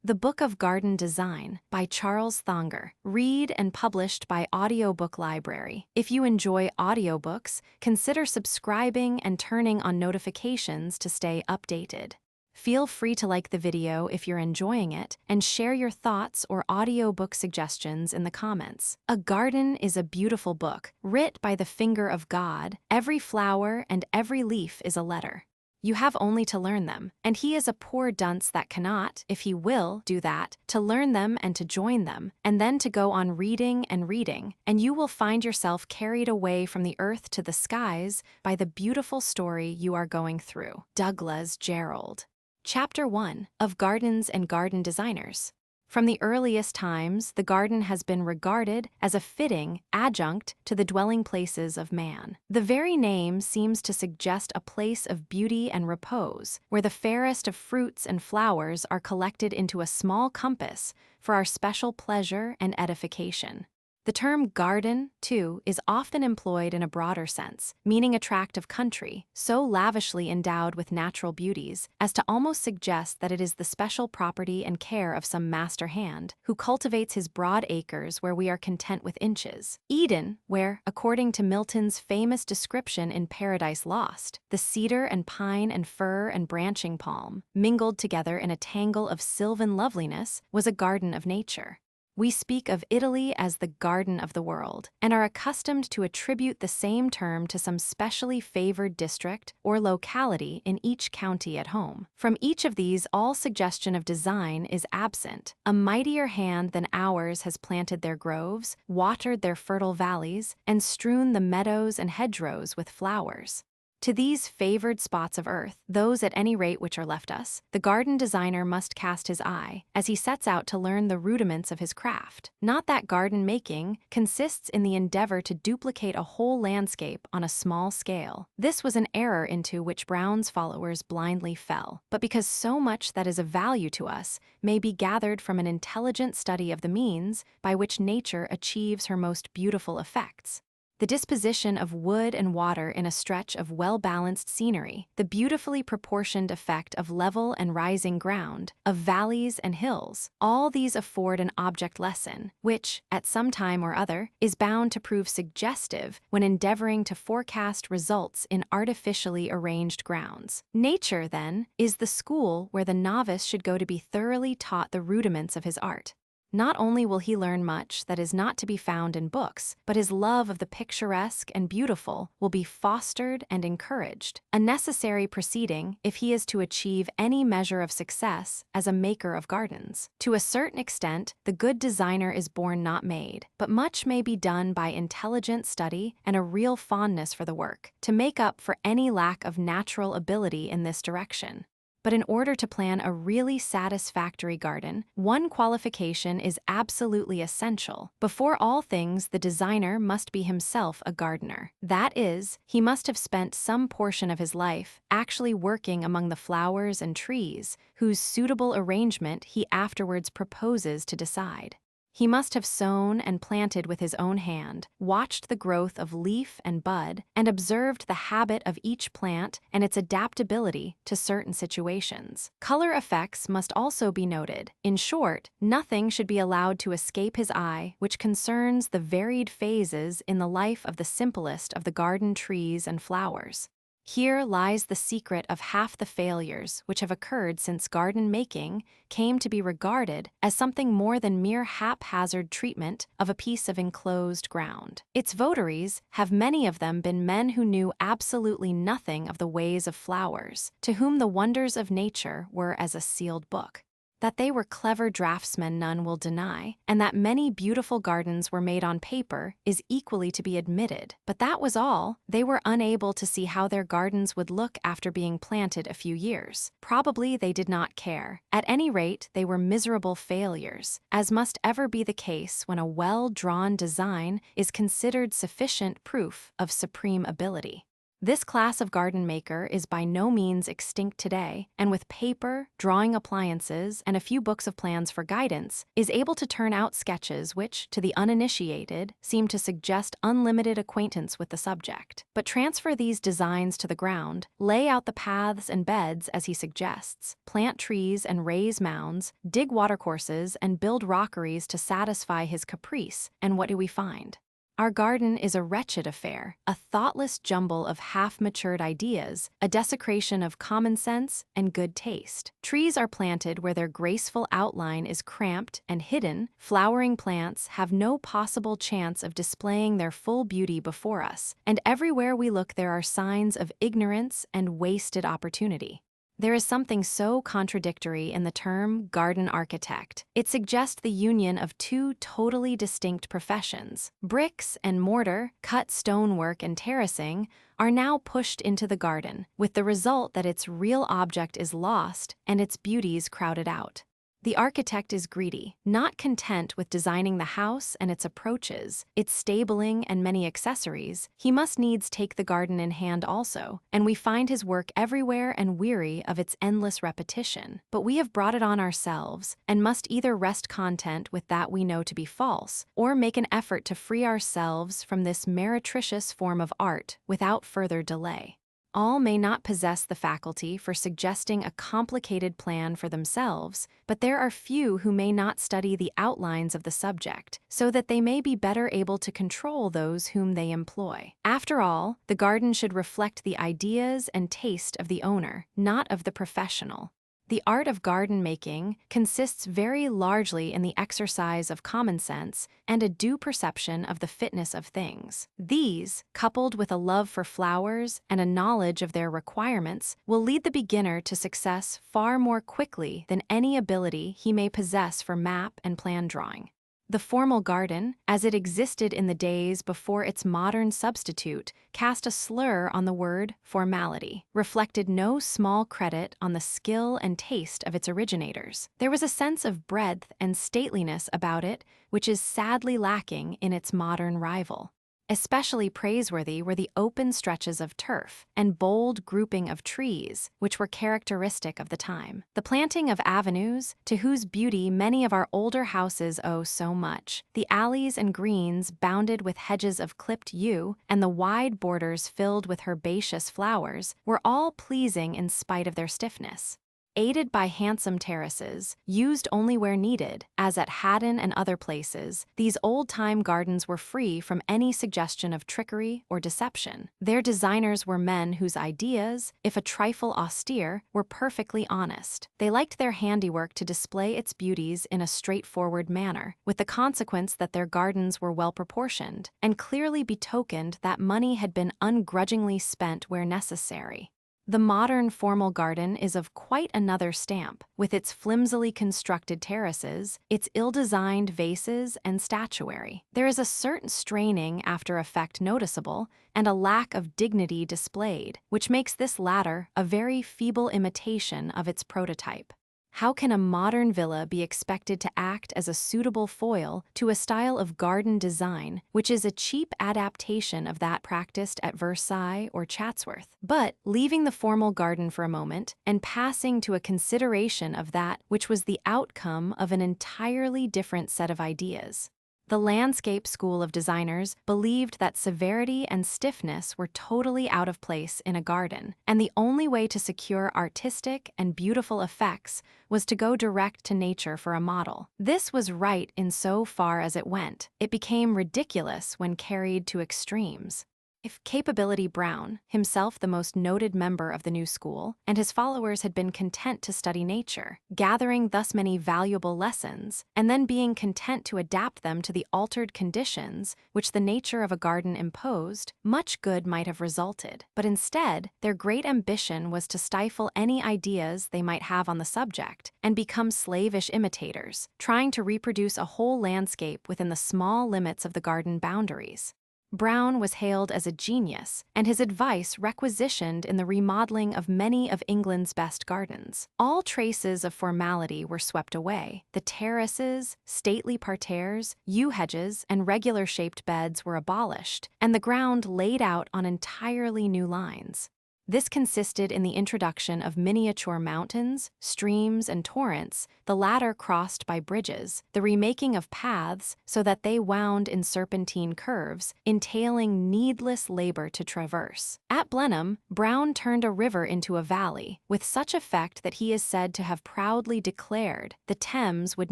The Book of Garden Design by Charles Thonger. Read and published by Audiobook Library. If you enjoy audiobooks, consider subscribing and turning on notifications to stay updated. Feel free to like the video if you're enjoying it and share your thoughts or audiobook suggestions in the comments. A garden is a beautiful book, writ by the finger of God. Every flower and every leaf is a letter. You have only to learn them, and he is a poor dunce that cannot, if he will, do that, to learn them and to join them, and then to go on reading, and you will find yourself carried away from the earth to the skies by the beautiful story you are going through. Douglas Jerrold. Chapter 1 of Gardens and Garden Designers. From the earliest times, the garden has been regarded as a fitting adjunct to the dwelling places of man. The very name seems to suggest a place of beauty and repose, where the fairest of fruits and flowers are collected into a small compass for our special pleasure and edification. The term garden, too, is often employed in a broader sense, meaning a tract of country, so lavishly endowed with natural beauties as to almost suggest that it is the special property and care of some master hand, who cultivates his broad acres where we are content with inches. Eden, where, according to Milton's famous description in Paradise Lost, the cedar and pine and fir and branching palm, mingled together in a tangle of sylvan loveliness, was a garden of nature. We speak of Italy as the garden of the world, and are accustomed to attribute the same term to some specially favored district or locality in each county at home. From each of these, all suggestion of design is absent. A mightier hand than ours has planted their groves, watered their fertile valleys, and strewn the meadows and hedgerows with flowers. To these favored spots of earth, those at any rate which are left us, the garden designer must cast his eye, as he sets out to learn the rudiments of his craft. Not that garden making consists in the endeavor to duplicate a whole landscape on a small scale. This was an error into which Brown's followers blindly fell, but because so much that is of value to us may be gathered from an intelligent study of the means by which nature achieves her most beautiful effects. The disposition of wood and water in a stretch of well-balanced scenery, the beautifully proportioned effect of level and rising ground, of valleys and hills, all these afford an object lesson, which, at some time or other, is bound to prove suggestive when endeavoring to forecast results in artificially arranged grounds. Nature, then, is the school where the novice should go to be thoroughly taught the rudiments of his art. Not only will he learn much that is not to be found in books, but his love of the picturesque and beautiful will be fostered and encouraged, a necessary proceeding if he is to achieve any measure of success as a maker of gardens. To a certain extent, the good designer is born not made, but much may be done by intelligent study and a real fondness for the work, to make up for any lack of natural ability in this direction. But in order to plan a really satisfactory garden, one qualification is absolutely essential. Before all things, the designer must be himself a gardener. That is, he must have spent some portion of his life actually working among the flowers and trees, whose suitable arrangement he afterwards proposes to decide. He must have sown and planted with his own hand, watched the growth of leaf and bud, and observed the habit of each plant and its adaptability to certain situations. Color effects must also be noted. In short, nothing should be allowed to escape his eye which concerns the varied phases in the life of the simplest of the garden trees and flowers. Here lies the secret of half the failures which have occurred since garden making came to be regarded as something more than mere haphazard treatment of a piece of enclosed ground. Its votaries have many of them been men who knew absolutely nothing of the ways of flowers, to whom the wonders of nature were as a sealed book. That they were clever draftsmen none will deny, and that many beautiful gardens were made on paper is equally to be admitted. But that was all. They were unable to see how their gardens would look after being planted a few years. Probably they did not care. At any rate, they were miserable failures, as must ever be the case when a well-drawn design is considered sufficient proof of supreme ability. This class of garden maker is by no means extinct today, and with paper, drawing appliances, and a few books of plans for guidance, is able to turn out sketches which, to the uninitiated, seem to suggest unlimited acquaintance with the subject. But transfer these designs to the ground, lay out the paths and beds as he suggests, plant trees and raise mounds, dig watercourses and build rockeries to satisfy his caprice, and what do we find? Our garden is a wretched affair, a thoughtless jumble of half-matured ideas, a desecration of common sense and good taste. Trees are planted where their graceful outline is cramped and hidden, flowering plants have no possible chance of displaying their full beauty before us, and everywhere we look there are signs of ignorance and wasted opportunity. There is something so contradictory in the term garden architect. It suggests the union of two totally distinct professions. Bricks and mortar, cut stonework and terracing are now pushed into the garden, with the result that its real object is lost and its beauties crowded out. The architect is greedy, not content with designing the house and its approaches, its stabling and many accessories. He must needs take the garden in hand also, and we find his work everywhere and weary of its endless repetition. But we have brought it on ourselves, and must either rest content with that we know to be false, or make an effort to free ourselves from this meretricious form of art without further delay. All may not possess the faculty for suggesting a complicated plan for themselves, but there are few who may not study the outlines of the subject, so that they may be better able to control those whom they employ. After all, the garden should reflect the ideas and taste of the owner, not of the professional. The art of garden making consists very largely in the exercise of common sense and a due perception of the fitness of things. These, coupled with a love for flowers and a knowledge of their requirements, will lead the beginner to success far more quickly than any ability he may possess for map and plan drawing. The formal garden, as it existed in the days before its modern substitute, cast a slur on the word formality, reflected no small credit on the skill and taste of its originators. There was a sense of breadth and stateliness about it which is sadly lacking in its modern rival. Especially praiseworthy were the open stretches of turf and bold grouping of trees, which were characteristic of the time. The planting of avenues, to whose beauty many of our older houses owe so much, the alleys and greens bounded with hedges of clipped yew, and the wide borders filled with herbaceous flowers, were all pleasing in spite of their stiffness. Aided by handsome terraces, used only where needed, as at Haddon and other places, these old-time gardens were free from any suggestion of trickery or deception. Their designers were men whose ideas, if a trifle austere, were perfectly honest. They liked their handiwork to display its beauties in a straightforward manner, with the consequence that their gardens were well proportioned, and clearly betokened that money had been ungrudgingly spent where necessary. The modern formal garden is of quite another stamp, with its flimsily constructed terraces, its ill-designed vases and statuary. There is a certain straining after effect noticeable, and a lack of dignity displayed, which makes this latter a very feeble imitation of its prototype. How can a modern villa be expected to act as a suitable foil to a style of garden design which is a cheap adaptation of that practiced at Versailles or Chatsworth? But, leaving the formal garden for a moment, and passing to a consideration of that which was the outcome of an entirely different set of ideas. The landscape school of designers believed that severity and stiffness were totally out of place in a garden, and the only way to secure artistic and beautiful effects was to go direct to nature for a model. This was right in so far as it went. It became ridiculous when carried to extremes. If Capability Brown, himself the most noted member of the new school, and his followers had been content to study nature, gathering thus many valuable lessons, and then being content to adapt them to the altered conditions which the nature of a garden imposed, much good might have resulted. But instead, their great ambition was to stifle any ideas they might have on the subject, and become slavish imitators, trying to reproduce a whole landscape within the small limits of the garden boundaries. Brown was hailed as a genius, and his advice requisitioned in the remodeling of many of England's best gardens. All traces of formality were swept away. The terraces, stately parterres, yew hedges, and regular-shaped beds were abolished, and the ground laid out on entirely new lines. This consisted in the introduction of miniature mountains, streams, and torrents, the latter crossed by bridges, the remaking of paths so that they wound in serpentine curves, entailing needless labor to traverse. At Blenheim, Brown turned a river into a valley, with such effect that he is said to have proudly declared the Thames would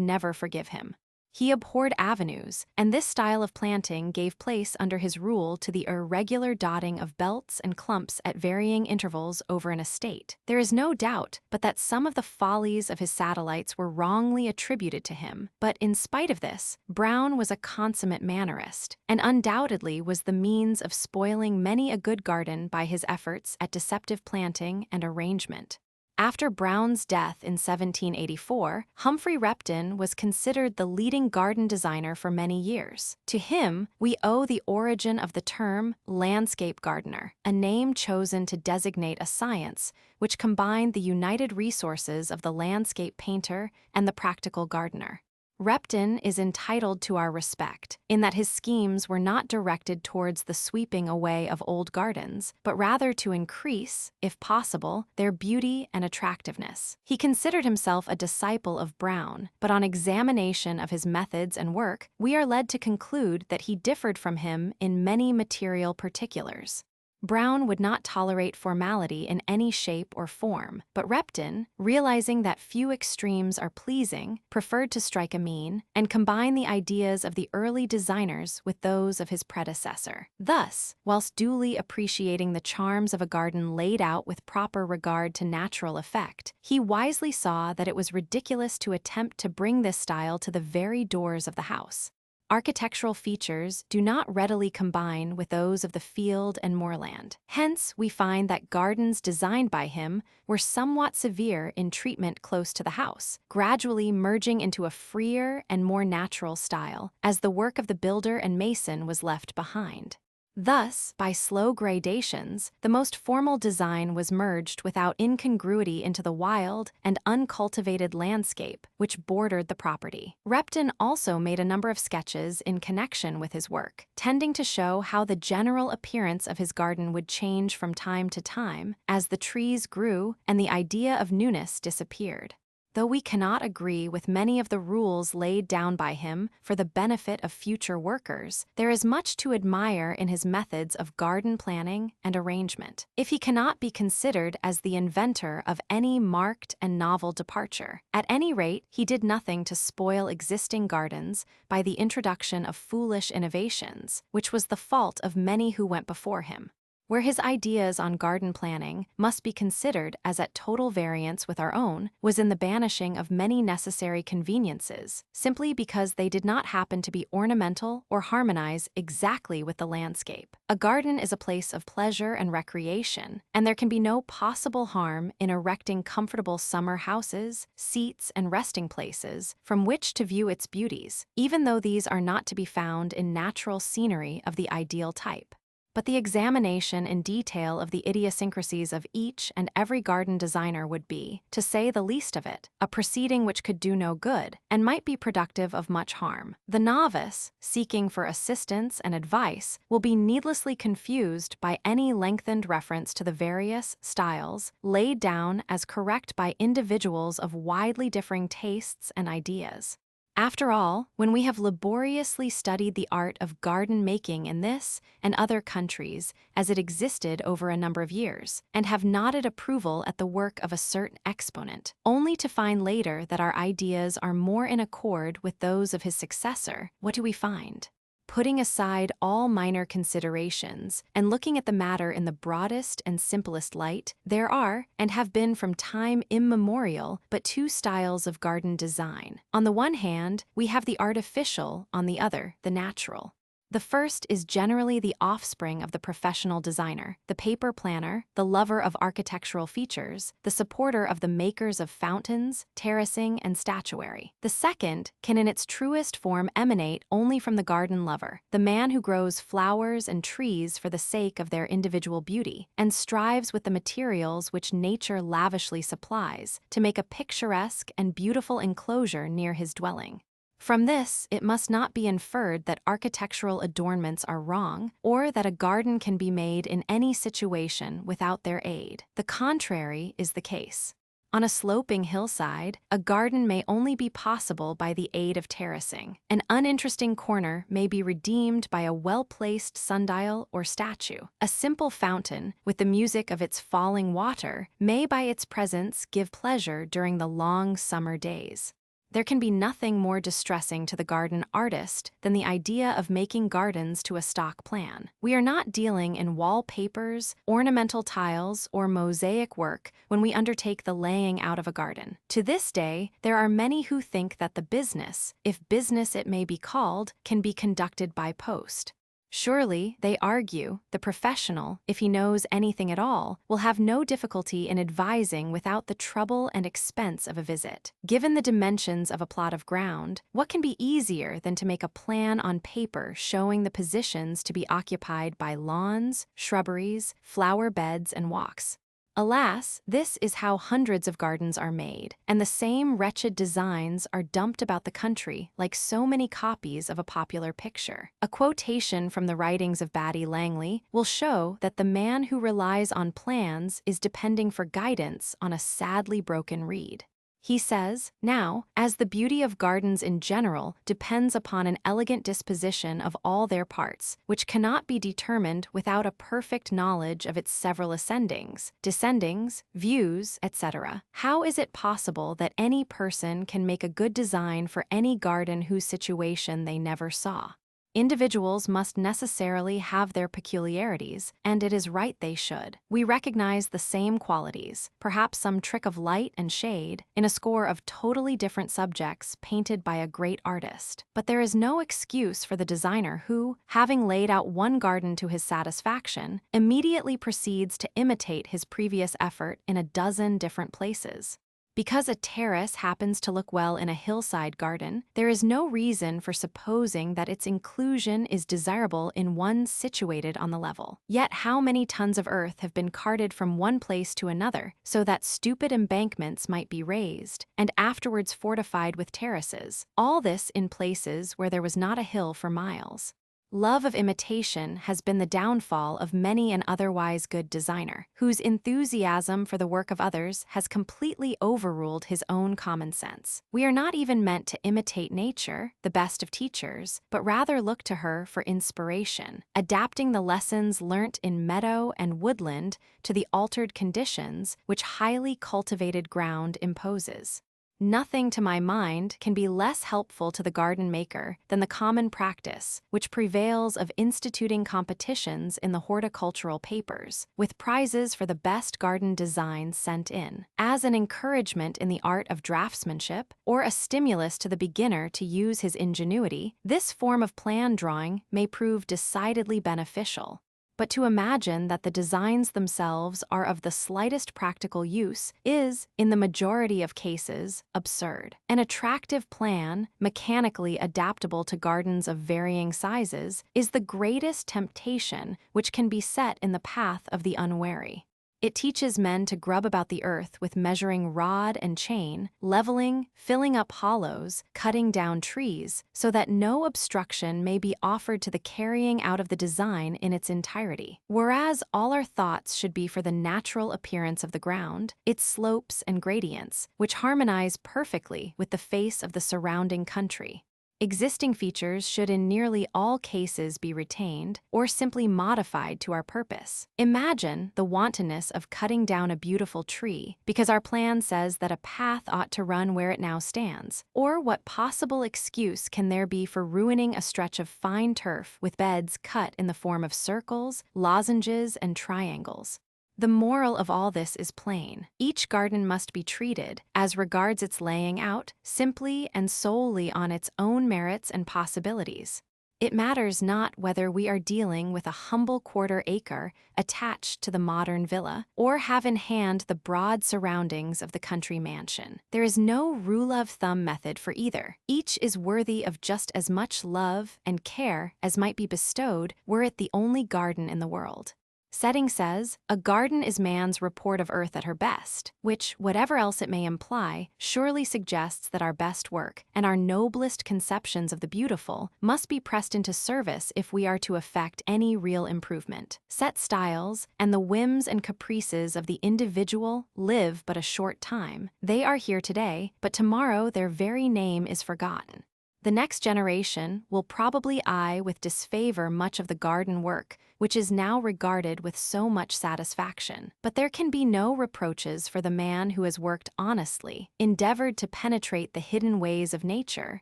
never forgive him. He abhorred avenues, and this style of planting gave place under his rule to the irregular dotting of belts and clumps at varying intervals over an estate. There is no doubt but that some of the follies of his satellites were wrongly attributed to him, but in spite of this, Brown was a consummate mannerist, and undoubtedly was the means of spoiling many a good garden by his efforts at deceptive planting and arrangement. After Brown's death in 1784, Humphrey Repton was considered the leading garden designer for many years. To him, we owe the origin of the term landscape gardener, a name chosen to designate a science which combined the united resources of the landscape painter and the practical gardener. Repton is entitled to our respect, in that his schemes were not directed towards the sweeping away of old gardens, but rather to increase, if possible, their beauty and attractiveness. He considered himself a disciple of Brown, but on examination of his methods and work, we are led to conclude that he differed from him in many material particulars. Brown would not tolerate formality in any shape or form, but Repton, realizing that few extremes are pleasing, preferred to strike a mean and combine the ideas of the early designers with those of his predecessor. Thus, whilst duly appreciating the charms of a garden laid out with proper regard to natural effect, he wisely saw that it was ridiculous to attempt to bring this style to the very doors of the house. Architectural features do not readily combine with those of the field and moorland. Hence, we find that gardens designed by him were somewhat severe in treatment close to the house, gradually merging into a freer and more natural style, as the work of the builder and mason was left behind. Thus, by slow gradations, the most formal design was merged without incongruity into the wild and uncultivated landscape which bordered the property. Repton also made a number of sketches in connection with his work, tending to show how the general appearance of his garden would change from time to time as the trees grew and the idea of newness disappeared. Though we cannot agree with many of the rules laid down by him for the benefit of future workers, there is much to admire in his methods of garden planning and arrangement. If he cannot be considered as the inventor of any marked and novel departure, at any rate, he did nothing to spoil existing gardens by the introduction of foolish innovations, which was the fault of many who went before him. Where his ideas on garden planning must be considered as at total variance with our own was in the banishing of many necessary conveniences, simply because they did not happen to be ornamental or harmonize exactly with the landscape. A garden is a place of pleasure and recreation, and there can be no possible harm in erecting comfortable summer houses, seats, and resting places from which to view its beauties, even though these are not to be found in natural scenery of the ideal type. But the examination in detail of the idiosyncrasies of each and every garden designer would be, to say the least of it, a proceeding which could do no good and might be productive of much harm. The novice, seeking for assistance and advice, will be needlessly confused by any lengthened reference to the various styles laid down as correct by individuals of widely differing tastes and ideas. After all, when we have laboriously studied the art of garden making in this and other countries as it existed over a number of years, and have nodded approval at the work of a certain exponent, only to find later that our ideas are more in accord with those of his successor, what do we find? Putting aside all minor considerations and looking at the matter in the broadest and simplest light, there are, and have been from time immemorial, but two styles of garden design. On the one hand, we have the artificial, on the other, the natural. The first is generally the offspring of the professional designer, the paper planner, the lover of architectural features, the supporter of the makers of fountains, terracing, and statuary. The second can in its truest form emanate only from the garden lover, the man who grows flowers and trees for the sake of their individual beauty, and strives with the materials which nature lavishly supplies to make a picturesque and beautiful enclosure near his dwelling. From this, it must not be inferred that architectural adornments are wrong, or that a garden can be made in any situation without their aid. The contrary is the case. On a sloping hillside, a garden may only be possible by the aid of terracing. An uninteresting corner may be redeemed by a well-placed sundial or statue. A simple fountain, with the music of its falling water, may by its presence give pleasure during the long summer days. There can be nothing more distressing to the garden artist than the idea of making gardens to a stock plan. We are not dealing in wallpapers, ornamental tiles, or mosaic work when we undertake the laying out of a garden. To this day, there are many who think that the business, if business it may be called, can be conducted by post. Surely, they argue, the professional, if he knows anything at all, will have no difficulty in advising without the trouble and expense of a visit. Given the dimensions of a plot of ground, what can be easier than to make a plan on paper showing the positions to be occupied by lawns, shrubberies, flower beds, and walks? Alas, this is how hundreds of gardens are made, and the same wretched designs are dumped about the country like so many copies of a popular picture. A quotation from the writings of Batty Langley will show that the man who relies on plans is depending for guidance on a sadly broken reed. He says, "Now, as the beauty of gardens in general depends upon an elegant disposition of all their parts, which cannot be determined without a perfect knowledge of its several ascendings, descendings, views, etc., how is it possible that any person can make a good design for any garden whose situation they never saw? Individuals must necessarily have their peculiarities, and it is right they should. We recognize the same qualities, perhaps some trick of light and shade, in a score of totally different subjects painted by a great artist. But there is no excuse for the designer who, having laid out one garden to his satisfaction, immediately proceeds to imitate his previous effort in a dozen different places. Because a terrace happens to look well in a hillside garden, there is no reason for supposing that its inclusion is desirable in one situated on the level. Yet how many tons of earth have been carted from one place to another so that stupid embankments might be raised, and afterwards fortified with terraces, all this in places where there was not a hill for miles. Love of imitation has been the downfall of many an otherwise good designer, whose enthusiasm for the work of others has completely overruled his own common sense. We are not even meant to imitate nature, the best of teachers, but rather look to her for inspiration, adapting the lessons learnt in meadow and woodland to the altered conditions which highly cultivated ground imposes. Nothing, to my mind, can be less helpful to the garden maker than the common practice, which prevails of instituting competitions in the horticultural papers, with prizes for the best garden designs sent in, as an encouragement in the art of draftsmanship, or a stimulus to the beginner to use his ingenuity. This form of plan drawing may prove decidedly beneficial. But to imagine that the designs themselves are of the slightest practical use is, in the majority of cases, absurd. An attractive plan, mechanically adaptable to gardens of varying sizes, is the greatest temptation which can be set in the path of the unwary. It teaches men to grub about the earth with measuring rod and chain, leveling, filling up hollows, cutting down trees, so that no obstruction may be offered to the carrying out of the design in its entirety. Whereas all our thoughts should be for the natural appearance of the ground, its slopes and gradients, which harmonize perfectly with the face of the surrounding country. Existing features should in nearly all cases be retained or simply modified to our purpose. Imagine the wantonness of cutting down a beautiful tree because our plan says that a path ought to run where it now stands. Or what possible excuse can there be for ruining a stretch of fine turf with beds cut in the form of circles, lozenges, and triangles? The moral of all this is plain. Each garden must be treated, as regards its laying out, simply and solely on its own merits and possibilities. It matters not whether we are dealing with a humble quarter acre attached to the modern villa, or have in hand the broad surroundings of the country mansion. There is no rule of thumb method for either. Each is worthy of just as much love and care as might be bestowed were it the only garden in the world. Setting says, a garden is man's report of earth at her best, which, whatever else it may imply, surely suggests that our best work and our noblest conceptions of the beautiful must be pressed into service if we are to effect any real improvement. Set styles and the whims and caprices of the individual live but a short time. They are here today, but tomorrow their very name is forgotten. The next generation will probably eye with disfavor much of the garden work, which is now regarded with so much satisfaction. But there can be no reproaches for the man who has worked honestly, endeavored to penetrate the hidden ways of nature,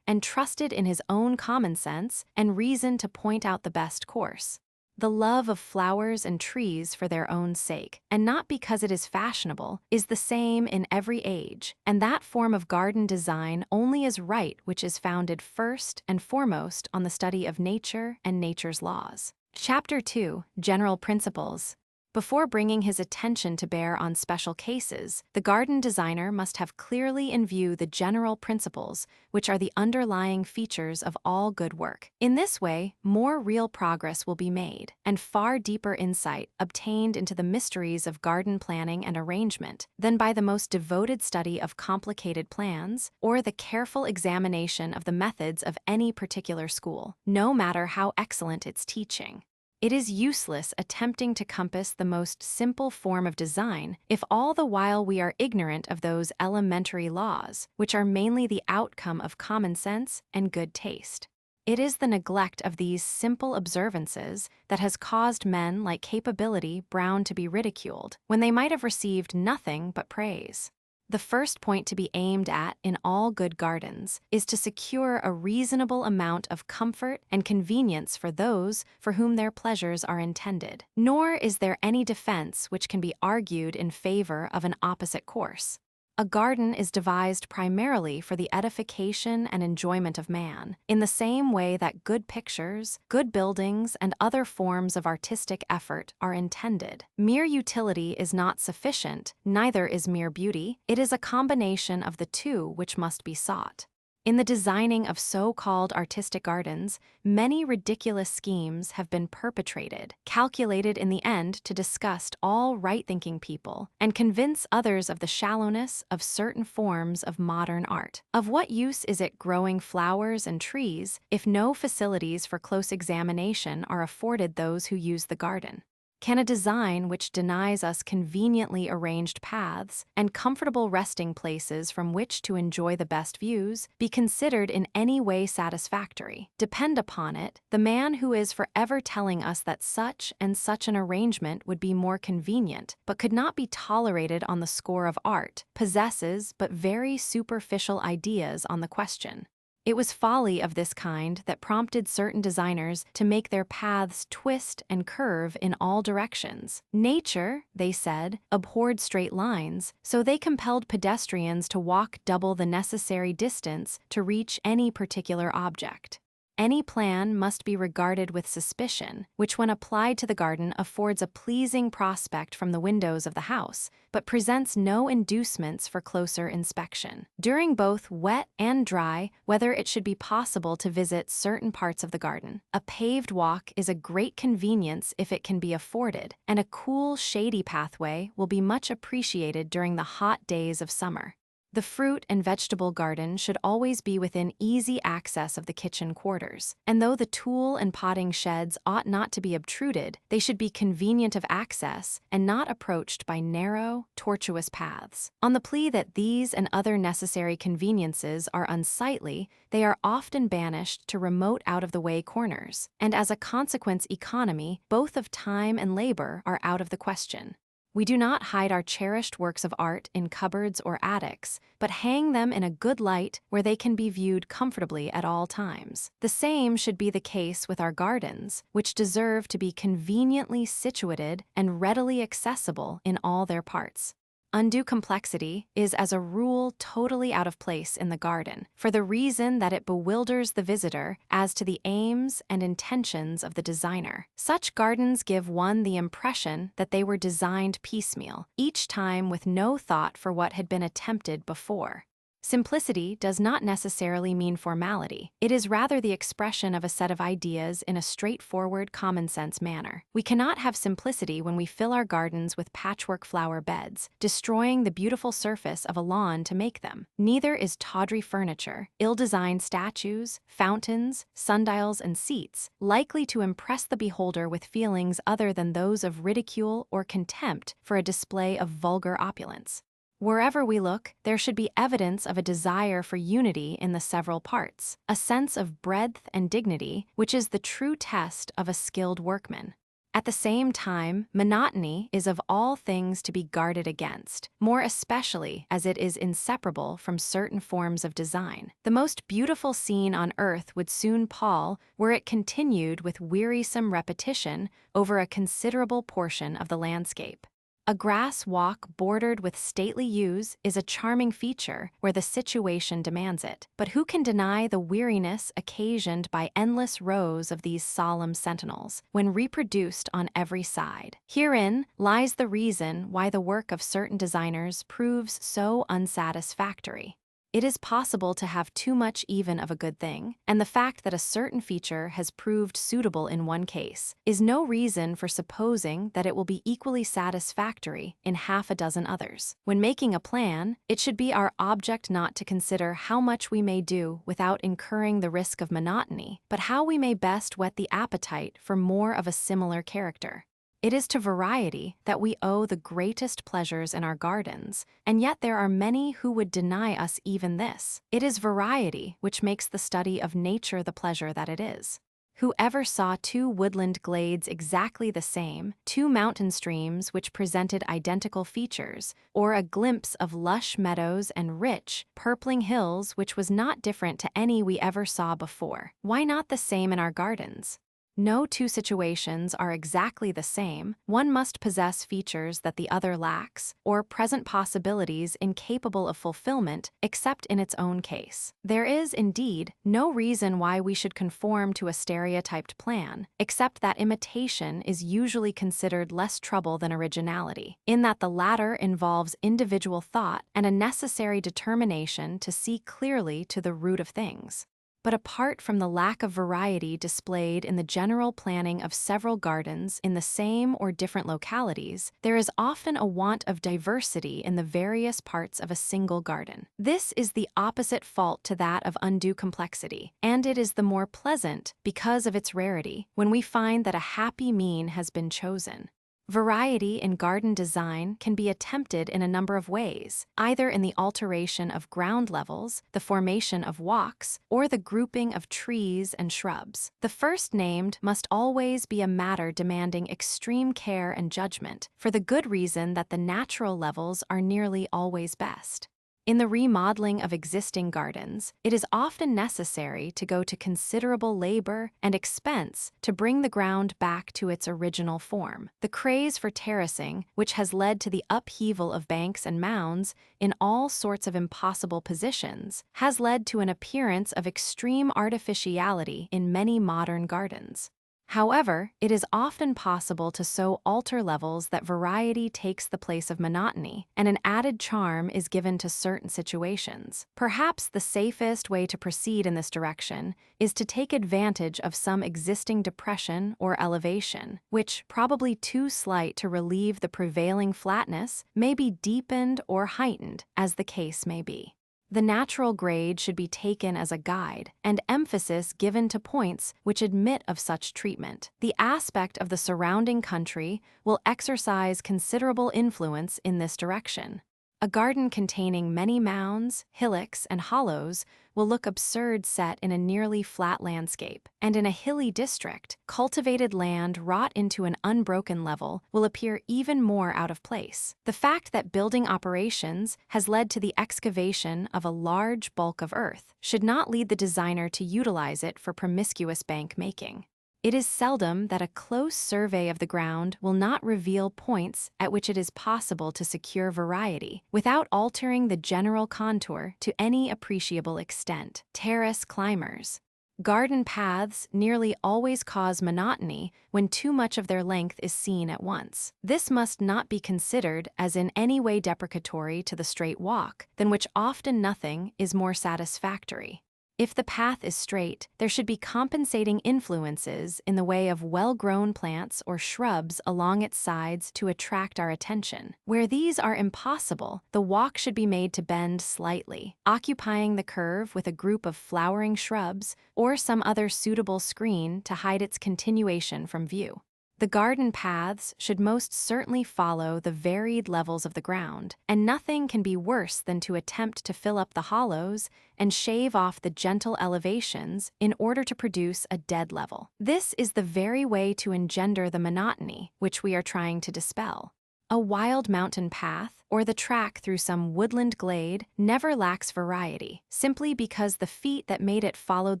and trusted in his own common sense and reason to point out the best course. The love of flowers and trees for their own sake, and not because it is fashionable, is the same in every age, and that form of garden design only is right which is founded first and foremost on the study of nature and nature's laws. Chapter 2, General Principles. Before bringing his attention to bear on special cases, the garden designer must have clearly in view the general principles, which are the underlying features of all good work. In this way, more real progress will be made, and far deeper insight obtained into the mysteries of garden planning and arrangement than by the most devoted study of complicated plans or the careful examination of the methods of any particular school, no matter how excellent its teaching. It is useless attempting to compass the most simple form of design if all the while we are ignorant of those elementary laws, which are mainly the outcome of common sense and good taste. It is the neglect of these simple observances that has caused men like Capability Brown to be ridiculed, when they might have received nothing but praise. The first point to be aimed at in all good gardens is to secure a reasonable amount of comfort and convenience for those for whom their pleasures are intended. Nor is there any defense which can be argued in favor of an opposite course. A garden is devised primarily for the edification and enjoyment of man, in the same way that good pictures, good buildings, and other forms of artistic effort are intended. Mere utility is not sufficient, neither is mere beauty. It is a combination of the two which must be sought. In the designing of so-called artistic gardens, many ridiculous schemes have been perpetrated, calculated in the end to disgust all right-thinking people and convince others of the shallowness of certain forms of modern art. Of what use is it growing flowers and trees if no facilities for close examination are afforded those who use the garden? Can a design which denies us conveniently arranged paths and comfortable resting places from which to enjoy the best views be considered in any way satisfactory? Depend upon it, the man who is forever telling us that such and such an arrangement would be more convenient, but could not be tolerated on the score of art, possesses but very superficial ideas on the question. It was folly of this kind that prompted certain designers to make their paths twist and curve in all directions. Nature, they said, abhorred straight lines, so they compelled pedestrians to walk double the necessary distance to reach any particular object. Any plan must be regarded with suspicion, which when applied to the garden affords a pleasing prospect from the windows of the house, but presents no inducements for closer inspection. During both wet and dry, whether it should be possible to visit certain parts of the garden, a paved walk is a great convenience if it can be afforded, and a cool, shady pathway will be much appreciated during the hot days of summer. The fruit and vegetable garden should always be within easy access of the kitchen quarters, and though the tool and potting sheds ought not to be obtruded, they should be convenient of access and not approached by narrow, tortuous paths. On the plea that these and other necessary conveniences are unsightly, they are often banished to remote out-of-the-way corners, and as a consequence economy, both of time and labor, are out of the question. We do not hide our cherished works of art in cupboards or attics, but hang them in a good light where they can be viewed comfortably at all times. The same should be the case with our gardens, which deserve to be conveniently situated and readily accessible in all their parts. undue complexity is as a rule totally out of place in the garden, for the reason that it bewilders the visitor as to the aims and intentions of the designer. Such gardens give one the impression that they were designed piecemeal, each time with no thought for what had been attempted before. Simplicity does not necessarily mean formality. It is rather the expression of a set of ideas in a straightforward, common-sense manner. We cannot have simplicity when we fill our gardens with patchwork flower beds, destroying the beautiful surface of a lawn to make them. Neither is tawdry furniture, ill-designed statues, fountains, sundials, and seats likely to impress the beholder with feelings other than those of ridicule or contempt for a display of vulgar opulence. Wherever we look, there should be evidence of a desire for unity in the several parts, a sense of breadth and dignity, which is the true test of a skilled workman. At the same time, monotony is of all things to be guarded against, more especially as it is inseparable from certain forms of design. The most beautiful scene on earth would soon pall were it continued with wearisome repetition over a considerable portion of the landscape. A grass walk bordered with stately yews is a charming feature where the situation demands it, but who can deny the weariness occasioned by endless rows of these solemn sentinels, when reproduced on every side? Herein lies the reason why the work of certain designers proves so unsatisfactory. It is possible to have too much even of a good thing, and the fact that a certain feature has proved suitable in one case is no reason for supposing that it will be equally satisfactory in half a dozen others. When making a plan, it should be our object not to consider how much we may do without incurring the risk of monotony, but how we may best whet the appetite for more of a similar character. It is to variety that we owe the greatest pleasures in our gardens, and yet there are many who would deny us even this. It is variety which makes the study of nature the pleasure that it is. Who ever saw two woodland glades exactly the same, two mountain streams which presented identical features, or a glimpse of lush meadows and rich, purpling hills which was not different to any we ever saw before? Why not the same in our gardens? No two situations are exactly the same. One must possess features that the other lacks, or present possibilities incapable of fulfillment except in its own case. There is, indeed, no reason why we should conform to a stereotyped plan, except that imitation is usually considered less trouble than originality, in that the latter involves individual thought and a necessary determination to see clearly to the root of things. But apart from the lack of variety displayed in the general planning of several gardens in the same or different localities, there is often a want of diversity in the various parts of a single garden. This is the opposite fault to that of undue complexity, and it is the more pleasant, because of its rarity, when we find that a happy mean has been chosen. Variety in garden design can be attempted in a number of ways, either in the alteration of ground levels, the formation of walks, or the grouping of trees and shrubs. The first named must always be a matter demanding extreme care and judgment, for the good reason that the natural levels are nearly always best. In the remodeling of existing gardens, it is often necessary to go to considerable labor and expense to bring the ground back to its original form. The craze for terracing, which has led to the upheaval of banks and mounds in all sorts of impossible positions, has led to an appearance of extreme artificiality in many modern gardens. However, it is often possible to so alter levels that variety takes the place of monotony, and an added charm is given to certain situations. Perhaps the safest way to proceed in this direction is to take advantage of some existing depression or elevation, which, probably too slight to relieve the prevailing flatness, may be deepened or heightened, as the case may be. The natural grade should be taken as a guide, and emphasis given to points which admit of such treatment. The aspect of the surrounding country will exercise considerable influence in this direction. A garden containing many mounds, hillocks, and hollows will look absurd set in a nearly flat landscape, and in a hilly district, cultivated land wrought into an unbroken level will appear even more out of place. The fact that building operations has led to the excavation of a large bulk of earth should not lead the designer to utilize it for promiscuous bank making. It is seldom that a close survey of the ground will not reveal points at which it is possible to secure variety without altering the general contour to any appreciable extent. Terrace climbers. Garden paths nearly always cause monotony when too much of their length is seen at once. This must not be considered as in any way deprecatory to the straight walk, than which often nothing is more satisfactory. If the path is straight, there should be compensating influences in the way of well-grown plants or shrubs along its sides to attract our attention. Where these are impossible, the walk should be made to bend slightly, occupying the curve with a group of flowering shrubs or some other suitable screen to hide its continuation from view. The garden paths should most certainly follow the varied levels of the ground, and nothing can be worse than to attempt to fill up the hollows and shave off the gentle elevations in order to produce a dead level. This is the very way to engender the monotony which we are trying to dispel. A wild mountain path or the track through some woodland glade never lacks variety, simply because the feet that made it followed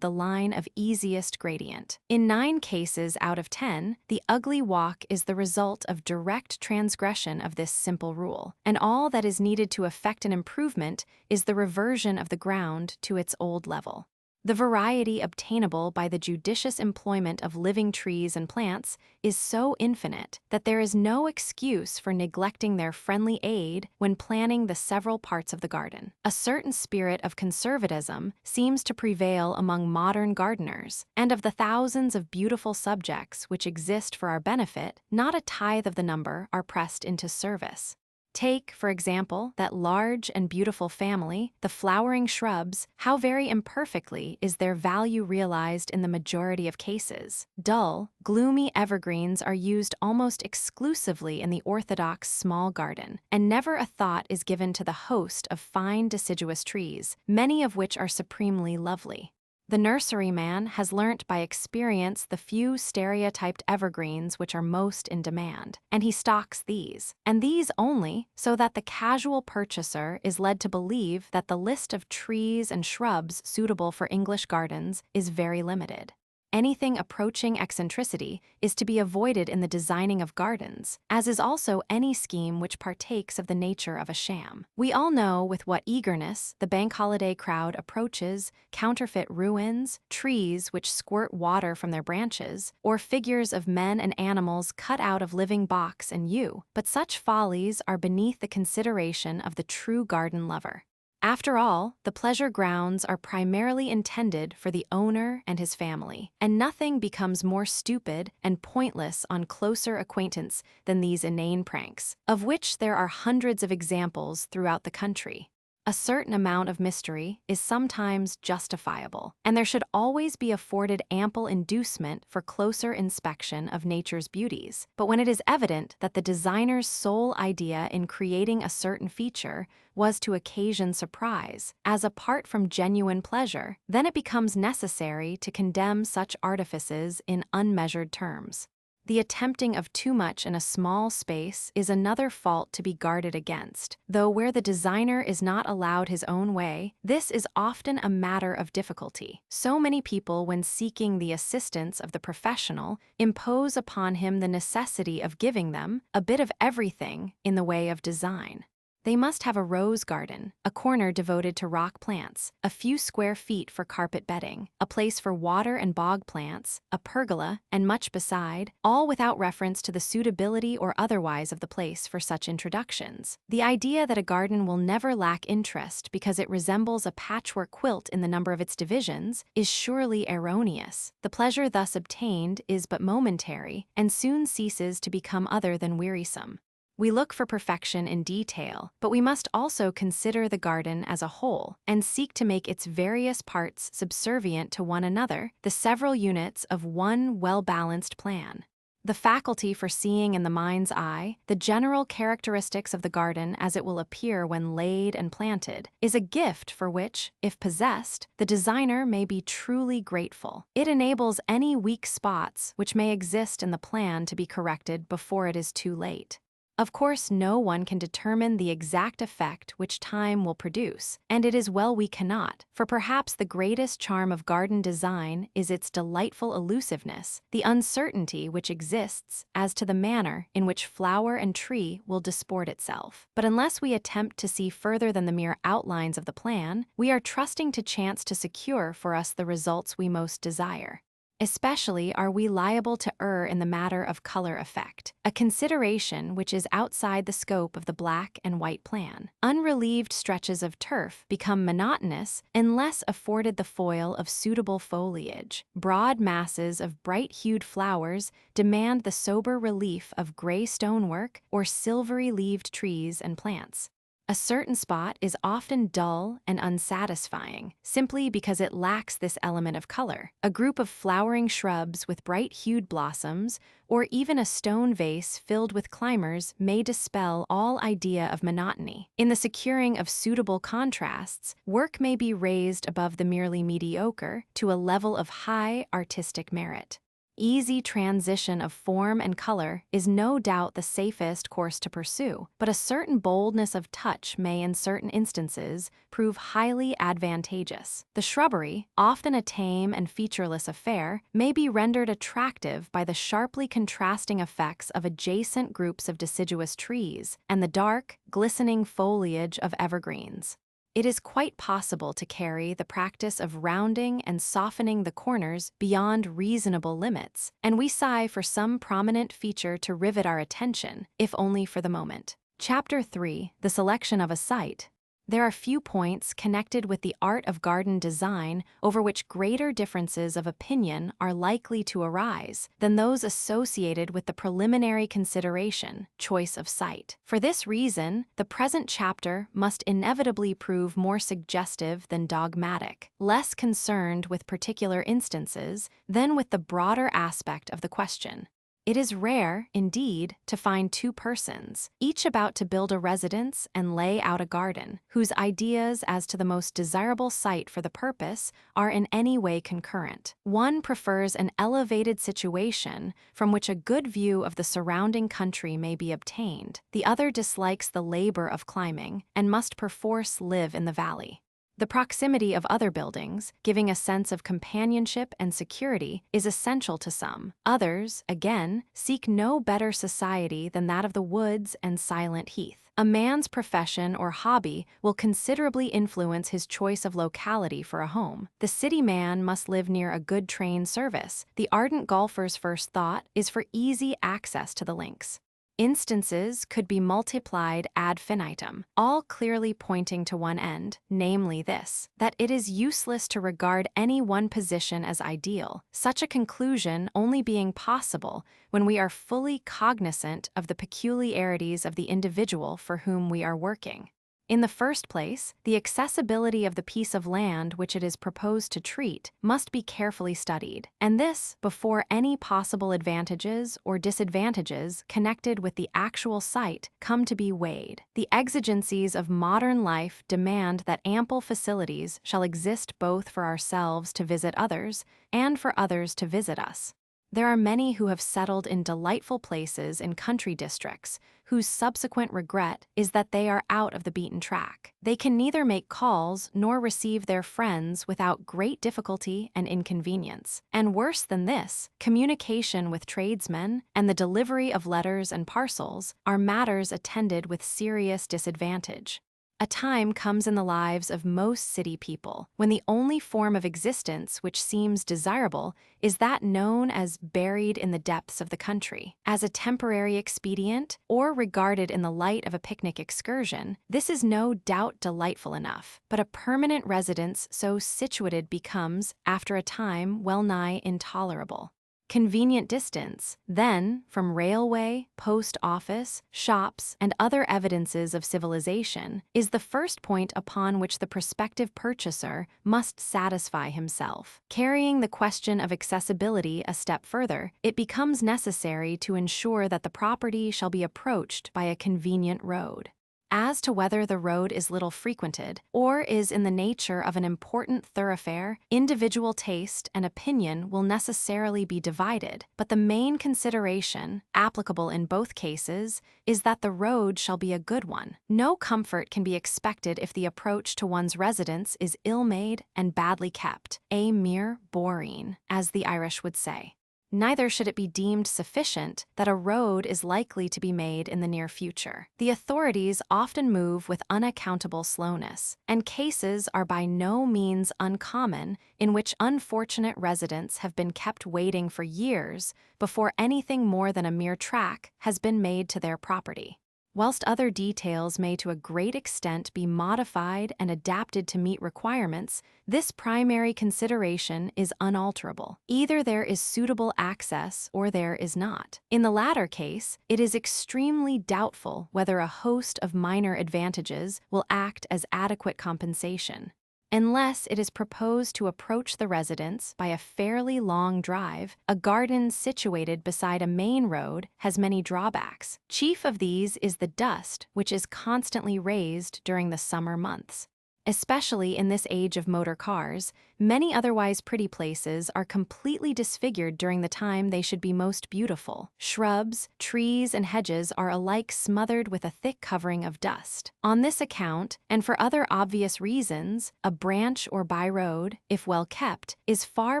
the line of easiest gradient. In 9 cases out of 10, the ugly walk is the result of direct transgression of this simple rule, and all that is needed to effect an improvement is the reversion of the ground to its old level. The variety obtainable by the judicious employment of living trees and plants is so infinite that there is no excuse for neglecting their friendly aid when planning the several parts of the garden. A certain spirit of conservatism seems to prevail among modern gardeners, and of the thousands of beautiful subjects which exist for our benefit, not a tithe of the number are pressed into service. Take, for example, that large and beautiful family, the flowering shrubs. How very imperfectly is their value realized in the majority of cases. Dull, gloomy evergreens are used almost exclusively in the orthodox small garden, and never a thought is given to the host of fine deciduous trees, many of which are supremely lovely. The nurseryman has learnt by experience the few stereotyped evergreens which are most in demand, and he stocks these, and these only, so that the casual purchaser is led to believe that the list of trees and shrubs suitable for English gardens is very limited. Anything approaching eccentricity is to be avoided in the designing of gardens, as is also any scheme which partakes of the nature of a sham. We all know with what eagerness the bank holiday crowd approaches counterfeit ruins, trees which squirt water from their branches, or figures of men and animals cut out of living box and yew, but such follies are beneath the consideration of the true garden lover. After all, the pleasure grounds are primarily intended for the owner and his family, and nothing becomes more stupid and pointless on closer acquaintance than these inane pranks, of which there are hundreds of examples throughout the country. A certain amount of mystery is sometimes justifiable, and there should always be afforded ample inducement for closer inspection of nature's beauties. But when it is evident that the designer's sole idea in creating a certain feature was to occasion surprise, as apart from genuine pleasure, then it becomes necessary to condemn such artifices in unmeasured terms. The attempting of too much in a small space is another fault to be guarded against, though where the designer is not allowed his own way, this is often a matter of difficulty. So many people, when seeking the assistance of the professional, impose upon him the necessity of giving them a bit of everything in the way of design. They must have a rose garden, a corner devoted to rock plants, a few square feet for carpet bedding, a place for water and bog plants, a pergola, and much beside, all without reference to the suitability or otherwise of the place for such introductions. The idea that a garden will never lack interest because it resembles a patchwork quilt in the number of its divisions is surely erroneous. The pleasure thus obtained is but momentary and soon ceases to become other than wearisome. We look for perfection in detail, but we must also consider the garden as a whole and seek to make its various parts subservient to one another, the several units of one well-balanced plan. The faculty for seeing in the mind's eye the general characteristics of the garden as it will appear when laid and planted is a gift for which, if possessed, the designer may be truly grateful. It enables any weak spots which may exist in the plan to be corrected before it is too late. Of course, no one can determine the exact effect which time will produce, and it is well we cannot, for perhaps the greatest charm of garden design is its delightful elusiveness, the uncertainty which exists as to the manner in which flower and tree will disport itself. But unless we attempt to see further than the mere outlines of the plan, we are trusting to chance to secure for us the results we most desire. Especially are we liable to err in the matter of color effect, a consideration which is outside the scope of the black and white plan. Unrelieved stretches of turf become monotonous unless afforded the foil of suitable foliage. Broad masses of bright-hued flowers demand the sober relief of gray stonework or silvery-leaved trees and plants. A certain spot is often dull and unsatisfying, simply because it lacks this element of color. A group of flowering shrubs with bright-hued blossoms, or even a stone vase filled with climbers may dispel all idea of monotony. In the securing of suitable contrasts, work may be raised above the merely mediocre to a level of high artistic merit. Easy transition of form and color is no doubt the safest course to pursue, but a certain boldness of touch may in certain instances prove highly advantageous. The shrubbery, often a tame and featureless affair, may be rendered attractive by the sharply contrasting effects of adjacent groups of deciduous trees and the dark, glistening foliage of evergreens. It is quite possible to carry the practice of rounding and softening the corners beyond reasonable limits, and we sigh for some prominent feature to rivet our attention, if only for the moment. Chapter 3: The Selection of a Site. There are few points connected with the art of garden design over which greater differences of opinion are likely to arise than those associated with the preliminary consideration, choice of site. For this reason, the present chapter must inevitably prove more suggestive than dogmatic, less concerned with particular instances than with the broader aspect of the question. It is rare, indeed, to find two persons, each about to build a residence and lay out a garden, whose ideas as to the most desirable site for the purpose are in any way concurrent. One prefers an elevated situation from which a good view of the surrounding country may be obtained. The other dislikes the labor of climbing and must perforce live in the valley. The proximity of other buildings, giving a sense of companionship and security, is essential to some. Others, again, seek no better society than that of the woods and silent heath. A man's profession or hobby will considerably influence his choice of locality for a home. The city man must live near a good train service. The ardent golfer's first thought is for easy access to the links. Instances could be multiplied ad infinitum, all clearly pointing to one end, namely this, that it is useless to regard any one position as ideal, such a conclusion only being possible when we are fully cognizant of the peculiarities of the individual for whom we are working. In the first place, the accessibility of the piece of land which it is proposed to treat must be carefully studied, and this before any possible advantages or disadvantages connected with the actual site come to be weighed. The exigencies of modern life demand that ample facilities shall exist both for ourselves to visit others and for others to visit us. There are many who have settled in delightful places in country districts, whose subsequent regret is that they are out of the beaten track. They can neither make calls nor receive their friends without great difficulty and inconvenience. And worse than this, communication with tradesmen and the delivery of letters and parcels are matters attended with serious disadvantage. A time comes in the lives of most city people when the only form of existence which seems desirable is that known as buried in the depths of the country. As a temporary expedient, or regarded in the light of a picnic excursion, this is no doubt delightful enough, but a permanent residence so situated becomes, after a time, well nigh intolerable. Convenient distance, then, from railway, post office, shops, and other evidences of civilization, is the first point upon which the prospective purchaser must satisfy himself. Carrying the question of accessibility a step further, it becomes necessary to ensure that the property shall be approached by a convenient road. As to whether the road is little frequented or is in the nature of an important thoroughfare, individual taste and opinion will necessarily be divided, but the main consideration, applicable in both cases, is that the road shall be a good one. No comfort can be expected if the approach to one's residence is ill-made and badly kept, a mere boreen, as the Irish would say. Neither should it be deemed sufficient that a road is likely to be made in the near future. The authorities often move with unaccountable slowness, and cases are by no means uncommon in which unfortunate residents have been kept waiting for years before anything more than a mere track has been made to their property. Whilst other details may to a great extent be modified and adapted to meet requirements, this primary consideration is unalterable. Either there is suitable access or there is not. In the latter case, it is extremely doubtful whether a host of minor advantages will act as adequate compensation. Unless it is proposed to approach the residence by a fairly long drive, a garden situated beside a main road has many drawbacks. Chief of these is the dust, which is constantly raised during the summer months. Especially in this age of motor cars, many otherwise pretty places are completely disfigured during the time they should be most beautiful. Shrubs, trees, and hedges are alike smothered with a thick covering of dust. On this account, and for other obvious reasons, a branch or by-road, if well kept, is far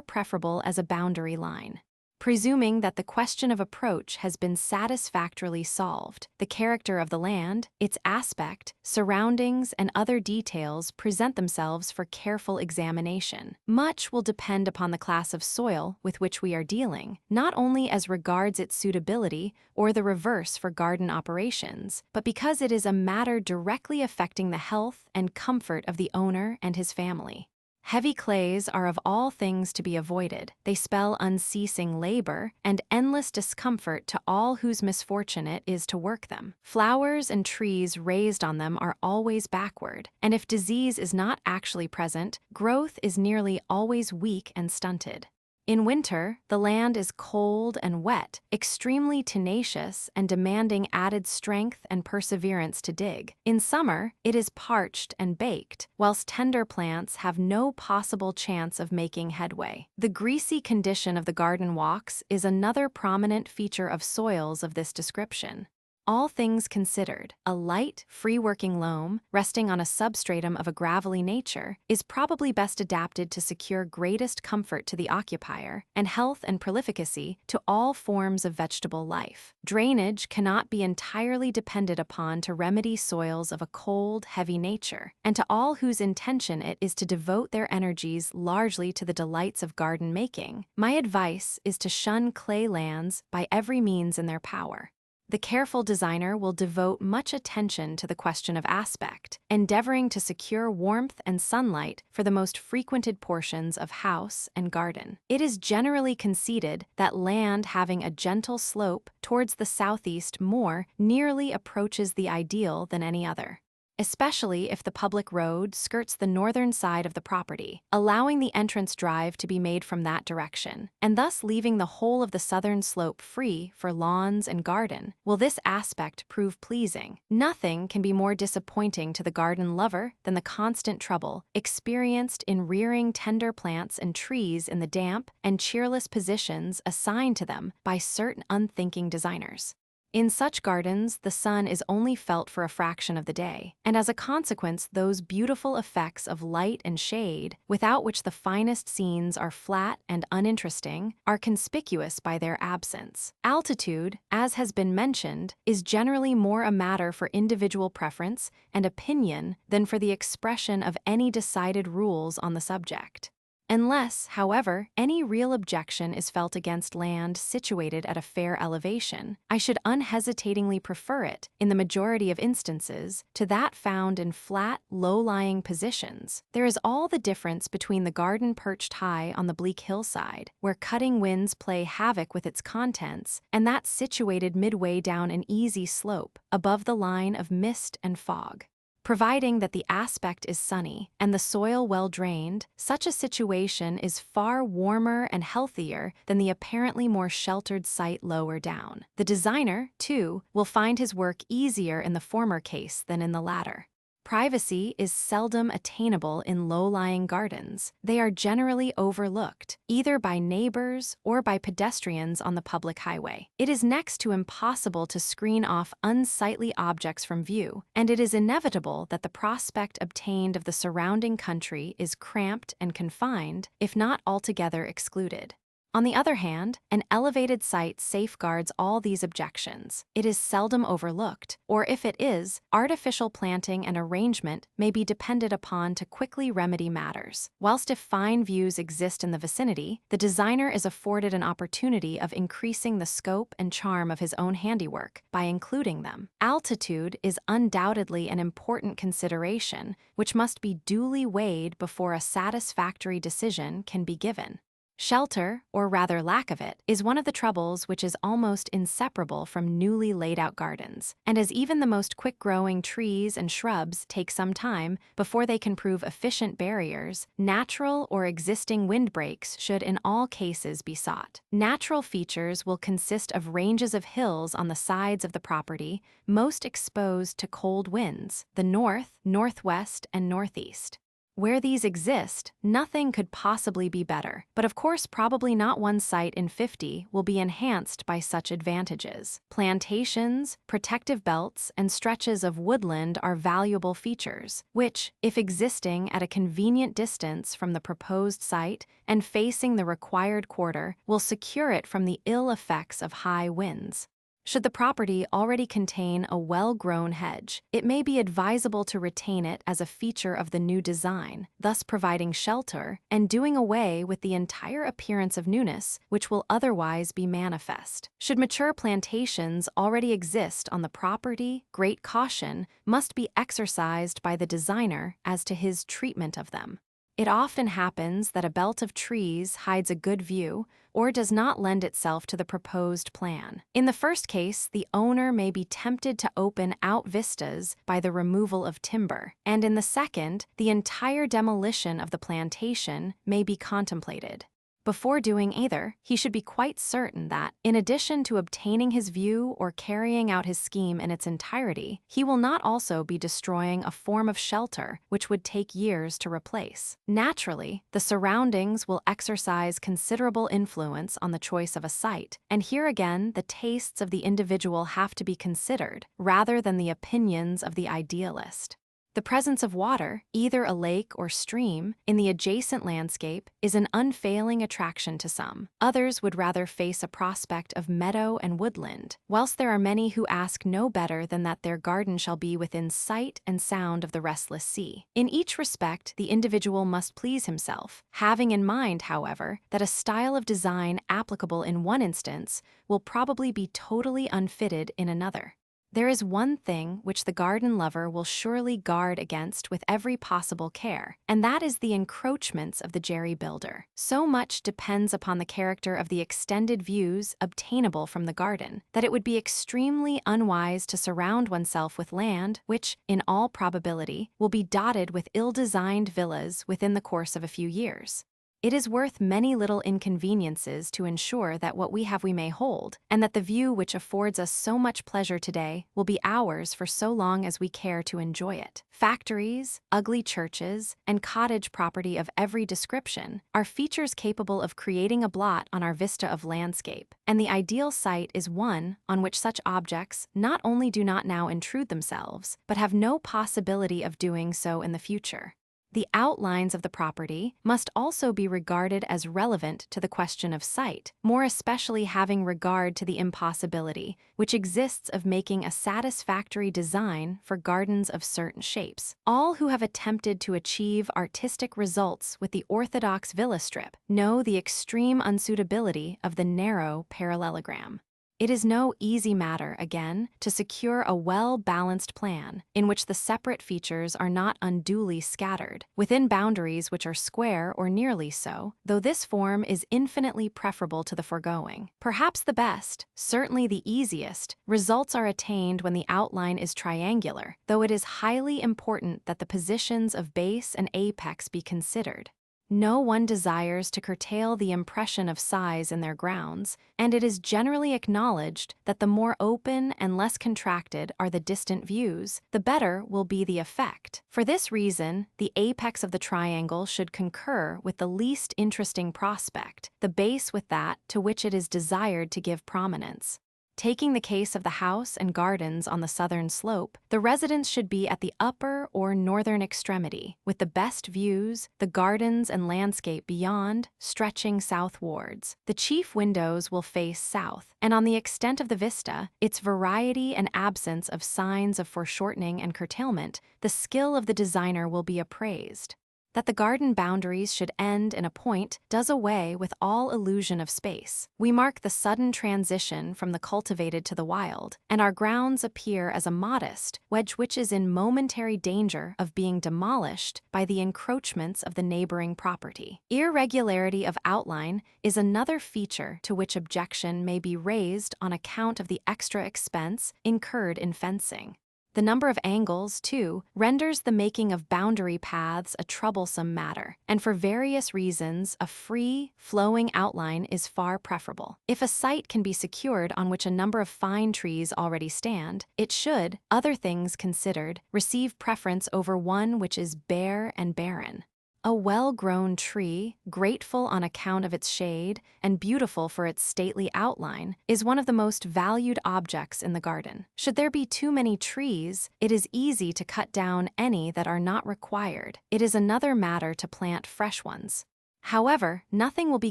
preferable as a boundary line. Presuming that the question of approach has been satisfactorily solved, the character of the land, its aspect, surroundings, and other details present themselves for careful examination. Much will depend upon the class of soil with which we are dealing, not only as regards its suitability or the reverse for garden operations, but because it is a matter directly affecting the health and comfort of the owner and his family. Heavy clays are of all things to be avoided. They spell unceasing labor and endless discomfort to all whose misfortune it is to work them. Flowers and trees raised on them are always backward, and if disease is not actually present, growth is nearly always weak and stunted. In winter, the land is cold and wet, extremely tenacious and demanding added strength and perseverance to dig. In summer, it is parched and baked, whilst tender plants have no possible chance of making headway. The greasy condition of the garden walks is another prominent feature of soils of this description. All things considered, a light, free-working loam, resting on a substratum of a gravelly nature, is probably best adapted to secure greatest comfort to the occupier and health and prolificacy to all forms of vegetable life. Drainage cannot be entirely depended upon to remedy soils of a cold, heavy nature, and to all whose intention it is to devote their energies largely to the delights of garden making, my advice is to shun clay lands by every means in their power. The careful designer will devote much attention to the question of aspect, endeavoring to secure warmth and sunlight for the most frequented portions of house and garden. It is generally conceded that land having a gentle slope towards the southeast more nearly approaches the ideal than any other, especially if the public road skirts the northern side of the property, allowing the entrance drive to be made from that direction, and thus leaving the whole of the southern slope free for lawns and garden. Will this aspect prove pleasing? Nothing can be more disappointing to the garden lover than the constant trouble experienced in rearing tender plants and trees in the damp and cheerless positions assigned to them by certain unthinking designers. In such gardens, the sun is only felt for a fraction of the day, and as a consequence, those beautiful effects of light and shade, without which the finest scenes are flat and uninteresting, are conspicuous by their absence. Altitude, as has been mentioned, is generally more a matter for individual preference and opinion than for the expression of any decided rules on the subject. Unless, however, any real objection is felt against land situated at a fair elevation, I should unhesitatingly prefer it, in the majority of instances, to that found in flat, low-lying positions. There is all the difference between the garden perched high on the bleak hillside, where cutting winds play havoc with its contents, and that situated midway down an easy slope, above the line of mist and fog. Providing that the aspect is sunny and the soil well drained, such a situation is far warmer and healthier than the apparently more sheltered site lower down. The designer, too, will find his work easier in the former case than in the latter. Privacy is seldom attainable in low-lying gardens. They are generally overlooked, either by neighbors or by pedestrians on the public highway. It is next to impossible to screen off unsightly objects from view, and it is inevitable that the prospect obtained of the surrounding country is cramped and confined, if not altogether excluded. On the other hand, an elevated site safeguards all these objections. It is seldom overlooked, or if it is, artificial planting and arrangement may be depended upon to quickly remedy matters. Whilst if fine views exist in the vicinity, the designer is afforded an opportunity of increasing the scope and charm of his own handiwork by including them. Altitude is undoubtedly an important consideration, which must be duly weighed before a satisfactory decision can be given. Shelter, or rather lack of it, is one of the troubles which is almost inseparable from newly laid-out gardens, and as even the most quick-growing trees and shrubs take some time before they can prove efficient barriers, natural or existing windbreaks should in all cases be sought. Natural features will consist of ranges of hills on the sides of the property most exposed to cold winds, the north, northwest, and northeast. Where these exist, nothing could possibly be better, but of course probably not one site in 50 will be enhanced by such advantages. Plantations, protective belts, and stretches of woodland are valuable features, which, if existing at a convenient distance from the proposed site and facing the required quarter, will secure it from the ill effects of high winds. Should the property already contain a well-grown hedge, it may be advisable to retain it as a feature of the new design, thus providing shelter and doing away with the entire appearance of newness which will otherwise be manifest. Should mature plantations already exist on the property, great caution must be exercised by the designer as to his treatment of them. It often happens that a belt of trees hides a good view or does not lend itself to the proposed plan. In the first case, the owner may be tempted to open out vistas by the removal of timber, and in the second, the entire demolition of the plantation may be contemplated. Before doing either, he should be quite certain that, in addition to obtaining his view or carrying out his scheme in its entirety, he will not also be destroying a form of shelter which would take years to replace. Naturally, the surroundings will exercise considerable influence on the choice of a site, and here again the tastes of the individual have to be considered, rather than the opinions of the idealist. The presence of water, either a lake or stream, in the adjacent landscape is an unfailing attraction to some. Others would rather face a prospect of meadow and woodland, whilst there are many who ask no better than that their garden shall be within sight and sound of the restless sea. In each respect, the individual must please himself, having in mind, however, that a style of design applicable in one instance will probably be totally unfitted in another. There is one thing which the garden lover will surely guard against with every possible care, and that is the encroachments of the jerry builder. So much depends upon the character of the extended views obtainable from the garden, that it would be extremely unwise to surround oneself with land which, in all probability, will be dotted with ill-designed villas within the course of a few years. It is worth many little inconveniences to ensure that what we have we may hold, and that the view which affords us so much pleasure today will be ours for so long as we care to enjoy it. Factories, ugly churches, and cottage property of every description are features capable of creating a blot on our vista of landscape, and the ideal site is one on which such objects not only do not now intrude themselves, but have no possibility of doing so in the future. The outlines of the property must also be regarded as relevant to the question of site, more especially having regard to the impossibility which exists of making a satisfactory design for gardens of certain shapes. All who have attempted to achieve artistic results with the orthodox villa strip know the extreme unsuitability of the narrow parallelogram. It is no easy matter, again, to secure a well-balanced plan in which the separate features are not unduly scattered, within boundaries which are square or nearly so, though this form is infinitely preferable to the foregoing. Perhaps the best, certainly the easiest, results are attained when the outline is triangular, though it is highly important that the positions of base and apex be considered. No one desires to curtail the impression of size in their grounds, and it is generally acknowledged that the more open and less contracted are the distant views, the better will be the effect. For this reason, the apex of the triangle should concur with the least interesting prospect, the base with that to which it is desired to give prominence. Taking the case of the house and gardens on the southern slope, the residence should be at the upper or northern extremity, with the best views, the gardens and landscape beyond, stretching southwards. The chief windows will face south, and on the extent of the vista, its variety and absence of signs of foreshortening and curtailment, the skill of the designer will be appraised. That the garden boundaries should end in a point does away with all illusion of space. We mark the sudden transition from the cultivated to the wild, and our grounds appear as a modest wedge which is in momentary danger of being demolished by the encroachments of the neighboring property. Irregularity of outline is another feature to which objection may be raised on account of the extra expense incurred in fencing. The number of angles, too, renders the making of boundary paths a troublesome matter, and for various reasons a free, flowing outline is far preferable. If a site can be secured on which a number of fine trees already stand, it should, other things considered, receive preference over one which is bare and barren. A well-grown tree, grateful on account of its shade and beautiful for its stately outline, is one of the most valued objects in the garden. Should there be too many trees, it is easy to cut down any that are not required. It is another matter to plant fresh ones. However, nothing will be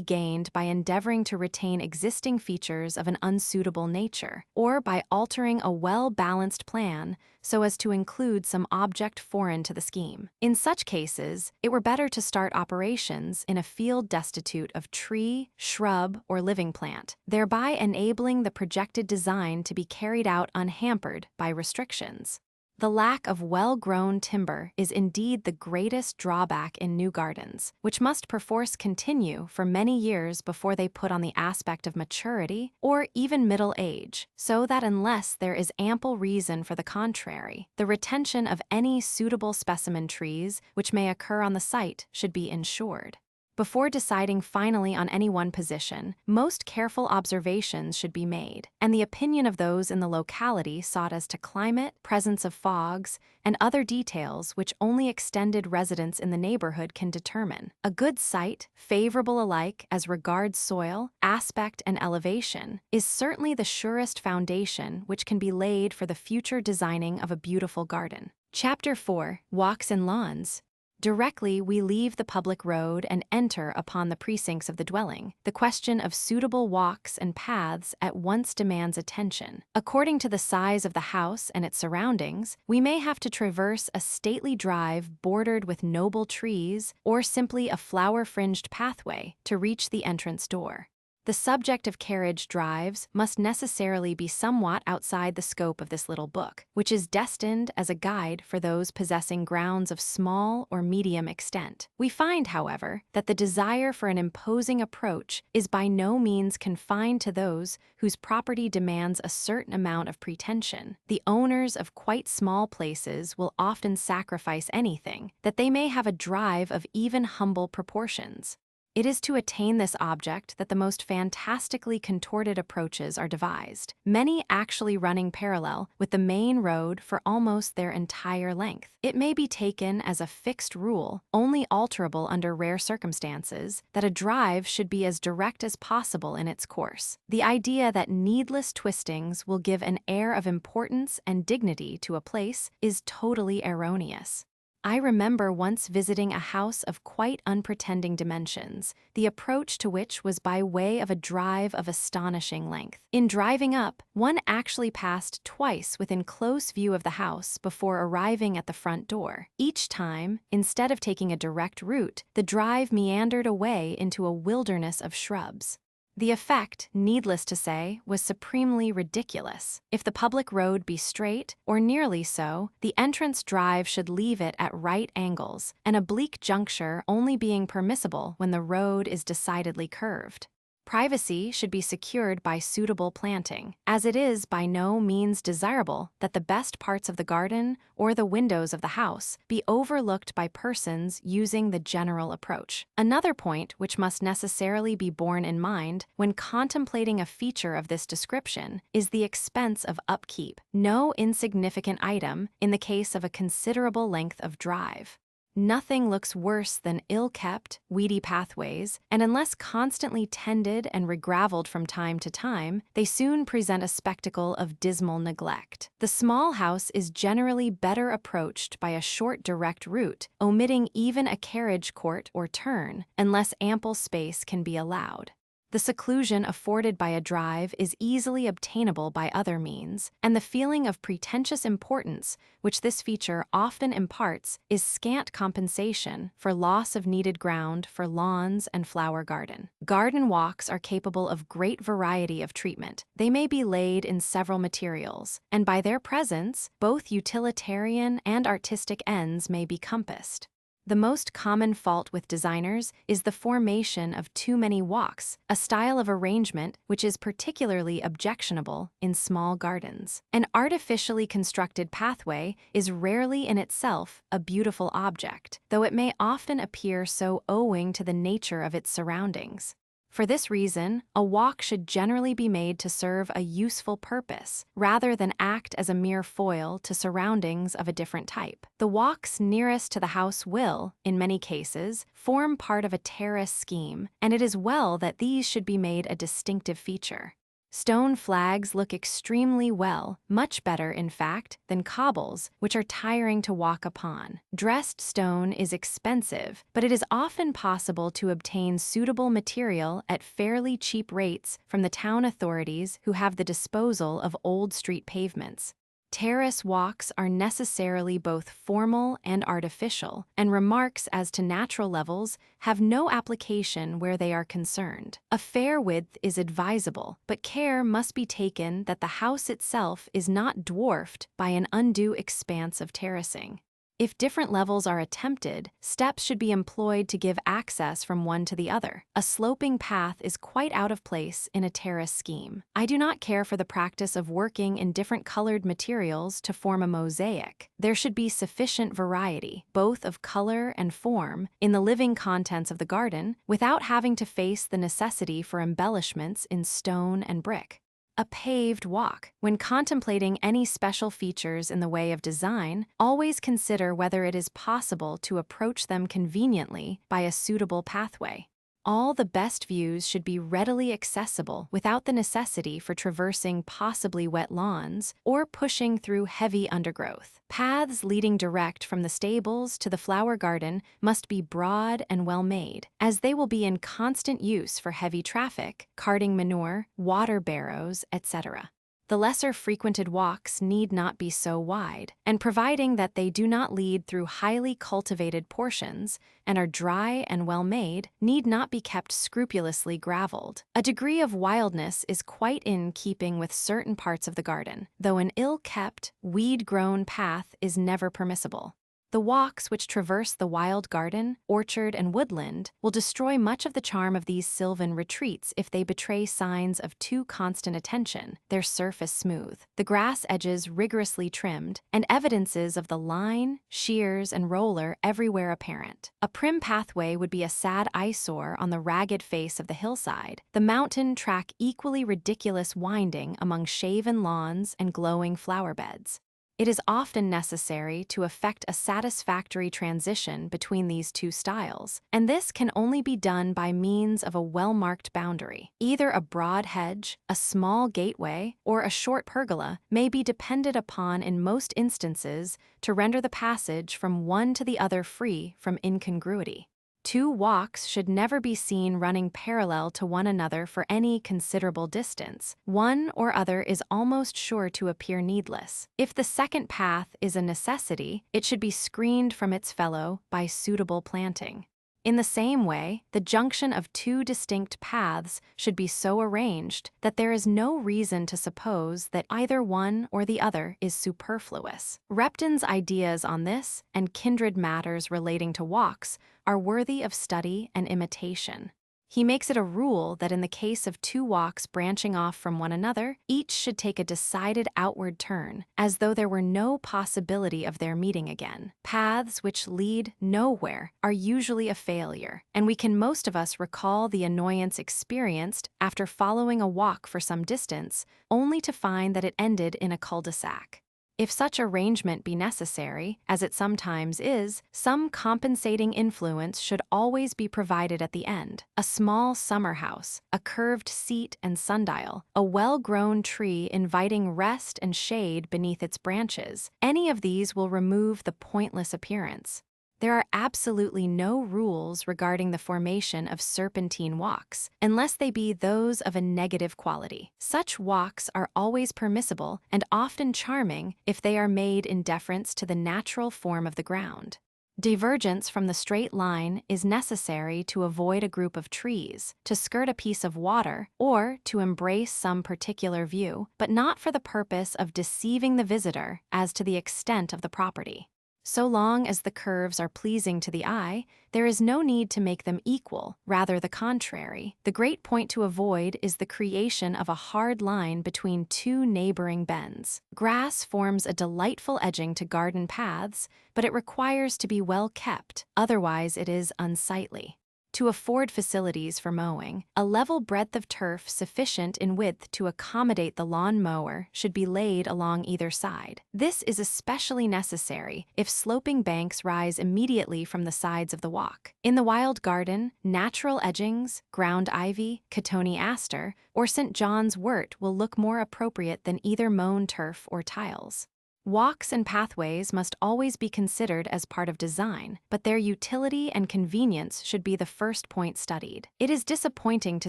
gained by endeavoring to retain existing features of an unsuitable nature, or by altering a well-balanced plan so as to include some object foreign to the scheme. In such cases, it were better to start operations in a field destitute of tree, shrub, or living plant, thereby enabling the projected design to be carried out unhampered by restrictions. The lack of well-grown timber is indeed the greatest drawback in new gardens, which must perforce continue for many years before they put on the aspect of maturity or even middle age, so that unless there is ample reason for the contrary, the retention of any suitable specimen trees which may occur on the site should be ensured. Before deciding finally on any one position, most careful observations should be made, and the opinion of those in the locality sought as to climate, presence of fogs, and other details which only extended residents in the neighborhood can determine. A good site, favorable alike as regards soil, aspect, and elevation, is certainly the surest foundation which can be laid for the future designing of a beautiful garden. Chapter 4: Walks and Lawns. Directly we leave the public road and enter upon the precincts of the dwelling, the question of suitable walks and paths at once demands attention. According to the size of the house and its surroundings, we may have to traverse a stately drive bordered with noble trees or simply a flower-fringed pathway to reach the entrance door. The subject of carriage drives must necessarily be somewhat outside the scope of this little book, which is destined as a guide for those possessing grounds of small or medium extent. We find, however, that the desire for an imposing approach is by no means confined to those whose property demands a certain amount of pretension. The owners of quite small places will often sacrifice anything, that they may have a drive of even humble proportions. It is to attain this object that the most fantastically contorted approaches are devised, many actually running parallel with the main road for almost their entire length. It may be taken as a fixed rule, only alterable under rare circumstances, that a drive should be as direct as possible in its course. The idea that needless twistings will give an air of importance and dignity to a place is totally erroneous. I remember once visiting a house of quite unpretending dimensions, the approach to which was by way of a drive of astonishing length. In driving up, one actually passed twice within close view of the house before arriving at the front door. Each time, instead of taking a direct route, the drive meandered away into a wilderness of shrubs. The effect, needless to say, was supremely ridiculous. If the public road be straight, or nearly so, the entrance drive should leave it at right angles, an oblique juncture only being permissible when the road is decidedly curved. Privacy should be secured by suitable planting, as it is by no means desirable that the best parts of the garden or the windows of the house be overlooked by persons using the general approach. Another point which must necessarily be borne in mind when contemplating a feature of this description is the expense of upkeep, no insignificant item in the case of a considerable length of drive. Nothing looks worse than ill-kept, weedy pathways, and unless constantly tended and regraveled from time to time, they soon present a spectacle of dismal neglect. The small house is generally better approached by a short direct route, omitting even a carriage court or turn, unless ample space can be allowed. The seclusion afforded by a drive is easily obtainable by other means, and the feeling of pretentious importance which this feature often imparts is scant compensation for loss of needed ground for lawns and flower garden. Garden walks are capable of great variety of treatment. They may be laid in several materials, and by their presence, both utilitarian and artistic ends may be compassed. The most common fault with designers is the formation of too many walks, a style of arrangement which is particularly objectionable in small gardens. An artificially constructed pathway is rarely in itself a beautiful object, though it may often appear so owing to the nature of its surroundings. For this reason, a walk should generally be made to serve a useful purpose, rather than act as a mere foil to surroundings of a different type. The walks nearest to the house will, in many cases, form part of a terrace scheme, and it is well that these should be made a distinctive feature. Stone flags look extremely well, much better, in fact, than cobbles, which are tiring to walk upon. Dressed stone is expensive, but it is often possible to obtain suitable material at fairly cheap rates from the town authorities who have the disposal of old street pavements. Terrace walks are necessarily both formal and artificial, and remarks as to natural levels have no application where they are concerned. A fair width is advisable, but care must be taken that the house itself is not dwarfed by an undue expanse of terracing. If different levels are attempted, steps should be employed to give access from one to the other. A sloping path is quite out of place in a terrace scheme. I do not care for the practice of working in different colored materials to form a mosaic. There should be sufficient variety, both of color and form, in the living contents of the garden, without having to face the necessity for embellishments in stone and brick. A paved walk. When contemplating any special features in the way of design, always consider whether it is possible to approach them conveniently by a suitable pathway. All the best views should be readily accessible without the necessity for traversing possibly wet lawns or pushing through heavy undergrowth. Paths leading direct from the stables to the flower garden must be broad and well made, as they will be in constant use for heavy traffic, carting manure, water barrows, etc. The lesser frequented walks need not be so wide, and providing that they do not lead through highly cultivated portions and are dry and well made, need not be kept scrupulously graveled. A degree of wildness is quite in keeping with certain parts of the garden, though an ill-kept, weed-grown path is never permissible. The walks which traverse the wild garden, orchard, and woodland will destroy much of the charm of these sylvan retreats if they betray signs of too constant attention, their surface smooth, the grass edges rigorously trimmed, and evidences of the line, shears, and roller everywhere apparent. A prim pathway would be a sad eyesore on the ragged face of the hillside, the mountain track equally ridiculous winding among shaven lawns and glowing flower beds. It is often necessary to effect a satisfactory transition between these two styles, and this can only be done by means of a well-marked boundary. Either a broad hedge, a small gateway, or a short pergola may be depended upon in most instances to render the passage from one to the other free from incongruity. Two walks should never be seen running parallel to one another for any considerable distance. One or other is almost sure to appear needless. If the second path is a necessity, it should be screened from its fellow by suitable planting. In the same way, the junction of two distinct paths should be so arranged that there is no reason to suppose that either one or the other is superfluous. Repton's ideas on this and kindred matters relating to walks are worthy of study and imitation. He makes it a rule that in the case of two walks branching off from one another, each should take a decided outward turn, as though there were no possibility of their meeting again. Paths which lead nowhere are usually a failure, and we can most of us recall the annoyance experienced after following a walk for some distance, only to find that it ended in a cul-de-sac. If such arrangement be necessary, as it sometimes is, some compensating influence should always be provided at the end. A small summer house, a curved seat and sundial, a well-grown tree inviting rest and shade beneath its branches, any of these will remove the pointless appearance. There are absolutely no rules regarding the formation of serpentine walks, unless they be those of a negative quality. Such walks are always permissible and often charming if they are made in deference to the natural form of the ground. Divergence from the straight line is necessary to avoid a group of trees, to skirt a piece of water, or to embrace some particular view, but not for the purpose of deceiving the visitor as to the extent of the property. So long as the curves are pleasing to the eye, there is no need to make them equal, rather the contrary. The great point to avoid is the creation of a hard line between two neighboring bends. Grass forms a delightful edging to garden paths, but it requires to be well kept, otherwise it is unsightly. To afford facilities for mowing, a level breadth of turf sufficient in width to accommodate the lawn mower should be laid along either side. This is especially necessary if sloping banks rise immediately from the sides of the walk. In the wild garden, natural edgings, ground ivy, Catoni aster, or St. John's wort will look more appropriate than either mown turf or tiles. Walks and pathways must always be considered as part of design, but their utility and convenience should be the first point studied. It is disappointing to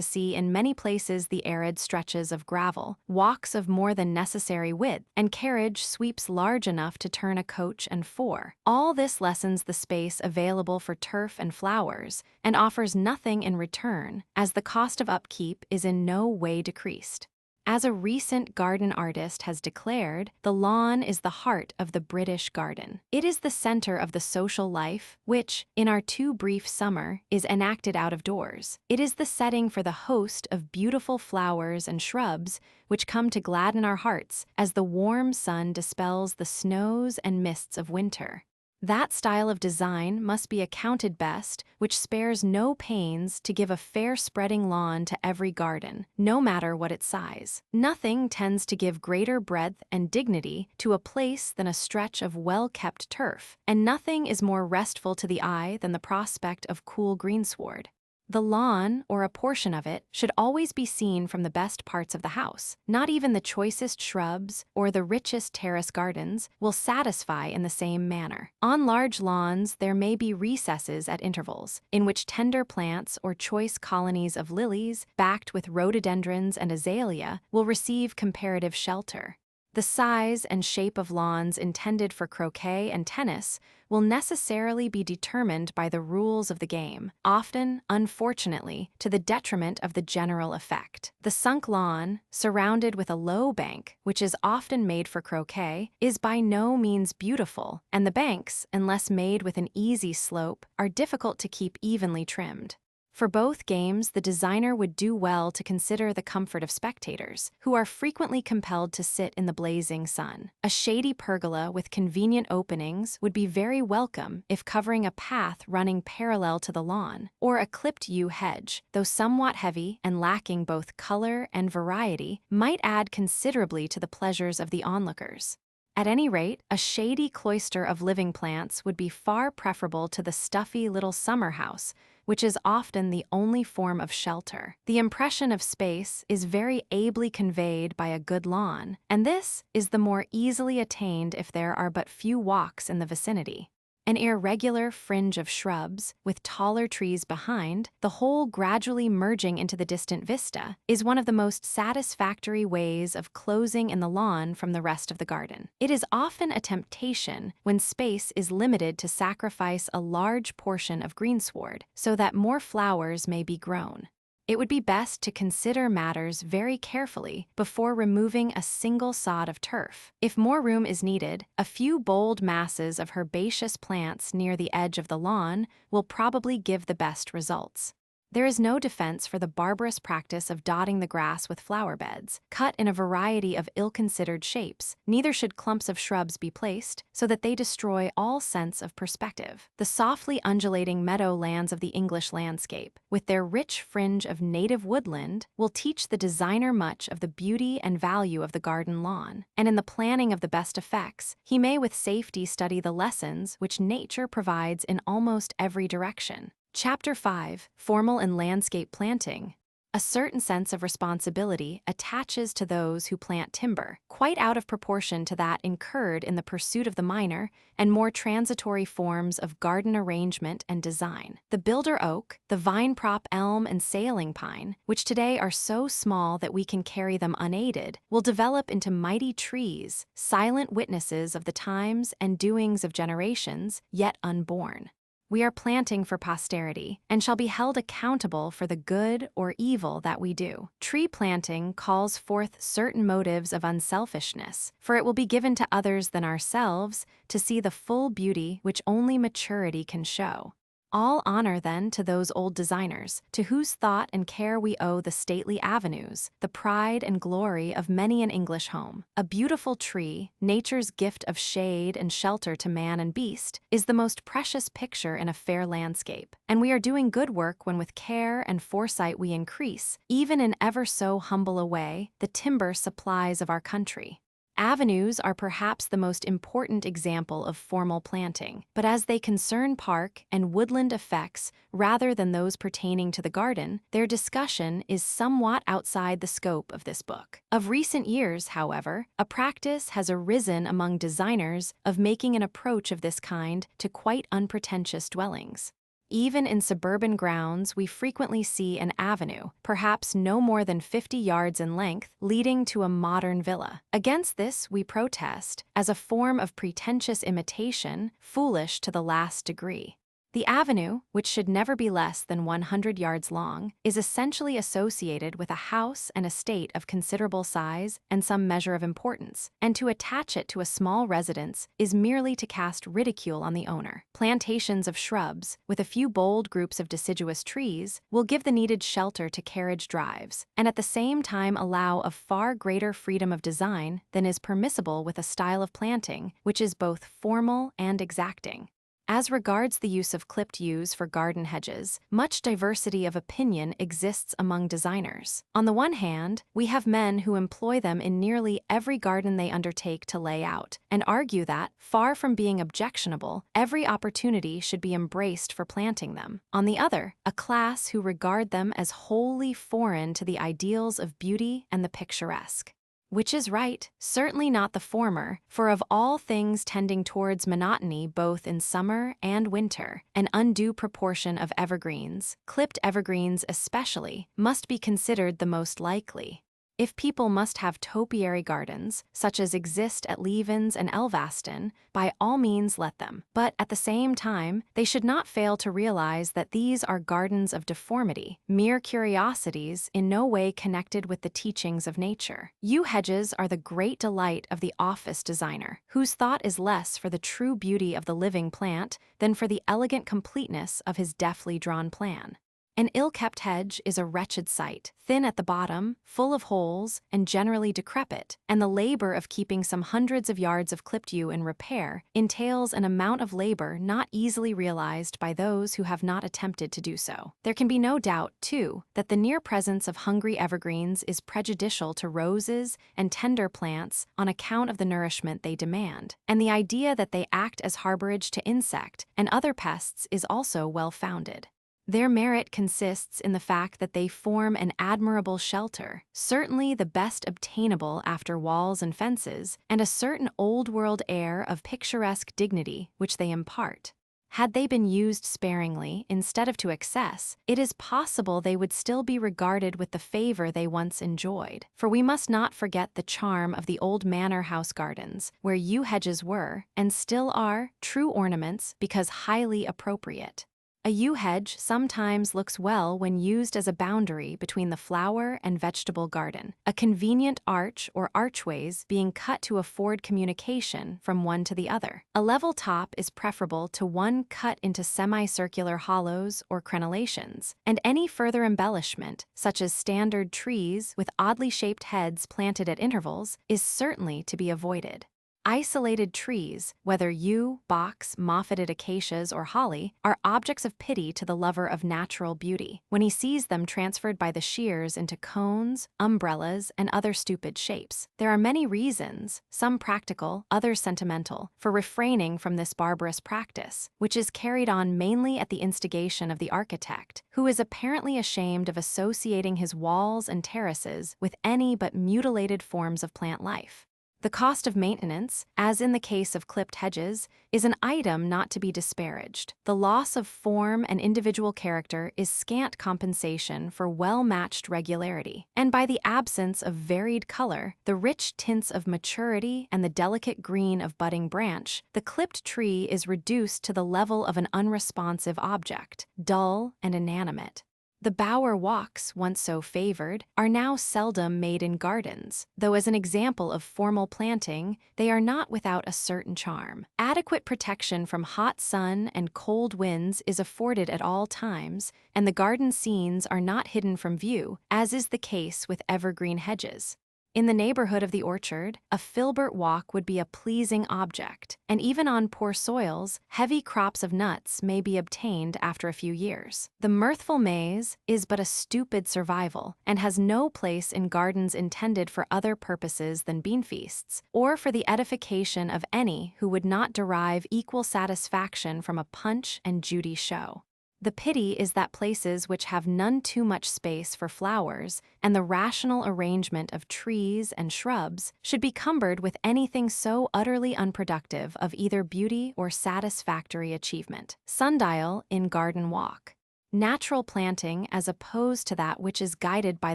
see in many places the arid stretches of gravel, walks of more than necessary width, and carriage sweeps large enough to turn a coach and four. All this lessens the space available for turf and flowers, and offers nothing in return, as the cost of upkeep is in no way decreased. As a recent garden artist has declared, the lawn is the heart of the British garden. It is the center of the social life, which, in our too brief summer, is enacted out of doors. It is the setting for the host of beautiful flowers and shrubs which come to gladden our hearts as the warm sun dispels the snows and mists of winter. That style of design must be accounted best which spares no pains to give a fair spreading lawn to every garden, no matter what its size. Nothing tends to give greater breadth and dignity to a place than a stretch of well-kept turf, and nothing is more restful to the eye than the prospect of cool greensward. The lawn, or a portion of it, should always be seen from the best parts of the house. Not even the choicest shrubs or the richest terrace gardens will satisfy in the same manner. On large lawns, there may be recesses at intervals, in which tender plants or choice colonies of lilies, backed with rhododendrons and azalea, will receive comparative shelter. The size and shape of lawns intended for croquet and tennis will necessarily be determined by the rules of the game, often, unfortunately, to the detriment of the general effect. The sunk lawn, surrounded with a low bank, which is often made for croquet, is by no means beautiful, and the banks, unless made with an easy slope, are difficult to keep evenly trimmed. For both games, the designer would do well to consider the comfort of spectators, who are frequently compelled to sit in the blazing sun. A shady pergola with convenient openings would be very welcome if covering a path running parallel to the lawn, or a clipped yew hedge, though somewhat heavy and lacking both color and variety, might add considerably to the pleasures of the onlookers. At any rate, a shady cloister of living plants would be far preferable to the stuffy little summer house, which is often the only form of shelter. The impression of space is very ably conveyed by a good lawn, and this is the more easily attained if there are but few walks in the vicinity. An irregular fringe of shrubs, with taller trees behind, the whole gradually merging into the distant vista, is one of the most satisfactory ways of closing in the lawn from the rest of the garden. It is often a temptation when space is limited to sacrifice a large portion of greensward so that more flowers may be grown. It would be best to consider matters very carefully before removing a single sod of turf. If more room is needed, a few bold masses of herbaceous plants near the edge of the lawn will probably give the best results. There is no defense for the barbarous practice of dotting the grass with flower beds, cut in a variety of ill-considered shapes. Neither should clumps of shrubs be placed, so that they destroy all sense of perspective. The softly undulating meadowlands of the English landscape, with their rich fringe of native woodland, will teach the designer much of the beauty and value of the garden lawn. And in the planning of the best effects, he may with safety study the lessons which nature provides in almost every direction. Chapter 5, Formal and Landscape Planting. A certain sense of responsibility attaches to those who plant timber, quite out of proportion to that incurred in the pursuit of the minor and more transitory forms of garden arrangement and design. The builder oak, the vine prop elm and sailing pine, which today are so small that we can carry them unaided, will develop into mighty trees, silent witnesses of the times and doings of generations yet unborn. We are planting for posterity, and shall be held accountable for the good or evil that we do. Tree planting calls forth certain motives of unselfishness, for it will be given to others than ourselves to see the full beauty which only maturity can show. All honor, then, to those old designers, to whose thought and care we owe the stately avenues, the pride and glory of many an English home. A beautiful tree, nature's gift of shade and shelter to man and beast, is the most precious picture in a fair landscape, and we are doing good work when with care and foresight we increase, even in ever so humble a way, the timber supplies of our country. Avenues are perhaps the most important example of formal planting, but as they concern park and woodland effects rather than those pertaining to the garden, their discussion is somewhat outside the scope of this book. Of recent years, however, a practice has arisen among designers of making an approach of this kind to quite unpretentious dwellings. Even in suburban grounds, we frequently see an avenue, perhaps no more than 50 yards in length, leading to a modern villa. Against this we protest, as a form of pretentious imitation, foolish to the last degree. The avenue, which should never be less than 100 yards long, is essentially associated with a house and estate of considerable size and some measure of importance, and to attach it to a small residence is merely to cast ridicule on the owner. Plantations of shrubs, with a few bold groups of deciduous trees, will give the needed shelter to carriage drives, and at the same time allow of far greater freedom of design than is permissible with a style of planting which is both formal and exacting. As regards the use of clipped yews for garden hedges, much diversity of opinion exists among designers. On the one hand, we have men who employ them in nearly every garden they undertake to lay out, and argue that, far from being objectionable, every opportunity should be embraced for planting them. On the other, a class who regard them as wholly foreign to the ideals of beauty and the picturesque. Which is right? Certainly not the former, for of all things tending towards monotony both in summer and winter, an undue proportion of evergreens, clipped evergreens especially, must be considered the most likely. If people must have topiary gardens, such as exist at Levens and Elvaston, by all means let them. But at the same time, they should not fail to realize that these are gardens of deformity, mere curiosities in no way connected with the teachings of nature. Yew hedges are the great delight of the office designer, whose thought is less for the true beauty of the living plant than for the elegant completeness of his deftly drawn plan. An ill-kept hedge is a wretched sight, thin at the bottom, full of holes, and generally decrepit, and the labor of keeping some hundreds of yards of clipped yew in repair entails an amount of labor not easily realized by those who have not attempted to do so. There can be no doubt, too, that the near presence of hungry evergreens is prejudicial to roses and tender plants on account of the nourishment they demand, and the idea that they act as harborage to insect and other pests is also well-founded. Their merit consists in the fact that they form an admirable shelter, certainly the best obtainable after walls and fences, and a certain old-world air of picturesque dignity which they impart. Had they been used sparingly instead of to excess, it is possible they would still be regarded with the favor they once enjoyed. For we must not forget the charm of the old manor house gardens, where yew hedges were, and still are, true ornaments because highly appropriate. A yew hedge sometimes looks well when used as a boundary between the flower and vegetable garden, a convenient arch or archways being cut to afford communication from one to the other. A level top is preferable to one cut into semicircular hollows or crenellations, and any further embellishment, such as standard trees with oddly shaped heads planted at intervals, is certainly to be avoided. Isolated trees, whether yew, box, moffatted acacias, or holly, are objects of pity to the lover of natural beauty, when he sees them transferred by the shears into cones, umbrellas, and other stupid shapes. There are many reasons, some practical, others sentimental, for refraining from this barbarous practice, which is carried on mainly at the instigation of the architect, who is apparently ashamed of associating his walls and terraces with any but mutilated forms of plant life. The cost of maintenance, as in the case of clipped hedges, is an item not to be disparaged. The loss of form and individual character is scant compensation for well-matched regularity, and by the absence of varied color, the rich tints of maturity and the delicate green of budding branch, the clipped tree is reduced to the level of an unresponsive object, dull and inanimate. The bower walks, once so favored, are now seldom made in gardens, though as an example of formal planting, they are not without a certain charm. Adequate protection from hot sun and cold winds is afforded at all times, and the garden scenes are not hidden from view, as is the case with evergreen hedges. In the neighborhood of the orchard, a filbert walk would be a pleasing object, and even on poor soils, heavy crops of nuts may be obtained after a few years. The mirthful maize is but a stupid survival, and has no place in gardens intended for other purposes than bean feasts, or for the edification of any who would not derive equal satisfaction from a Punch and Judy show. The pity is that places which have none too much space for flowers and the rational arrangement of trees and shrubs should be cumbered with anything so utterly unproductive of either beauty or satisfactory achievement. Sundial in garden walk. Natural planting, as opposed to that which is guided by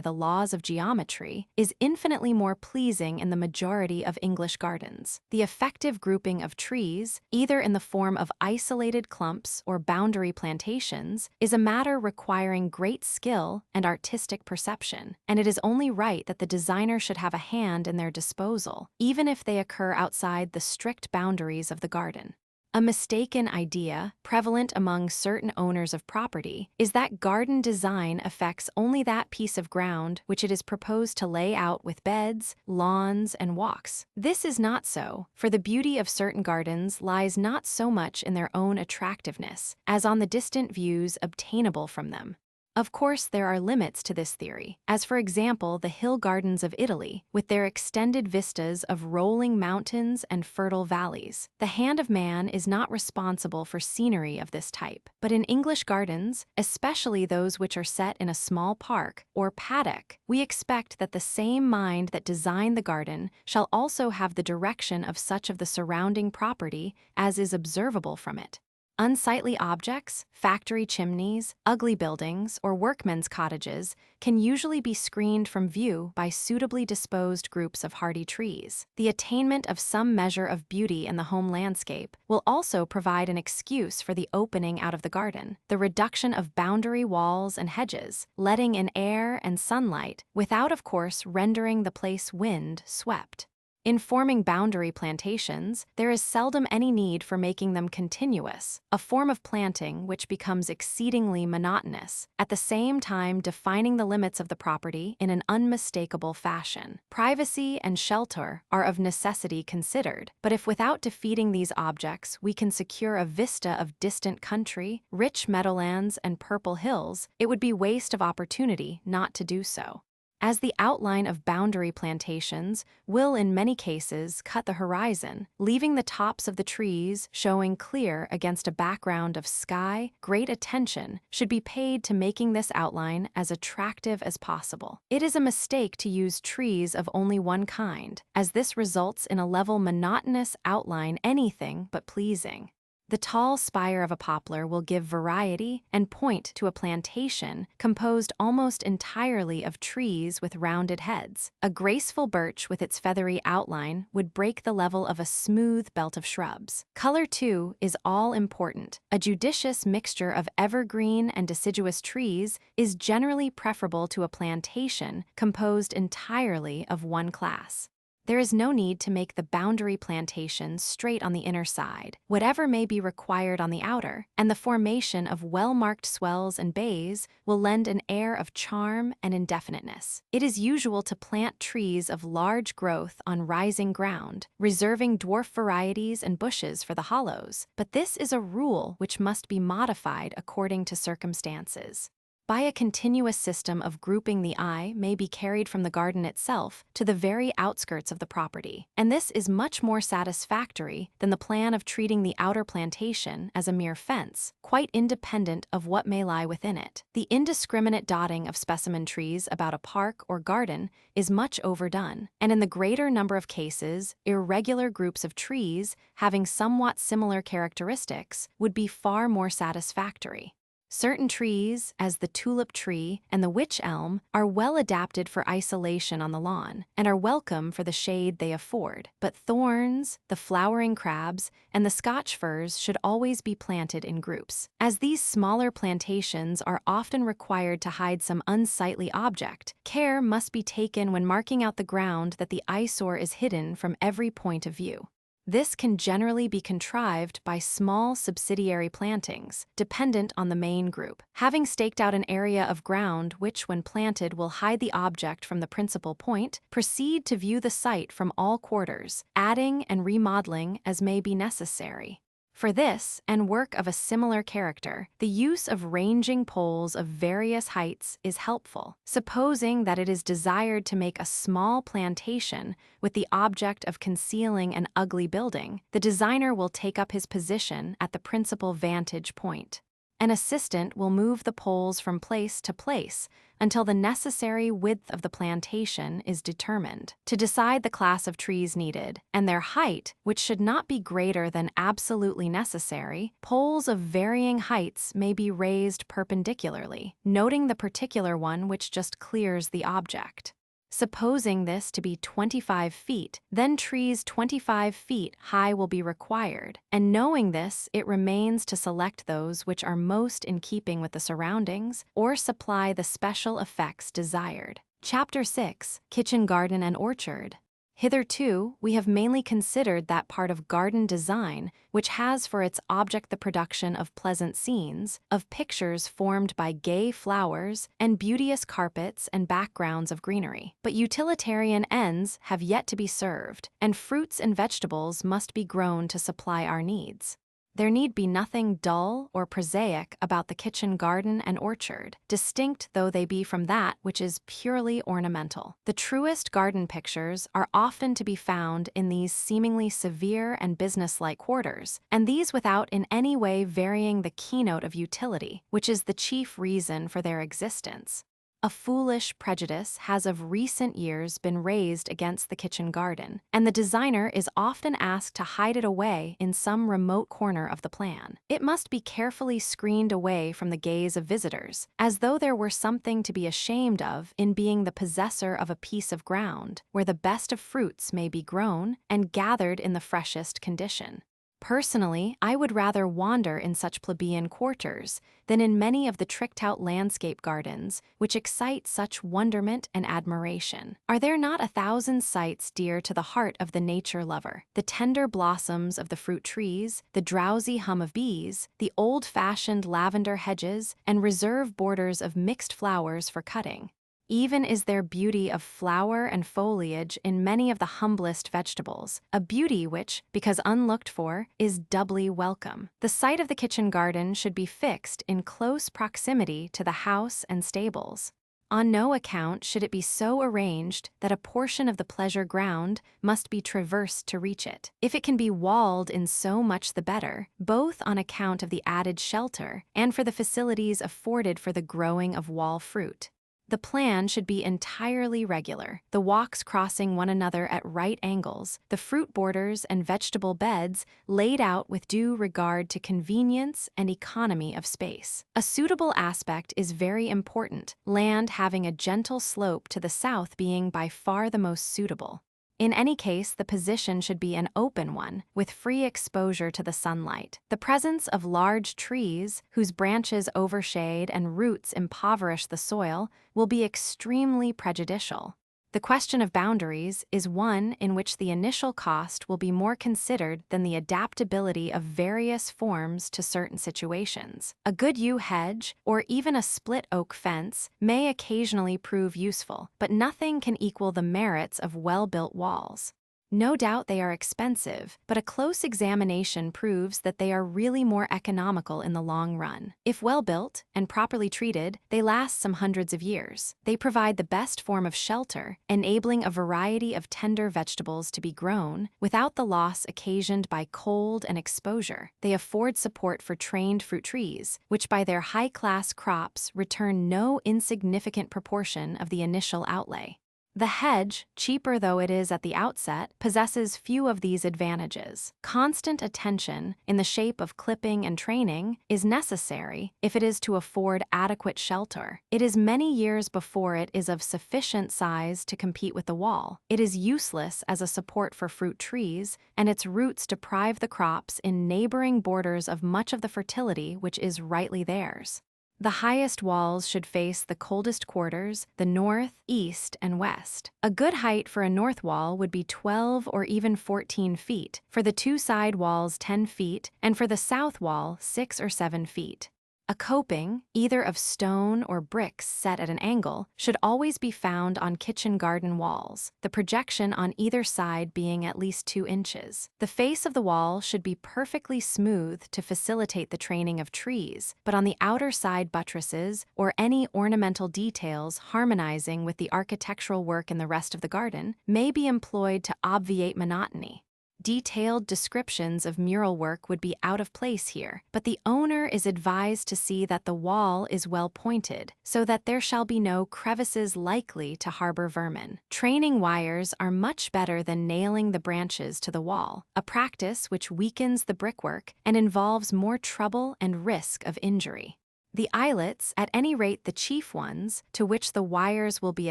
the laws of geometry, is infinitely more pleasing in the majority of English gardens. The effective grouping of trees, either in the form of isolated clumps or boundary plantations, is a matter requiring great skill and artistic perception, and it is only right that the designer should have a hand in their disposal, even if they occur outside the strict boundaries of the garden. A mistaken idea, prevalent among certain owners of property, is that garden design affects only that piece of ground which it is proposed to lay out with beds, lawns, and walks. This is not so, for the beauty of certain gardens lies not so much in their own attractiveness as on the distant views obtainable from them. Of course, there are limits to this theory, as for example the hill gardens of Italy, with their extended vistas of rolling mountains and fertile valleys. The hand of man is not responsible for scenery of this type, but in English gardens, especially those which are set in a small park or paddock, we expect that the same mind that designed the garden shall also have the direction of such of the surrounding property as is observable from it. Unsightly objects, factory chimneys, ugly buildings, or workmen's cottages can usually be screened from view by suitably disposed groups of hardy trees. The attainment of some measure of beauty in the home landscape will also provide an excuse for the opening out of the garden, the reduction of boundary walls and hedges, letting in air and sunlight, without of course rendering the place wind-swept. In forming boundary plantations, there is seldom any need for making them continuous, a form of planting which becomes exceedingly monotonous, at the same time defining the limits of the property in an unmistakable fashion. Privacy and shelter are of necessity considered, but if without defeating these objects we can secure a vista of distant country, rich meadowlands, and purple hills, it would be waste of opportunity not to do so, as the outline of boundary plantations will in many cases cut the horizon, leaving the tops of the trees showing clear against a background of sky. Great attention should be paid to making this outline as attractive as possible. It is a mistake to use trees of only one kind, as this results in a level monotonous outline anything but pleasing. The tall spire of a poplar will give variety and point to a plantation composed almost entirely of trees with rounded heads. A graceful birch with its feathery outline would break the level of a smooth belt of shrubs. Color, too, is all important. A judicious mixture of evergreen and deciduous trees is generally preferable to a plantation composed entirely of one class. There is no need to make the boundary plantation straight on the inner side. Whatever may be required on the outer, and the formation of well-marked swells and bays will lend an air of charm and indefiniteness. It is usual to plant trees of large growth on rising ground, reserving dwarf varieties and bushes for the hollows, but this is a rule which must be modified according to circumstances. By a continuous system of grouping, the eye may be carried from the garden itself to the very outskirts of the property, and this is much more satisfactory than the plan of treating the outer plantation as a mere fence, quite independent of what may lie within it. The indiscriminate dotting of specimen trees about a park or garden is much overdone, and in the greater number of cases, irregular groups of trees having somewhat similar characteristics would be far more satisfactory. Certain trees, as the tulip tree and the wych elm, are well adapted for isolation on the lawn and are welcome for the shade they afford. But thorns, the flowering crabs, and the Scotch firs should always be planted in groups. As these smaller plantations are often required to hide some unsightly object, care must be taken when marking out the ground that the eyesore is hidden from every point of view. This can generally be contrived by small subsidiary plantings, dependent on the main group. Having staked out an area of ground which, when planted, will hide the object from the principal point, proceed to view the site from all quarters, adding and remodeling as may be necessary. For this, and work of a similar character, the use of ranging poles of various heights is helpful. Supposing that it is desired to make a small plantation with the object of concealing an ugly building, the designer will take up his position at the principal vantage point. An assistant will move the poles from place to place until the necessary width of the plantation is determined. To decide the class of trees needed, and their height, which should not be greater than absolutely necessary, poles of varying heights may be raised perpendicularly, noting the particular one which just clears the object. Supposing this to be 25 feet, then trees 25 feet high will be required, and knowing this, it remains to select those which are most in keeping with the surroundings or supply the special effects desired. Chapter 6: Kitchen Garden and Orchard. Hitherto, we have mainly considered that part of garden design which has for its object the production of pleasant scenes, of pictures formed by gay flowers and beauteous carpets and backgrounds of greenery. But utilitarian ends have yet to be served, and fruits and vegetables must be grown to supply our needs. There need be nothing dull or prosaic about the kitchen garden and orchard, distinct though they be from that which is purely ornamental. The truest garden pictures are often to be found in these seemingly severe and businesslike quarters, and these without in any way varying the keynote of utility, which is the chief reason for their existence. A foolish prejudice has of recent years been raised against the kitchen garden, and the designer is often asked to hide it away in some remote corner of the plan. It must be carefully screened away from the gaze of visitors, as though there were something to be ashamed of in being the possessor of a piece of ground where the best of fruits may be grown and gathered in the freshest condition. Personally, I would rather wander in such plebeian quarters than in many of the tricked-out landscape gardens which excite such wonderment and admiration. Are there not 1,000 sights dear to the heart of the nature lover? The tender blossoms of the fruit trees, the drowsy hum of bees, the old-fashioned lavender hedges, and reserve borders of mixed flowers for cutting. Even is there beauty of flower and foliage in many of the humblest vegetables, a beauty which, because unlooked for, is doubly welcome. The site of the kitchen garden should be fixed in close proximity to the house and stables. On no account should it be so arranged that a portion of the pleasure ground must be traversed to reach it. If it can be walled in, so much the better, both on account of the added shelter and for the facilities afforded for the growing of wall fruit. The plan should be entirely regular, the walks crossing one another at right angles, the fruit borders and vegetable beds laid out with due regard to convenience and economy of space. A suitable aspect is very important, land having a gentle slope to the south being by far the most suitable. In any case, the position should be an open one, with free exposure to the sunlight. The presence of large trees, whose branches overshade and roots impoverish the soil, will be extremely prejudicial. The question of boundaries is one in which the initial cost will be more considered than the adaptability of various forms to certain situations. A good yew hedge, or even a split oak fence, may occasionally prove useful, but nothing can equal the merits of well-built walls. No doubt they are expensive, but a close examination proves that they are really more economical in the long run. If well built and properly treated, they last some hundreds of years. They provide the best form of shelter, enabling a variety of tender vegetables to be grown without the loss occasioned by cold and exposure. They afford support for trained fruit trees, which by their high-class crops return no insignificant proportion of the initial outlay. The hedge, cheaper though it is at the outset, possesses few of these advantages. Constant attention, in the shape of clipping and training, is necessary if it is to afford adequate shelter. It is many years before it is of sufficient size to compete with the wall. It is useless as a support for fruit trees, and its roots deprive the crops in neighboring borders of much of the fertility which is rightly theirs. The highest walls should face the coldest quarters, the north, east, and west. A good height for a north wall would be 12 or even 14 feet, for the two side walls 10 feet, and for the south wall 6 or 7 feet. A coping, either of stone or bricks set at an angle, should always be found on kitchen garden walls, the projection on either side being at least 2 inches. The face of the wall should be perfectly smooth to facilitate the training of trees, but on the outer side buttresses or any ornamental details harmonizing with the architectural work in the rest of the garden may be employed to obviate monotony. Detailed descriptions of mural work would be out of place here, but the owner is advised to see that the wall is well pointed, so that there shall be no crevices likely to harbor vermin. Training wires are much better than nailing the branches to the wall, a practice which weakens the brickwork and involves more trouble and risk of injury. The eyelets, at any rate the chief ones, to which the wires will be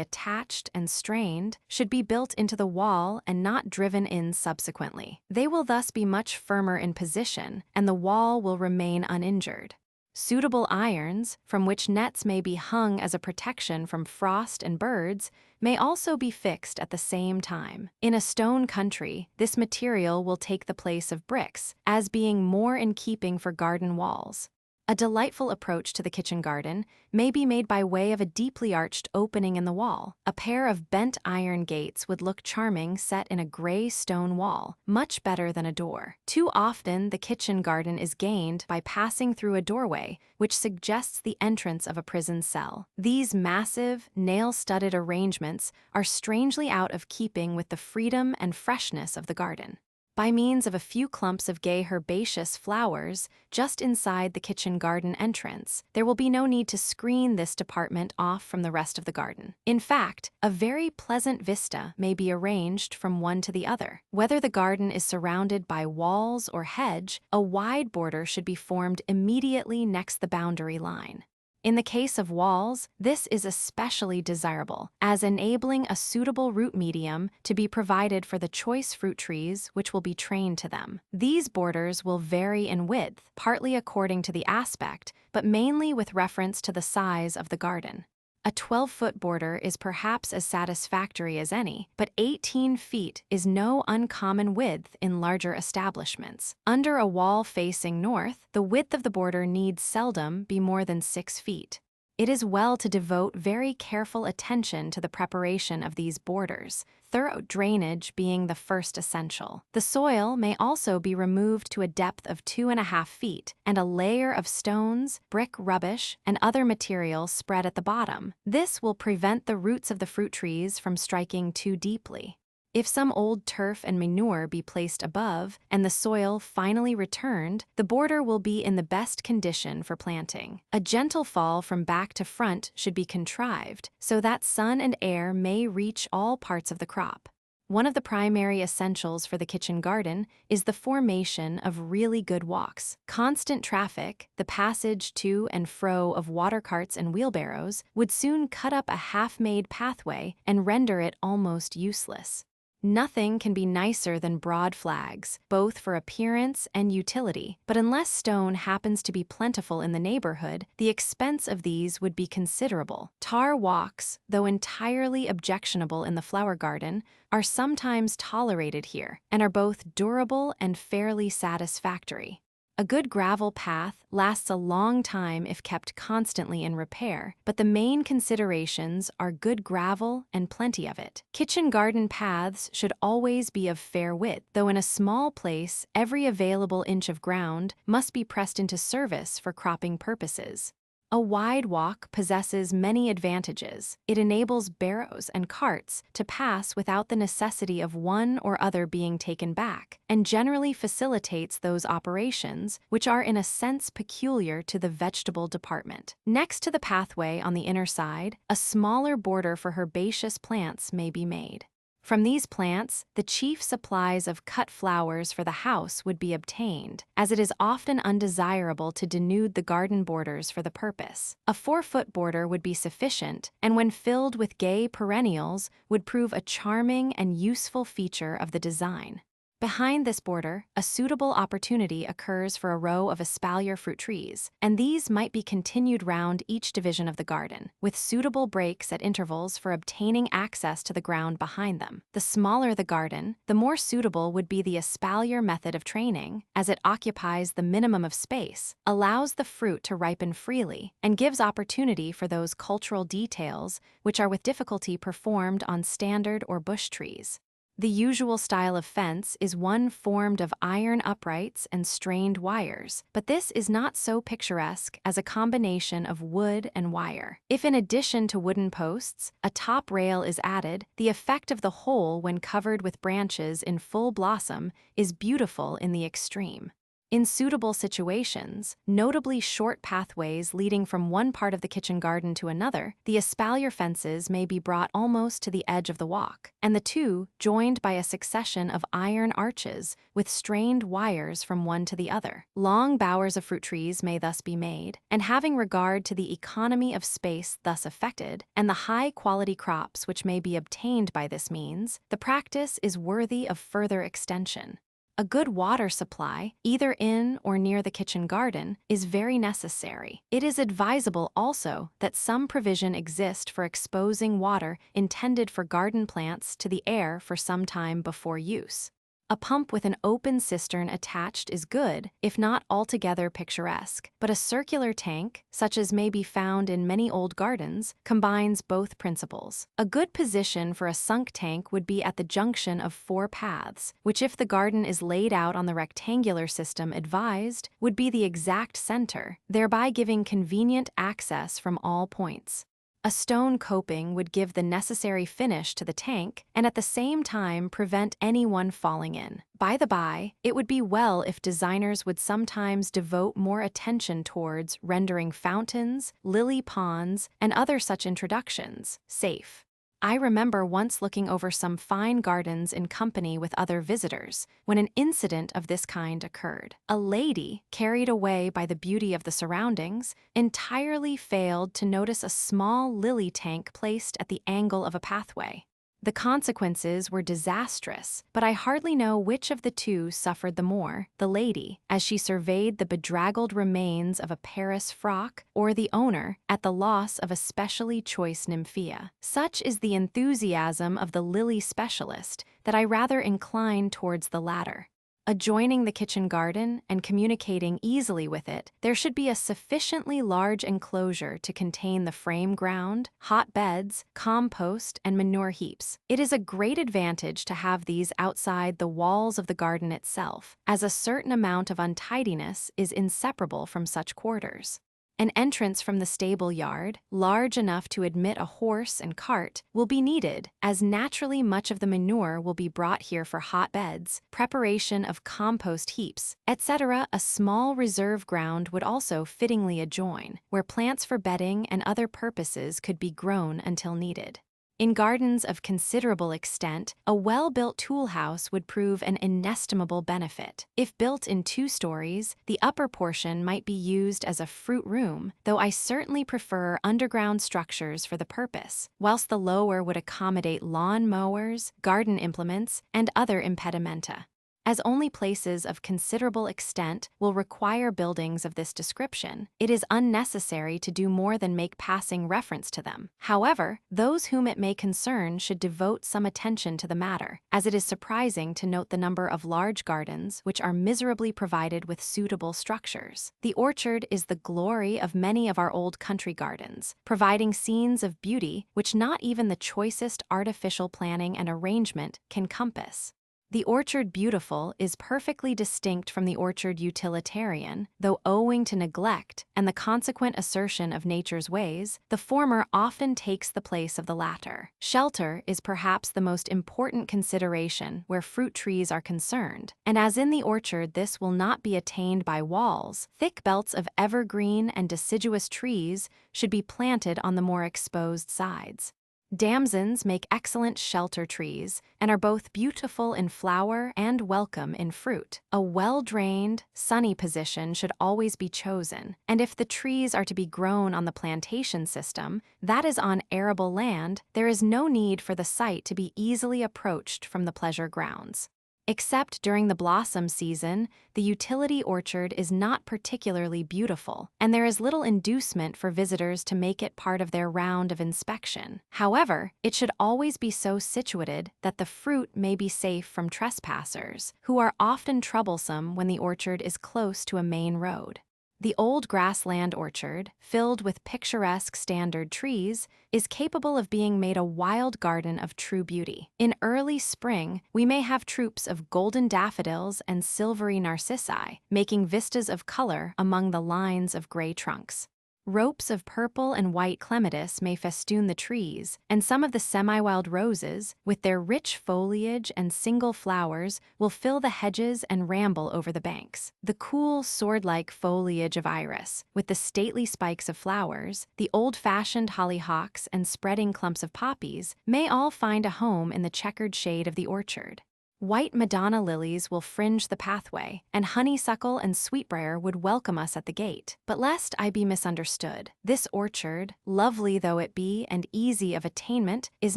attached and strained, should be built into the wall and not driven in subsequently. They will thus be much firmer in position, and the wall will remain uninjured. Suitable irons, from which nets may be hung as a protection from frost and birds, may also be fixed at the same time. In a stone country, this material will take the place of bricks, as being more in keeping for garden walls. A delightful approach to the kitchen garden may be made by way of a deeply arched opening in the wall. A pair of bent iron gates would look charming set in a gray stone wall, much better than a door. Too often, the kitchen garden is gained by passing through a doorway, which suggests the entrance of a prison cell. These massive, nail-studded arrangements are strangely out of keeping with the freedom and freshness of the garden. By means of a few clumps of gay herbaceous flowers just inside the kitchen garden entrance, there will be no need to screen this department off from the rest of the garden. In fact, a very pleasant vista may be arranged from one to the other. Whether the garden is surrounded by walls or hedge, a wide border should be formed immediately next the boundary line. In the case of walls, this is especially desirable, as enabling a suitable root medium to be provided for the choice fruit trees which will be trained to them. These borders will vary in width, partly according to the aspect, but mainly with reference to the size of the garden. A 12-foot border is perhaps as satisfactory as any, but 18 feet is no uncommon width in larger establishments. Under a wall facing north, the width of the border needs seldom be more than 6 feet. It is well to devote very careful attention to the preparation of these borders, thorough drainage being the first essential. The soil may also be removed to a depth of 2.5 feet, and a layer of stones, brick rubbish, and other material spread at the bottom. This will prevent the roots of the fruit trees from striking too deeply. If some old turf and manure be placed above and the soil finally returned, the border will be in the best condition for planting. A gentle fall from back to front should be contrived so that sun and air may reach all parts of the crop. One of the primary essentials for the kitchen garden is the formation of really good walks. Constant traffic, the passage to and fro of water carts and wheelbarrows, would soon cut up a half-made pathway and render it almost useless. Nothing can be nicer than broad flags, both for appearance and utility, but unless stone happens to be plentiful in the neighborhood, the expense of these would be considerable. Tar walks, though entirely objectionable in the flower garden, are sometimes tolerated here and are both durable and fairly satisfactory. A good gravel path lasts a long time if kept constantly in repair, but the main considerations are good gravel and plenty of it. Kitchen garden paths should always be of fair width, though in a small place, every available inch of ground must be pressed into service for cropping purposes. A wide walk possesses many advantages. It enables barrows and carts to pass without the necessity of one or other being taken back, and generally facilitates those operations which are in a sense peculiar to the vegetable department. Next to the pathway on the inner side, a smaller border for herbaceous plants may be made. From these plants, the chief supplies of cut flowers for the house would be obtained, as it is often undesirable to denude the garden borders for the purpose. A 4-foot border would be sufficient, and when filled with gay perennials, would prove a charming and useful feature of the design. Behind this border, a suitable opportunity occurs for a row of espalier fruit trees, and these might be continued round each division of the garden, with suitable breaks at intervals for obtaining access to the ground behind them. The smaller the garden, the more suitable would be the espalier method of training, as it occupies the minimum of space, allows the fruit to ripen freely, and gives opportunity for those cultural details which are with difficulty performed on standard or bush trees. The usual style of fence is one formed of iron uprights and strained wires, but this is not so picturesque as a combination of wood and wire. If in addition to wooden posts, a top rail is added, the effect of the whole when covered with branches in full blossom is beautiful in the extreme. In suitable situations, notably short pathways leading from one part of the kitchen garden to another, the espalier fences may be brought almost to the edge of the walk, and the two joined by a succession of iron arches with strained wires from one to the other. Long bowers of fruit trees may thus be made, and having regard to the economy of space thus effected, and the high-quality crops which may be obtained by this means, the practice is worthy of further extension. A good water supply, either in or near the kitchen garden, is very necessary. It is advisable also that some provision exist for exposing water intended for garden plants to the air for some time before use. A pump with an open cistern attached is good, if not altogether picturesque, but a circular tank, such as may be found in many old gardens, combines both principles. A good position for a sunk tank would be at the junction of 4 paths, which if the garden is laid out on the rectangular system advised, would be the exact center, thereby giving convenient access from all points. A stone coping would give the necessary finish to the tank and at the same time prevent anyone falling in. By the by, it would be well if designers would sometimes devote more attention towards rendering fountains, lily ponds, and other such introductions safe. I remember once looking over some fine gardens in company with other visitors, when an incident of this kind occurred. A lady, carried away by the beauty of the surroundings, entirely failed to notice a small lily tank placed at the angle of a pathway. The consequences were disastrous, but I hardly know which of the two suffered the more, the lady, as she surveyed the bedraggled remains of a Paris frock, or the owner, at the loss of a specially choice nymphea. Such is the enthusiasm of the lily specialist that I rather incline towards the latter. Adjoining the kitchen garden and communicating easily with it, there should be a sufficiently large enclosure to contain the frame ground, hot beds, compost, and manure heaps. It is a great advantage to have these outside the walls of the garden itself, as a certain amount of untidiness is inseparable from such quarters. An entrance from the stable yard, large enough to admit a horse and cart, will be needed, as naturally much of the manure will be brought here for hotbeds, preparation of compost heaps, etc. A small reserve ground would also fittingly adjoin, where plants for bedding and other purposes could be grown until needed. In gardens of considerable extent, a well-built tool house would prove an inestimable benefit. If built in 2 stories, the upper portion might be used as a fruit room, though I certainly prefer underground structures for the purpose, whilst the lower would accommodate lawn mowers, garden implements, and other impedimenta. As only places of considerable extent will require buildings of this description, it is unnecessary to do more than make passing reference to them. However, those whom it may concern should devote some attention to the matter, as it is surprising to note the number of large gardens which are miserably provided with suitable structures. The orchard is the glory of many of our old country gardens, providing scenes of beauty which not even the choicest artificial planning and arrangement can compass. The orchard beautiful is perfectly distinct from the orchard utilitarian, though owing to neglect and the consequent assertion of nature's ways, the former often takes the place of the latter. Shelter is perhaps the most important consideration where fruit trees are concerned, and as in the orchard this will not be attained by walls, thick belts of evergreen and deciduous trees should be planted on the more exposed sides. Damsons make excellent shelter trees and are both beautiful in flower and welcome in fruit. A well-drained, sunny position should always be chosen, and if the trees are to be grown on the plantation system, that is on arable land, there is no need for the site to be easily approached from the pleasure grounds. Except during the blossom season, the utility orchard is not particularly beautiful, and there is little inducement for visitors to make it part of their round of inspection. However, it should always be so situated that the fruit may be safe from trespassers, who are often troublesome when the orchard is close to a main road. The old grassland orchard, filled with picturesque standard trees, is capable of being made a wild garden of true beauty. In early spring, we may have troops of golden daffodils and silvery narcissi, making vistas of color among the lines of gray trunks. Ropes of purple and white clematis may festoon the trees, and some of the semi-wild roses, with their rich foliage and single flowers, will fill the hedges and ramble over the banks. The cool, sword-like foliage of iris, with the stately spikes of flowers, the old-fashioned hollyhocks and spreading clumps of poppies, may all find a home in the checkered shade of the orchard. White Madonna lilies will fringe the pathway, and honeysuckle and sweetbrier would welcome us at the gate. But lest I be misunderstood, this orchard, lovely though it be and easy of attainment, is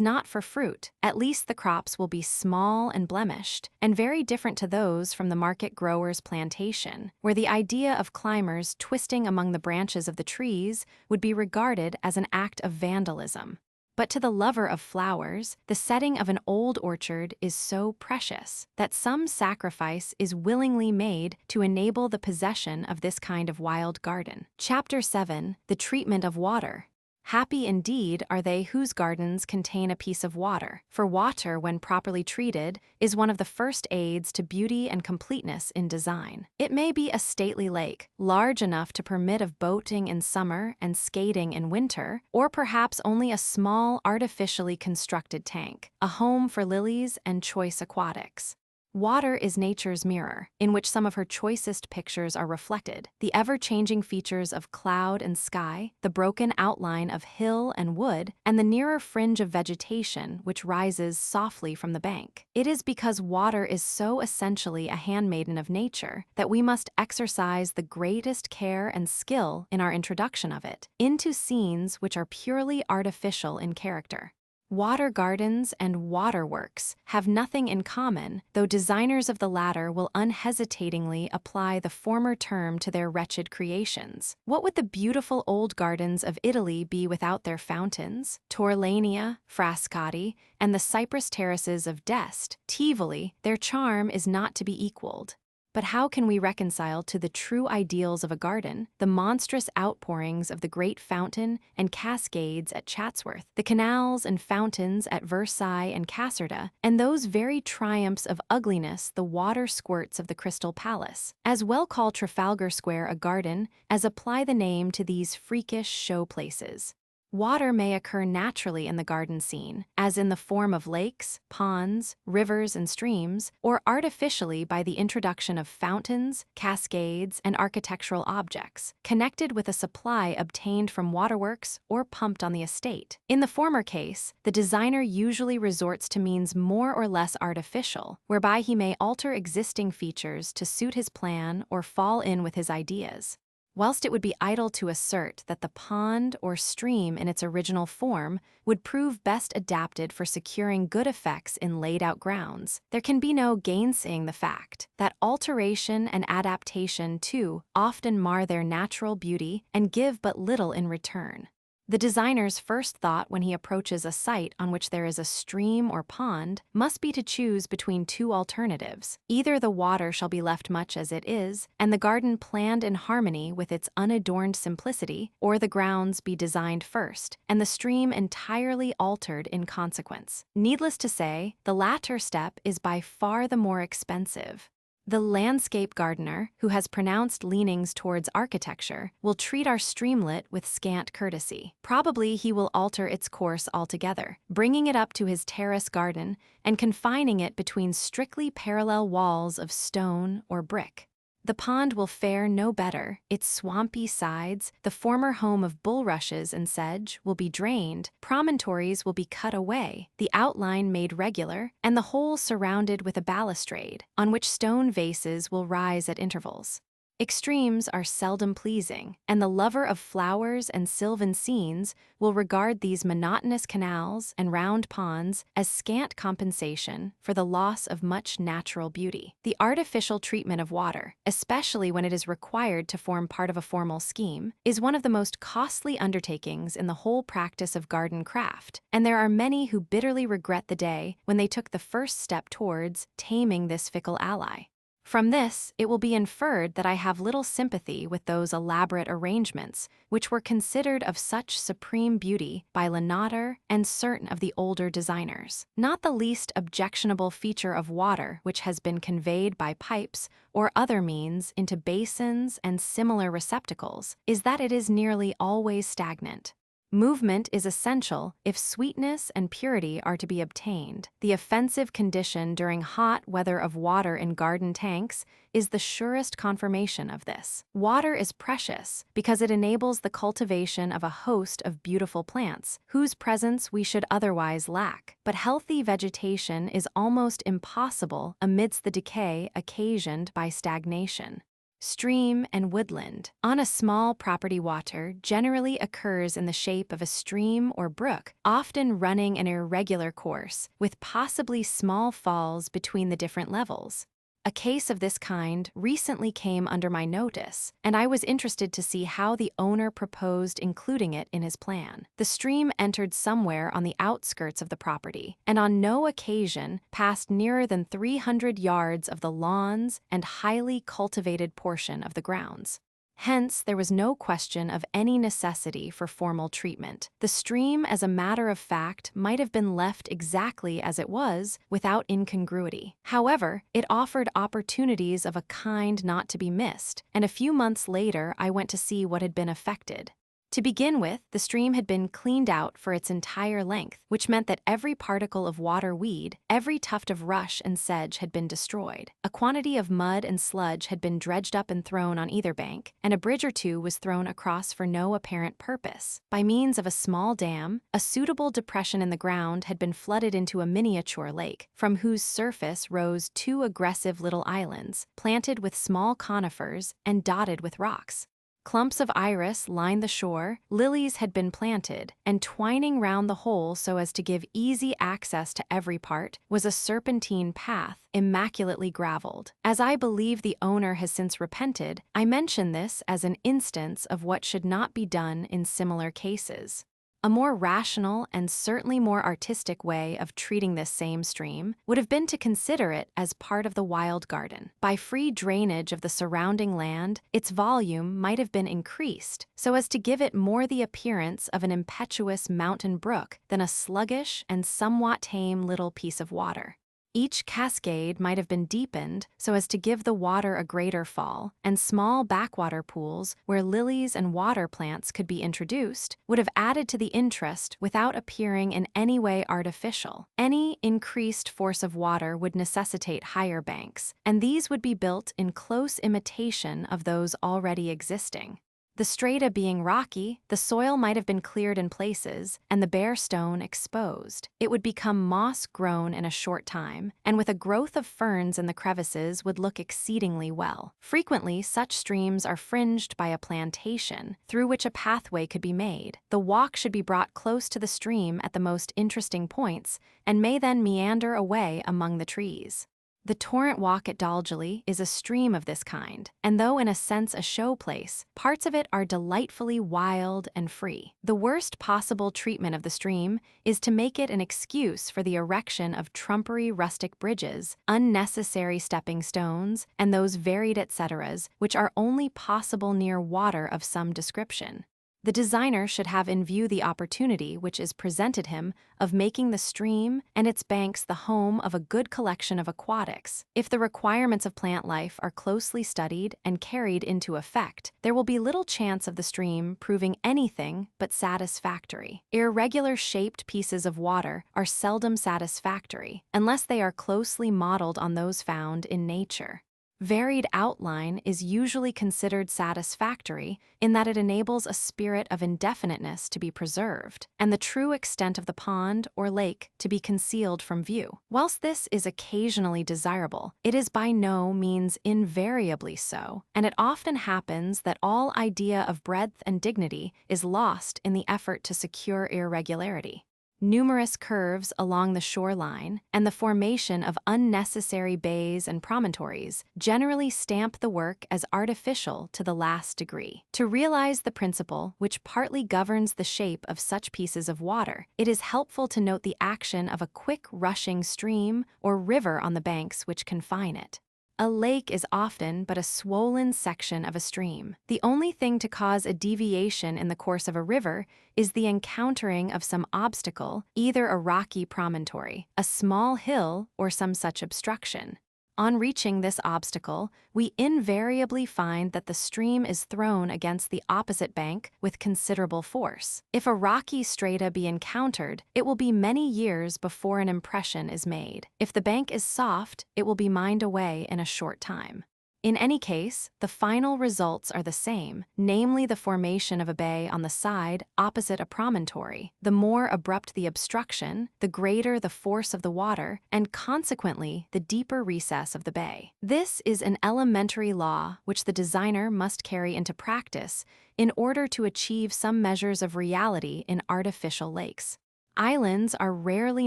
not for fruit. At least the crops will be small and blemished, and very different to those from the market grower's plantation, where the idea of climbers twisting among the branches of the trees would be regarded as an act of vandalism. But to the lover of flowers, the setting of an old orchard is so precious that some sacrifice is willingly made to enable the possession of this kind of wild garden. Chapter 7. The Treatment of Water. Happy indeed are they whose gardens contain a piece of water, for water, when properly treated, is one of the first aids to beauty and completeness in design. It may be a stately lake, large enough to permit of boating in summer and skating in winter, or perhaps only a small, artificially constructed tank, a home for lilies and choice aquatics. Water is nature's mirror, in which some of her choicest pictures are reflected. The ever-changing features of cloud and sky, the broken outline of hill and wood, and the nearer fringe of vegetation which rises softly from the bank. It is because water is so essentially a handmaiden of nature that we must exercise the greatest care and skill in our introduction of it into scenes which are purely artificial in character. Water gardens and waterworks have nothing in common, though designers of the latter will unhesitatingly apply the former term to their wretched creations. What would the beautiful old gardens of Italy be without their fountains, Torlania, Frascati, and the cypress terraces of Dest, Tivoli? Their charm is not to be equaled. But how can we reconcile to the true ideals of a garden, the monstrous outpourings of the great fountain and cascades at Chatsworth, the canals and fountains at Versailles and Caserta, and those very triumphs of ugliness, the water squirts of the Crystal Palace? As well call Trafalgar Square a garden as apply the name to these freakish show places. Water may occur naturally in the garden scene, as in the form of lakes, ponds, rivers, and streams, or artificially by the introduction of fountains, cascades, and architectural objects, connected with a supply obtained from waterworks or pumped on the estate. In the former case, the designer usually resorts to means more or less artificial, whereby he may alter existing features to suit his plan or fall in with his ideas. Whilst it would be idle to assert that the pond or stream in its original form would prove best adapted for securing good effects in laid-out grounds, there can be no gainsaying the fact that alteration and adaptation, too, often mar their natural beauty and give but little in return. The designer's first thought when he approaches a site on which there is a stream or pond must be to choose between two alternatives. Either the water shall be left much as it is, and the garden planned in harmony with its unadorned simplicity, or the grounds be designed first, and the stream entirely altered in consequence. Needless to say, the latter step is by far the more expensive. The landscape gardener, who has pronounced leanings towards architecture, will treat our streamlet with scant courtesy. Probably he will alter its course altogether, bringing it up to his terrace garden and confining it between strictly parallel walls of stone or brick. The pond will fare no better. Its swampy sides, the former home of bulrushes and sedge, will be drained, promontories will be cut away, the outline made regular, and the whole surrounded with a balustrade, on which stone vases will rise at intervals. Extremes are seldom pleasing, and the lover of flowers and sylvan scenes will regard these monotonous canals and round ponds as scant compensation for the loss of much natural beauty. The artificial treatment of water, especially when it is required to form part of a formal scheme, is one of the most costly undertakings in the whole practice of garden craft, and there are many who bitterly regret the day when they took the first step towards taming this fickle ally. From this, it will be inferred that I have little sympathy with those elaborate arrangements which were considered of such supreme beauty by Lenater and certain of the older designers. Not the least objectionable feature of water which has been conveyed by pipes or other means into basins and similar receptacles is that it is nearly always stagnant. Movement is essential if sweetness and purity are to be obtained. The offensive condition during hot weather of water in garden tanks is the surest confirmation of this. Water is precious because it enables the cultivation of a host of beautiful plants, whose presence we should otherwise lack. But healthy vegetation is almost impossible amidst the decay occasioned by stagnation. Stream and woodland. On a small property, water generally occurs in the shape of a stream or brook, often running an irregular course, with possibly small falls between the different levels. A case of this kind recently came under my notice, and I was interested to see how the owner proposed including it in his plan. The stream entered somewhere on the outskirts of the property, and on no occasion passed nearer than 300 yards of the lawns and highly cultivated portion of the grounds. Hence, there was no question of any necessity for formal treatment. The stream, as a matter of fact, might have been left exactly as it was, without incongruity. However, it offered opportunities of a kind not to be missed, and a few months later I went to see what had been effected. To begin with, the stream had been cleaned out for its entire length, which meant that every particle of water weed, every tuft of rush and sedge had been destroyed. A quantity of mud and sludge had been dredged up and thrown on either bank, and a bridge or two was thrown across for no apparent purpose. By means of a small dam, a suitable depression in the ground had been flooded into a miniature lake, from whose surface rose two aggressive little islands, planted with small conifers and dotted with rocks. Clumps of iris lined the shore, lilies had been planted, and twining round the whole so as to give easy access to every part was a serpentine path, immaculately graveled. As I believe the owner has since repented, I mention this as an instance of what should not be done in similar cases. A more rational and certainly more artistic way of treating this same stream would have been to consider it as part of the wild garden. By free drainage of the surrounding land, its volume might have been increased so as to give it more the appearance of an impetuous mountain brook than a sluggish and somewhat tame little piece of water. Each cascade might have been deepened so as to give the water a greater fall, and small backwater pools where lilies and water plants could be introduced would have added to the interest without appearing in any way artificial. Any increased force of water would necessitate higher banks, and these would be built in close imitation of those already existing. The strata being rocky, the soil might have been cleared in places, and the bare stone exposed. It would become moss-grown in a short time, and with a growth of ferns in the crevices would look exceedingly well. Frequently, such streams are fringed by a plantation, through which a pathway could be made. The walk should be brought close to the stream at the most interesting points, and may then meander away among the trees. The Torrent Walk at Dalgeley is a stream of this kind, and though in a sense a show place, parts of it are delightfully wild and free. The worst possible treatment of the stream is to make it an excuse for the erection of trumpery rustic bridges, unnecessary stepping stones, and those varied etceteras which are only possible near water of some description. The designer should have in view the opportunity which is presented him of making the stream and its banks the home of a good collection of aquatics. If the requirements of plant life are closely studied and carried into effect, there will be little chance of the stream proving anything but satisfactory. Irregular shaped pieces of water are seldom satisfactory, unless they are closely modeled on those found in nature. Varied outline is usually considered satisfactory in that it enables a spirit of indefiniteness to be preserved, and the true extent of the pond or lake to be concealed from view. Whilst this is occasionally desirable, it is by no means invariably so, and it often happens that all idea of breadth and dignity is lost in the effort to secure irregularity. Numerous curves along the shoreline and the formation of unnecessary bays and promontories generally stamp the work as artificial to the last degree. To realize the principle which partly governs the shape of such pieces of water, it is helpful to note the action of a quick rushing stream or river on the banks which confine it. A lake is often but a swollen section of a stream. The only thing to cause a deviation in the course of a river is the encountering of some obstacle, either a rocky promontory, a small hill, or some such obstruction. On reaching this obstacle, we invariably find that the stream is thrown against the opposite bank with considerable force. If a rocky strata be encountered, it will be many years before an impression is made. If the bank is soft, it will be mined away in a short time. In any case, the final results are the same, namely the formation of a bay on the side opposite a promontory. The more abrupt the obstruction, the greater the force of the water, and consequently the deeper recess of the bay. This is an elementary law which the designer must carry into practice in order to achieve some measures of reality in artificial lakes. Islands are rarely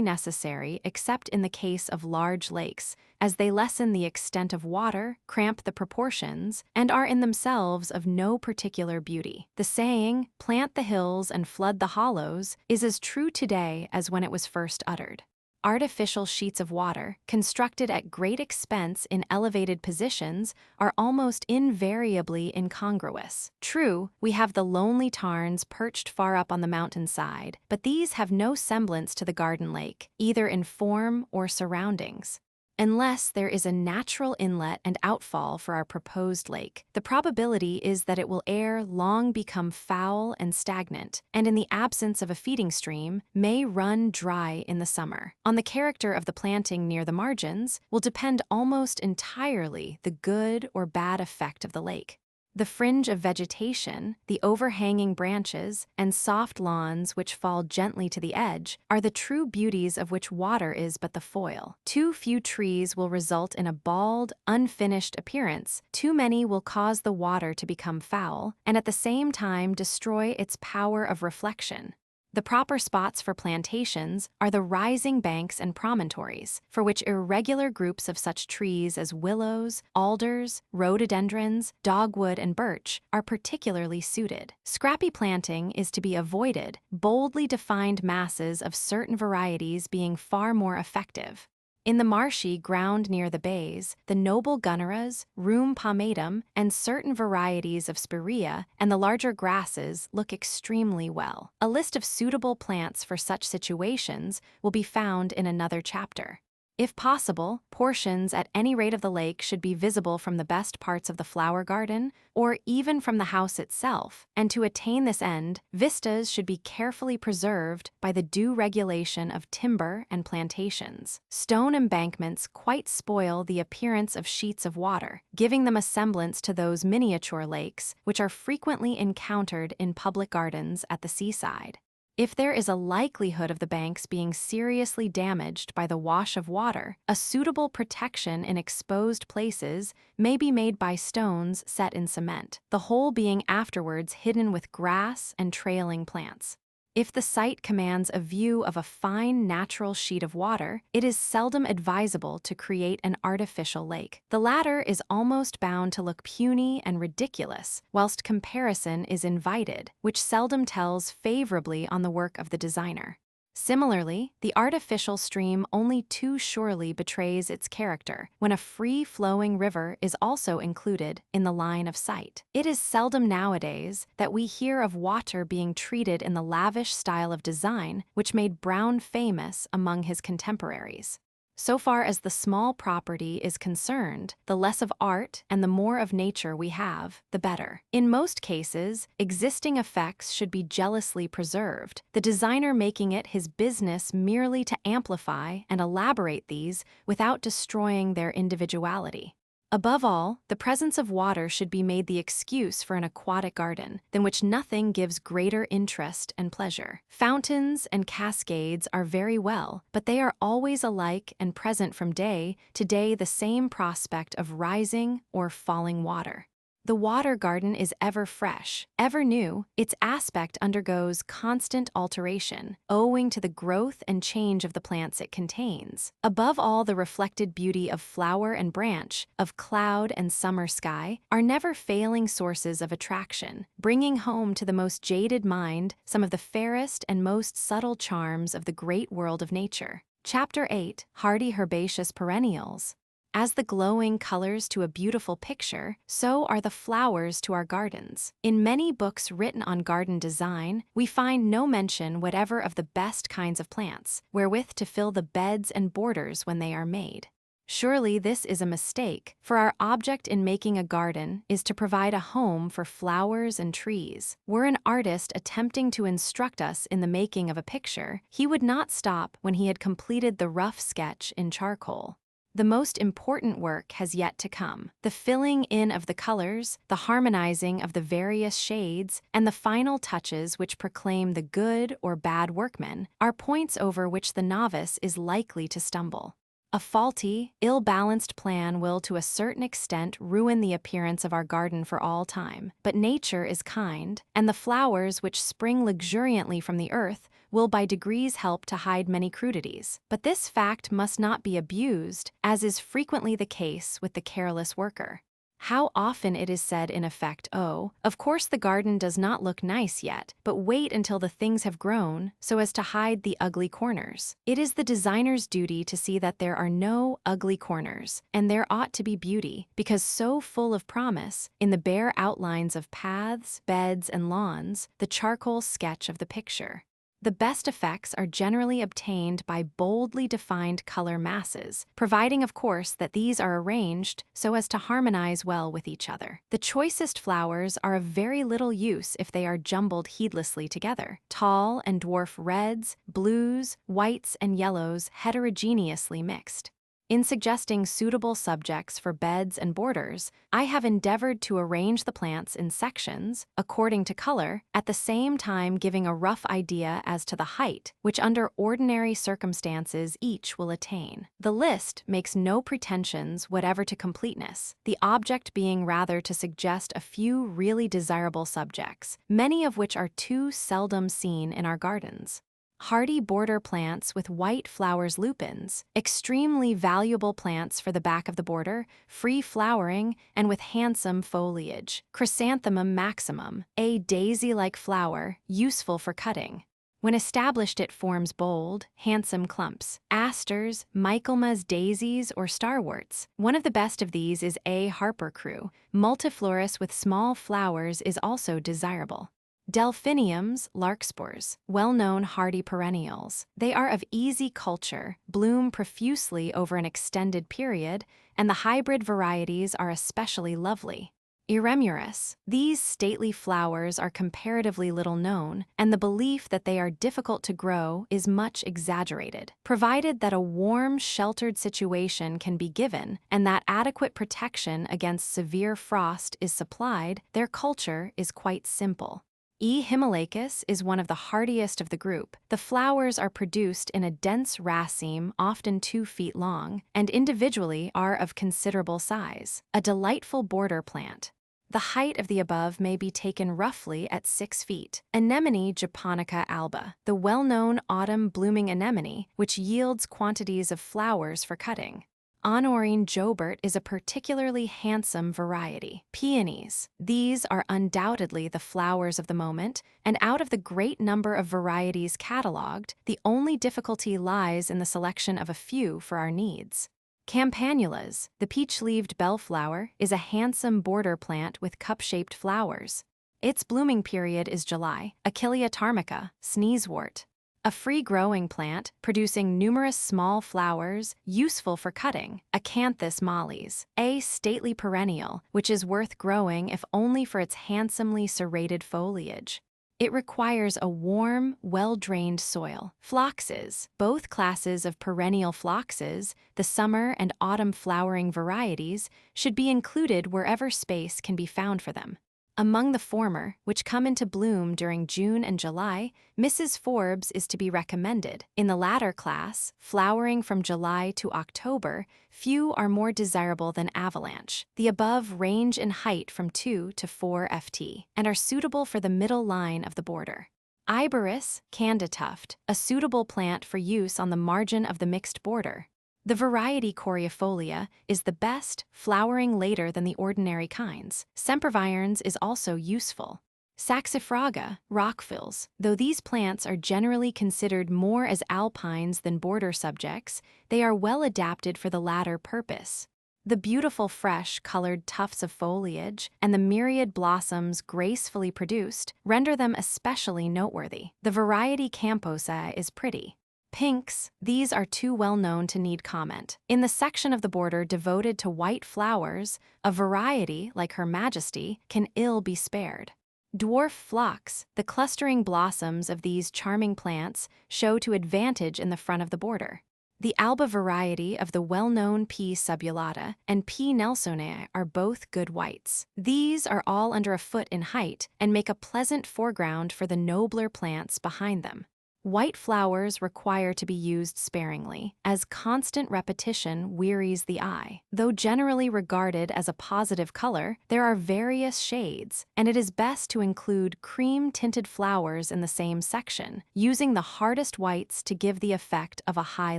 necessary except in the case of large lakes, as they lessen the extent of water, cramp the proportions, and are in themselves of no particular beauty. The saying, "Plant the hills and flood the hollows," is as true today as when it was first uttered. Artificial sheets of water, constructed at great expense in elevated positions, are almost invariably incongruous. True, we have the lonely tarns perched far up on the mountainside, but these have no semblance to the garden lake, either in form or surroundings. Unless there is a natural inlet and outfall for our proposed lake, the probability is that it will ere long become foul and stagnant, and in the absence of a feeding stream, may run dry in the summer. On the character of the planting near the margins will depend almost entirely the good or bad effect of the lake. The fringe of vegetation, the overhanging branches, and soft lawns which fall gently to the edge are the true beauties of which water is but the foil. Too few trees will result in a bald, unfinished appearance, too many will cause the water to become foul, and at the same time destroy its power of reflection. The proper spots for plantations are the rising banks and promontories, for which irregular groups of such trees as willows, alders, rhododendrons, dogwood, and birch are particularly suited. Scrappy planting is to be avoided, boldly defined masses of certain varieties being far more effective. In the marshy ground near the bays, the noble gunneras, rheum pomatum, and certain varieties of spirea and the larger grasses look extremely well. A list of suitable plants for such situations will be found in another chapter. If possible, portions at any rate of the lake should be visible from the best parts of the flower garden or even from the house itself, and to attain this end, vistas should be carefully preserved by the due regulation of timber and plantations. Stone embankments quite spoil the appearance of sheets of water, giving them a semblance to those miniature lakes which are frequently encountered in public gardens at the seaside. If there is a likelihood of the banks being seriously damaged by the wash of water, a suitable protection in exposed places may be made by stones set in cement, the whole being afterwards hidden with grass and trailing plants. If the site commands a view of a fine natural sheet of water, it is seldom advisable to create an artificial lake. The latter is almost bound to look puny and ridiculous, whilst comparison is invited, which seldom tells favorably on the work of the designer. Similarly, the artificial stream only too surely betrays its character when a free-flowing river is also included in the line of sight. It is seldom nowadays that we hear of water being treated in the lavish style of design which made Brown famous among his contemporaries. So far as the small property is concerned, the less of art and the more of nature we have, the better. In most cases, existing effects should be jealously preserved, the designer making it his business merely to amplify and elaborate these without destroying their individuality. Above all, the presence of water should be made the excuse for an aquatic garden, than which nothing gives greater interest and pleasure. Fountains and cascades are very well, but they are always alike and present from day to day the same prospect of rising or falling water. The water garden is ever fresh, ever new, its aspect undergoes constant alteration, owing to the growth and change of the plants it contains. Above all, the reflected beauty of flower and branch, of cloud and summer sky, are never failing sources of attraction, bringing home to the most jaded mind some of the fairest and most subtle charms of the great world of nature. Chapter 8: Hardy Herbaceous Perennials. As the glowing colors to a beautiful picture, so are the flowers to our gardens. In many books written on garden design, we find no mention whatever of the best kinds of plants, wherewith to fill the beds and borders when they are made. Surely this is a mistake, for our object in making a garden is to provide a home for flowers and trees. Were an artist attempting to instruct us in the making of a picture, he would not stop when he had completed the rough sketch in charcoal. The most important work has yet to come. The filling in of the colors, the harmonizing of the various shades, and the final touches which proclaim the good or bad workman are points over which the novice is likely to stumble. A faulty, ill-balanced plan will to a certain extent ruin the appearance of our garden for all time, but nature is kind, and the flowers which spring luxuriantly from the earth will by degrees help to hide many crudities. But this fact must not be abused, as is frequently the case with the careless worker. How often it is said in effect, "Oh, of course the garden does not look nice yet, but wait until the things have grown so as to hide the ugly corners." It is the designer's duty to see that there are no ugly corners, and there ought to be beauty, because so full of promise, in the bare outlines of paths, beds, and lawns, the charcoal sketch of the picture. The best effects are generally obtained by boldly defined color masses, providing, of course, that these are arranged so as to harmonize well with each other. The choicest flowers are of very little use if they are jumbled heedlessly together. Tall and dwarf reds, blues, whites, and yellows heterogeneously mixed. In suggesting suitable subjects for beds and borders, I have endeavored to arrange the plants in sections, according to color, at the same time giving a rough idea as to the height, which under ordinary circumstances each will attain. The list makes no pretensions whatever to completeness, the object being rather to suggest a few really desirable subjects, many of which are too seldom seen in our gardens. Hardy border plants with white flowers lupins, extremely valuable plants for the back of the border, free flowering, and with handsome foliage. Chrysanthemum maximum, a daisy-like flower, useful for cutting. When established it forms bold, handsome clumps. Asters, Michaelmas daisies, or starworts. One of the best of these is A. Harper-crew. Multiflorous with small flowers is also desirable. Delphiniums, larkspurs, well-known hardy perennials. They are of easy culture, bloom profusely over an extended period, and the hybrid varieties are especially lovely. Eremurus. These stately flowers are comparatively little known, and the belief that they are difficult to grow is much exaggerated. Provided that a warm, sheltered situation can be given and that adequate protection against severe frost is supplied, their culture is quite simple. E. himalacus is one of the hardiest of the group. The flowers are produced in a dense raceme, often 2 feet long, and individually are of considerable size. A delightful border plant. The height of the above may be taken roughly at 6 feet. Anemone japonica alba, the well-known autumn-blooming anemone, which yields quantities of flowers for cutting. Honorine Jobert is a particularly handsome variety. Peonies. These are undoubtedly the flowers of the moment, and out of the great number of varieties catalogued, the only difficulty lies in the selection of a few for our needs. Campanulas, the peach-leaved bellflower, is a handsome border plant with cup-shaped flowers. Its blooming period is July. Achillea tarmica, sneezewort. A free-growing plant, producing numerous small flowers, useful for cutting. Acanthus mollis, a stately perennial, which is worth growing if only for its handsomely serrated foliage. It requires a warm, well-drained soil. Phloxes, both classes of perennial phloxes, the summer and autumn flowering varieties, should be included wherever space can be found for them. Among the former, which come into bloom during June and July, Mrs. Forbes is to be recommended. In the latter class, flowering from July to October, few are more desirable than avalanche. The above range in height from 2 to 4 ft, and are suitable for the middle line of the border. Iberis candituft, a suitable plant for use on the margin of the mixed border. The variety Coriofolia is the best, flowering later than the ordinary kinds. Sempervirens is also useful. Saxifraga, rockfills, though these plants are generally considered more as alpines than border subjects, they are well adapted for the latter purpose. The beautiful fresh-colored tufts of foliage and the myriad blossoms gracefully produced render them especially noteworthy. The variety Camposa is pretty. Pinks, these are too well known to need comment. In the section of the border devoted to white flowers, a variety, like Her Majesty, can ill be spared. Dwarf phlox, the clustering blossoms of these charming plants show to advantage in the front of the border. The alba variety of the well-known P. subulata and P. nelsonii are both good whites. These are all under a foot in height and make a pleasant foreground for the nobler plants behind them. White flowers require to be used sparingly, as constant repetition wearies the eye. Though generally regarded as a positive color, there are various shades, and it is best to include cream-tinted flowers in the same section, using the hardest whites to give the effect of a high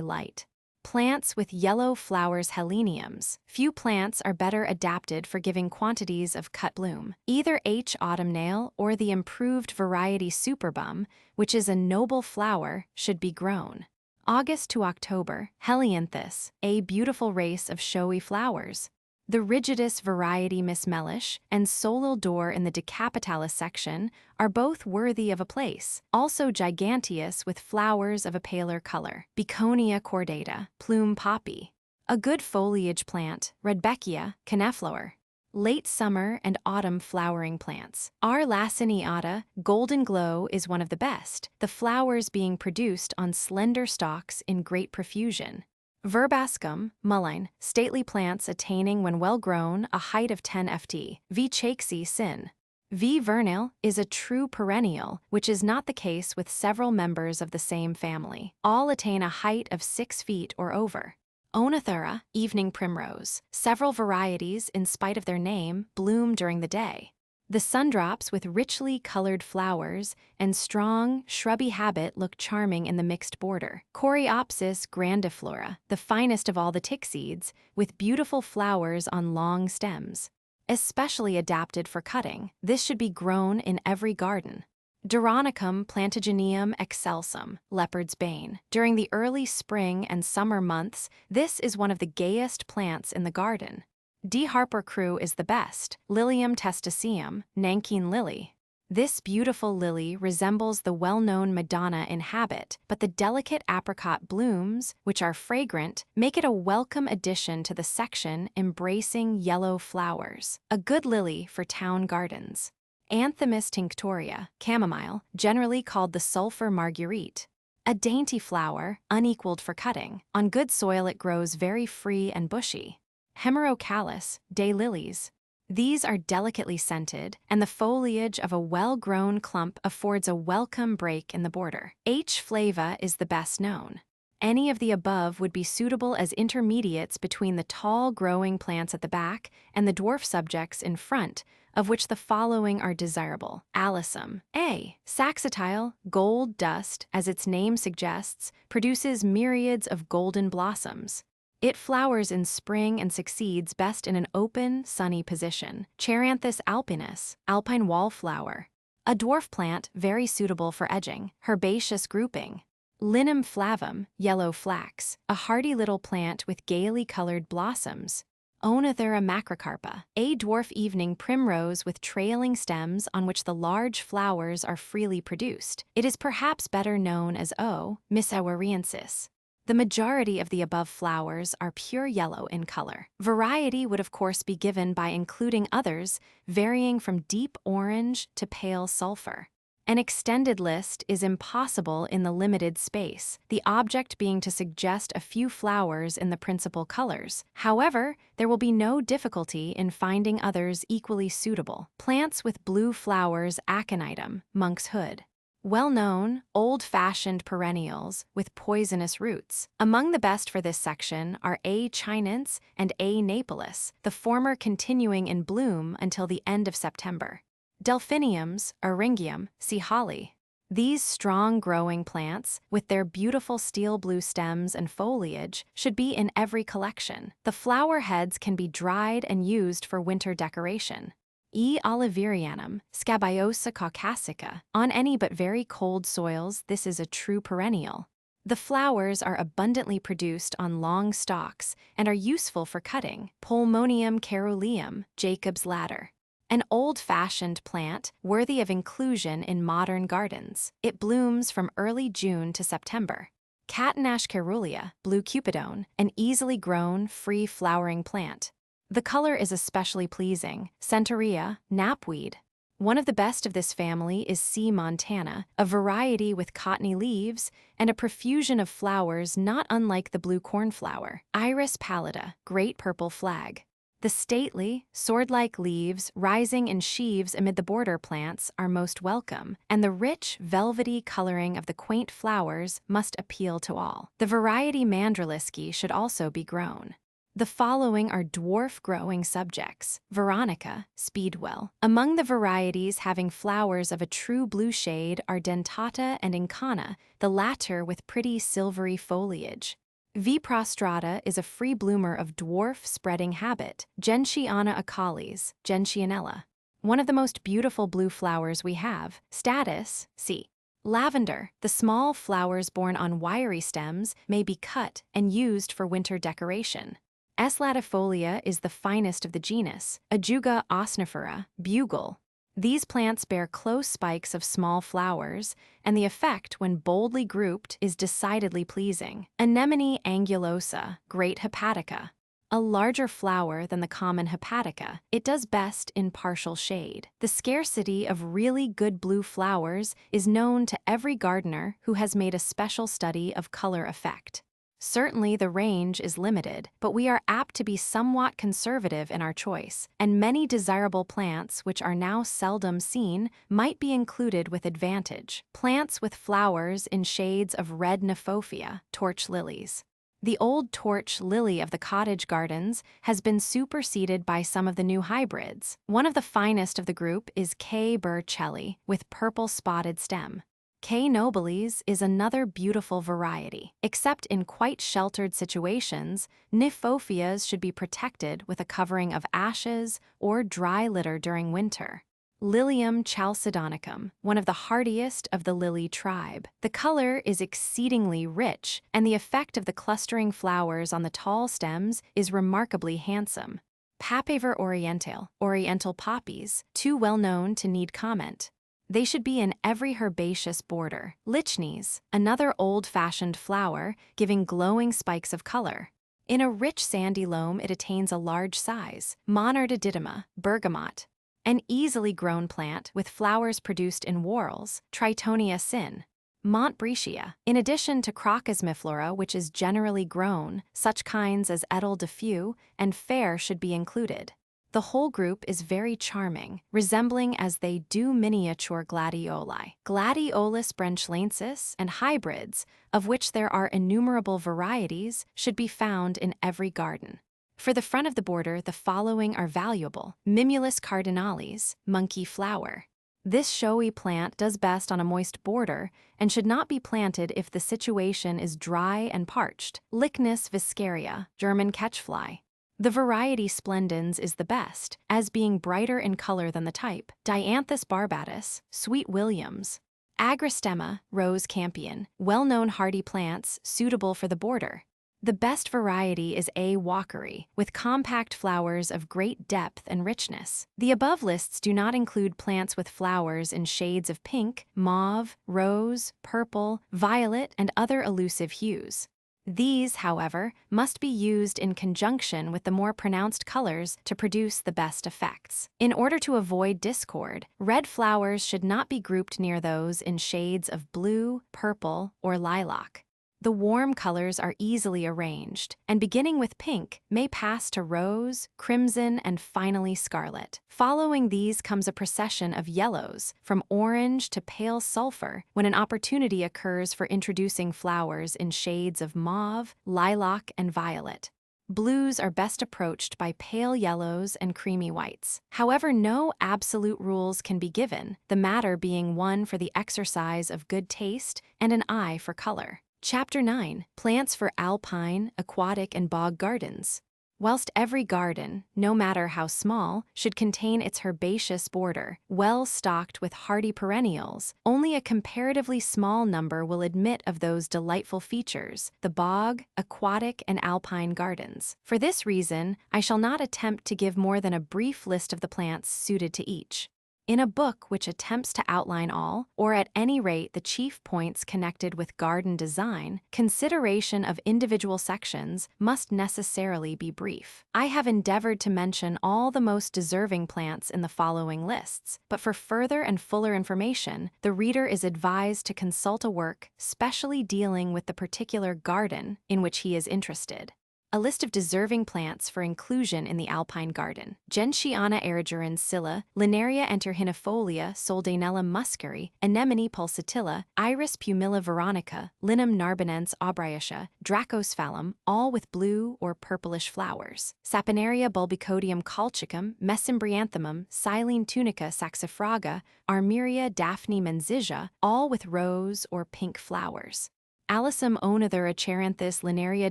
light. Plants with yellow flowers heleniums. Few plants are better adapted for giving quantities of cut bloom. Either H. autumnale or the improved variety superbum, which is a noble flower, should be grown. August to October, helianthus, a beautiful race of showy flowers. The rigidus variety Miss Mellish and Solil d'Or in the decapitalis section are both worthy of a place, also giganteous with flowers of a paler color. Beconia cordata, plume poppy. A good foliage plant, Rudbeckia, caneflower. Late summer and autumn flowering plants. R. laciniata, golden glow, is one of the best, the flowers being produced on slender stalks in great profusion. Verbascum, mullein, stately plants attaining when well grown a height of 10 ft. V. Chakesy sin. V. vernale is a true perennial, which is not the case with several members of the same family. All attain a height of 6 feet or over. Oenothera, evening primrose. Several varieties, in spite of their name, bloom during the day. The sundrops with richly colored flowers and strong, shrubby habit look charming in the mixed border. Coreopsis grandiflora, the finest of all the tick seeds, with beautiful flowers on long stems. Especially adapted for cutting, this should be grown in every garden. Doronicum plantagineum excelsum, leopard's bane. During the early spring and summer months, this is one of the gayest plants in the garden. D. Harper Crew is the best, Lilium testaceum, Nanking lily. This beautiful lily resembles the well-known Madonna in habit, but the delicate apricot blooms, which are fragrant, make it a welcome addition to the section embracing yellow flowers. A good lily for town gardens. Anthemis tinctoria, chamomile, generally called the sulphur marguerite. A dainty flower, unequaled for cutting. On good soil it grows very free and bushy. Hemerocallis, daylilies. These are delicately scented, and the foliage of a well-grown clump affords a welcome break in the border. H. flava is the best known. Any of the above would be suitable as intermediates between the tall growing plants at the back and the dwarf subjects in front, of which the following are desirable. Alyssum. A. Saxatile, gold dust, as its name suggests, produces myriads of golden blossoms. It flowers in spring and succeeds best in an open, sunny position. Cheiranthus alpinus, alpine wallflower. A dwarf plant very suitable for edging. Herbaceous grouping. Linum flavum, yellow flax, a hardy little plant with gaily colored blossoms. Oenothera macrocarpa, a dwarf evening primrose with trailing stems on which the large flowers are freely produced. It is perhaps better known as O. misawariensis. The majority of the above flowers are pure yellow in color. Variety would of course be given by including others varying from deep orange to pale sulfur. An extended list is impossible in the limited space, the object being to suggest a few flowers in the principal colors. However, there will be no difficulty in finding others equally suitable. Plants with blue flowers aconitum, monk's hood. Well-known, old-fashioned perennials with poisonous roots. Among the best for this section are A. chinense and A. napellus, the former continuing in bloom until the end of September. Delphiniums, eryngium, see holly. These strong-growing plants, with their beautiful steel blue stems and foliage, should be in every collection. The flower heads can be dried and used for winter decoration. E. oliverianum, scabiosa caucasica. On any but very cold soils, this is a true perennial. The flowers are abundantly produced on long stalks and are useful for cutting. Pulmonium caeruleum, Jacob's ladder. An old-fashioned plant worthy of inclusion in modern gardens. It blooms from early June to September. Catinash caerulea, blue cupidone, an easily grown, free-flowering plant. The color is especially pleasing. Centaurea, knapweed. One of the best of this family is C. montana, a variety with cottony leaves and a profusion of flowers not unlike the blue cornflower. Iris pallida, great purple flag. The stately, sword-like leaves rising in sheaves amid the border plants are most welcome, and the rich, velvety coloring of the quaint flowers must appeal to all. The variety mandriliski should also be grown. The following are dwarf-growing subjects. Veronica, speedwell. Among the varieties having flowers of a true blue shade are dentata and incana, the latter with pretty silvery foliage. V. prostrata is a free bloomer of dwarf spreading habit. Gentiana acalis, gentianella. One of the most beautiful blue flowers we have. Status, C. Lavender, the small flowers borne on wiry stems, may be cut and used for winter decoration. S. latifolia is the finest of the genus. Ajuga osnifera, bugle. These plants bear close spikes of small flowers, and the effect, when boldly grouped, is decidedly pleasing. Anemone angulosa, great hepatica. A larger flower than the common hepatica, it does best in partial shade. The scarcity of really good blue flowers is known to every gardener who has made a special study of color effect. Certainly, the range is limited, but we are apt to be somewhat conservative in our choice, and many desirable plants which are now seldom seen might be included with advantage. Plants with flowers in shades of red Nephophia, torch lilies. The old torch lily of the cottage gardens has been superseded by some of the new hybrids. One of the finest of the group is K. Burchelli, with purple spotted stem. K. nobilis is another beautiful variety. Except in quite sheltered situations, Nymphophias should be protected with a covering of ashes or dry litter during winter. Lilium chalcedonicum, one of the hardiest of the lily tribe. The color is exceedingly rich, and the effect of the clustering flowers on the tall stems is remarkably handsome. Papaver orientale, oriental poppies, too well known to need comment. They should be in every herbaceous border. Lichneys, another old-fashioned flower, giving glowing spikes of color. In a rich sandy loam it attains a large size. Monarda bergamot, an easily grown plant with flowers produced in whorls. Tritonia sin. Montbretia. In addition to Crocus miflora, which is generally grown, such kinds as Edel diffuse and fair should be included. The whole group is very charming, resembling as they do miniature gladioli. Gladiolus branchiensis and hybrids, of which there are innumerable varieties, should be found in every garden. For the front of the border, the following are valuable. Mimulus cardinalis, monkey flower. This showy plant does best on a moist border and should not be planted if the situation is dry and parched. Lychnus viscaria, German catchfly. The variety splendens is the best, as being brighter in color than the type. Dianthus barbatus, sweet williams. Agrostemma, rose campion, well-known hardy plants suitable for the border. The best variety is A. walkeri, with compact flowers of great depth and richness. The above lists do not include plants with flowers in shades of pink, mauve, rose, purple, violet, and other elusive hues. These, however, must be used in conjunction with the more pronounced colors to produce the best effects. In order to avoid discord, red flowers should not be grouped near those in shades of blue, purple, or lilac. The warm colors are easily arranged, and beginning with pink, may pass to rose, crimson, and finally scarlet. Following these comes a procession of yellows, from orange to pale sulfur, when an opportunity occurs for introducing flowers in shades of mauve, lilac, and violet. Blues are best approached by pale yellows and creamy whites. However, no absolute rules can be given, the matter being one for the exercise of good taste and an eye for color. Chapter 9. Plants for alpine, aquatic, and bog gardens. Whilst every garden, no matter how small, should contain its herbaceous border, well stocked with hardy perennials, only a comparatively small number will admit of those delightful features, the bog, aquatic, and alpine gardens. For this reason, I shall not attempt to give more than a brief list of the plants suited to each. In a book which attempts to outline all, or at any rate the chief points connected with garden design, consideration of individual sections must necessarily be brief. I have endeavored to mention all the most deserving plants in the following lists, but for further and fuller information, the reader is advised to consult a work specially dealing with the particular garden in which he is interested. A list of deserving plants for inclusion in the alpine garden. Gentiana erigeron scilla, Linaria enterhinifolia, Soldanella muscari, Anemone pulsatilla, Iris pumila veronica, Linum narbonense aubryaceae, Dracosphalum, all with blue or purplish flowers. Saponaria bulbicodium colchicum, Mesembryanthemum, Silene tunica saxifraga, Armeria daphne menzija, all with rose or pink flowers. Alyssum onother acheranthus Linaria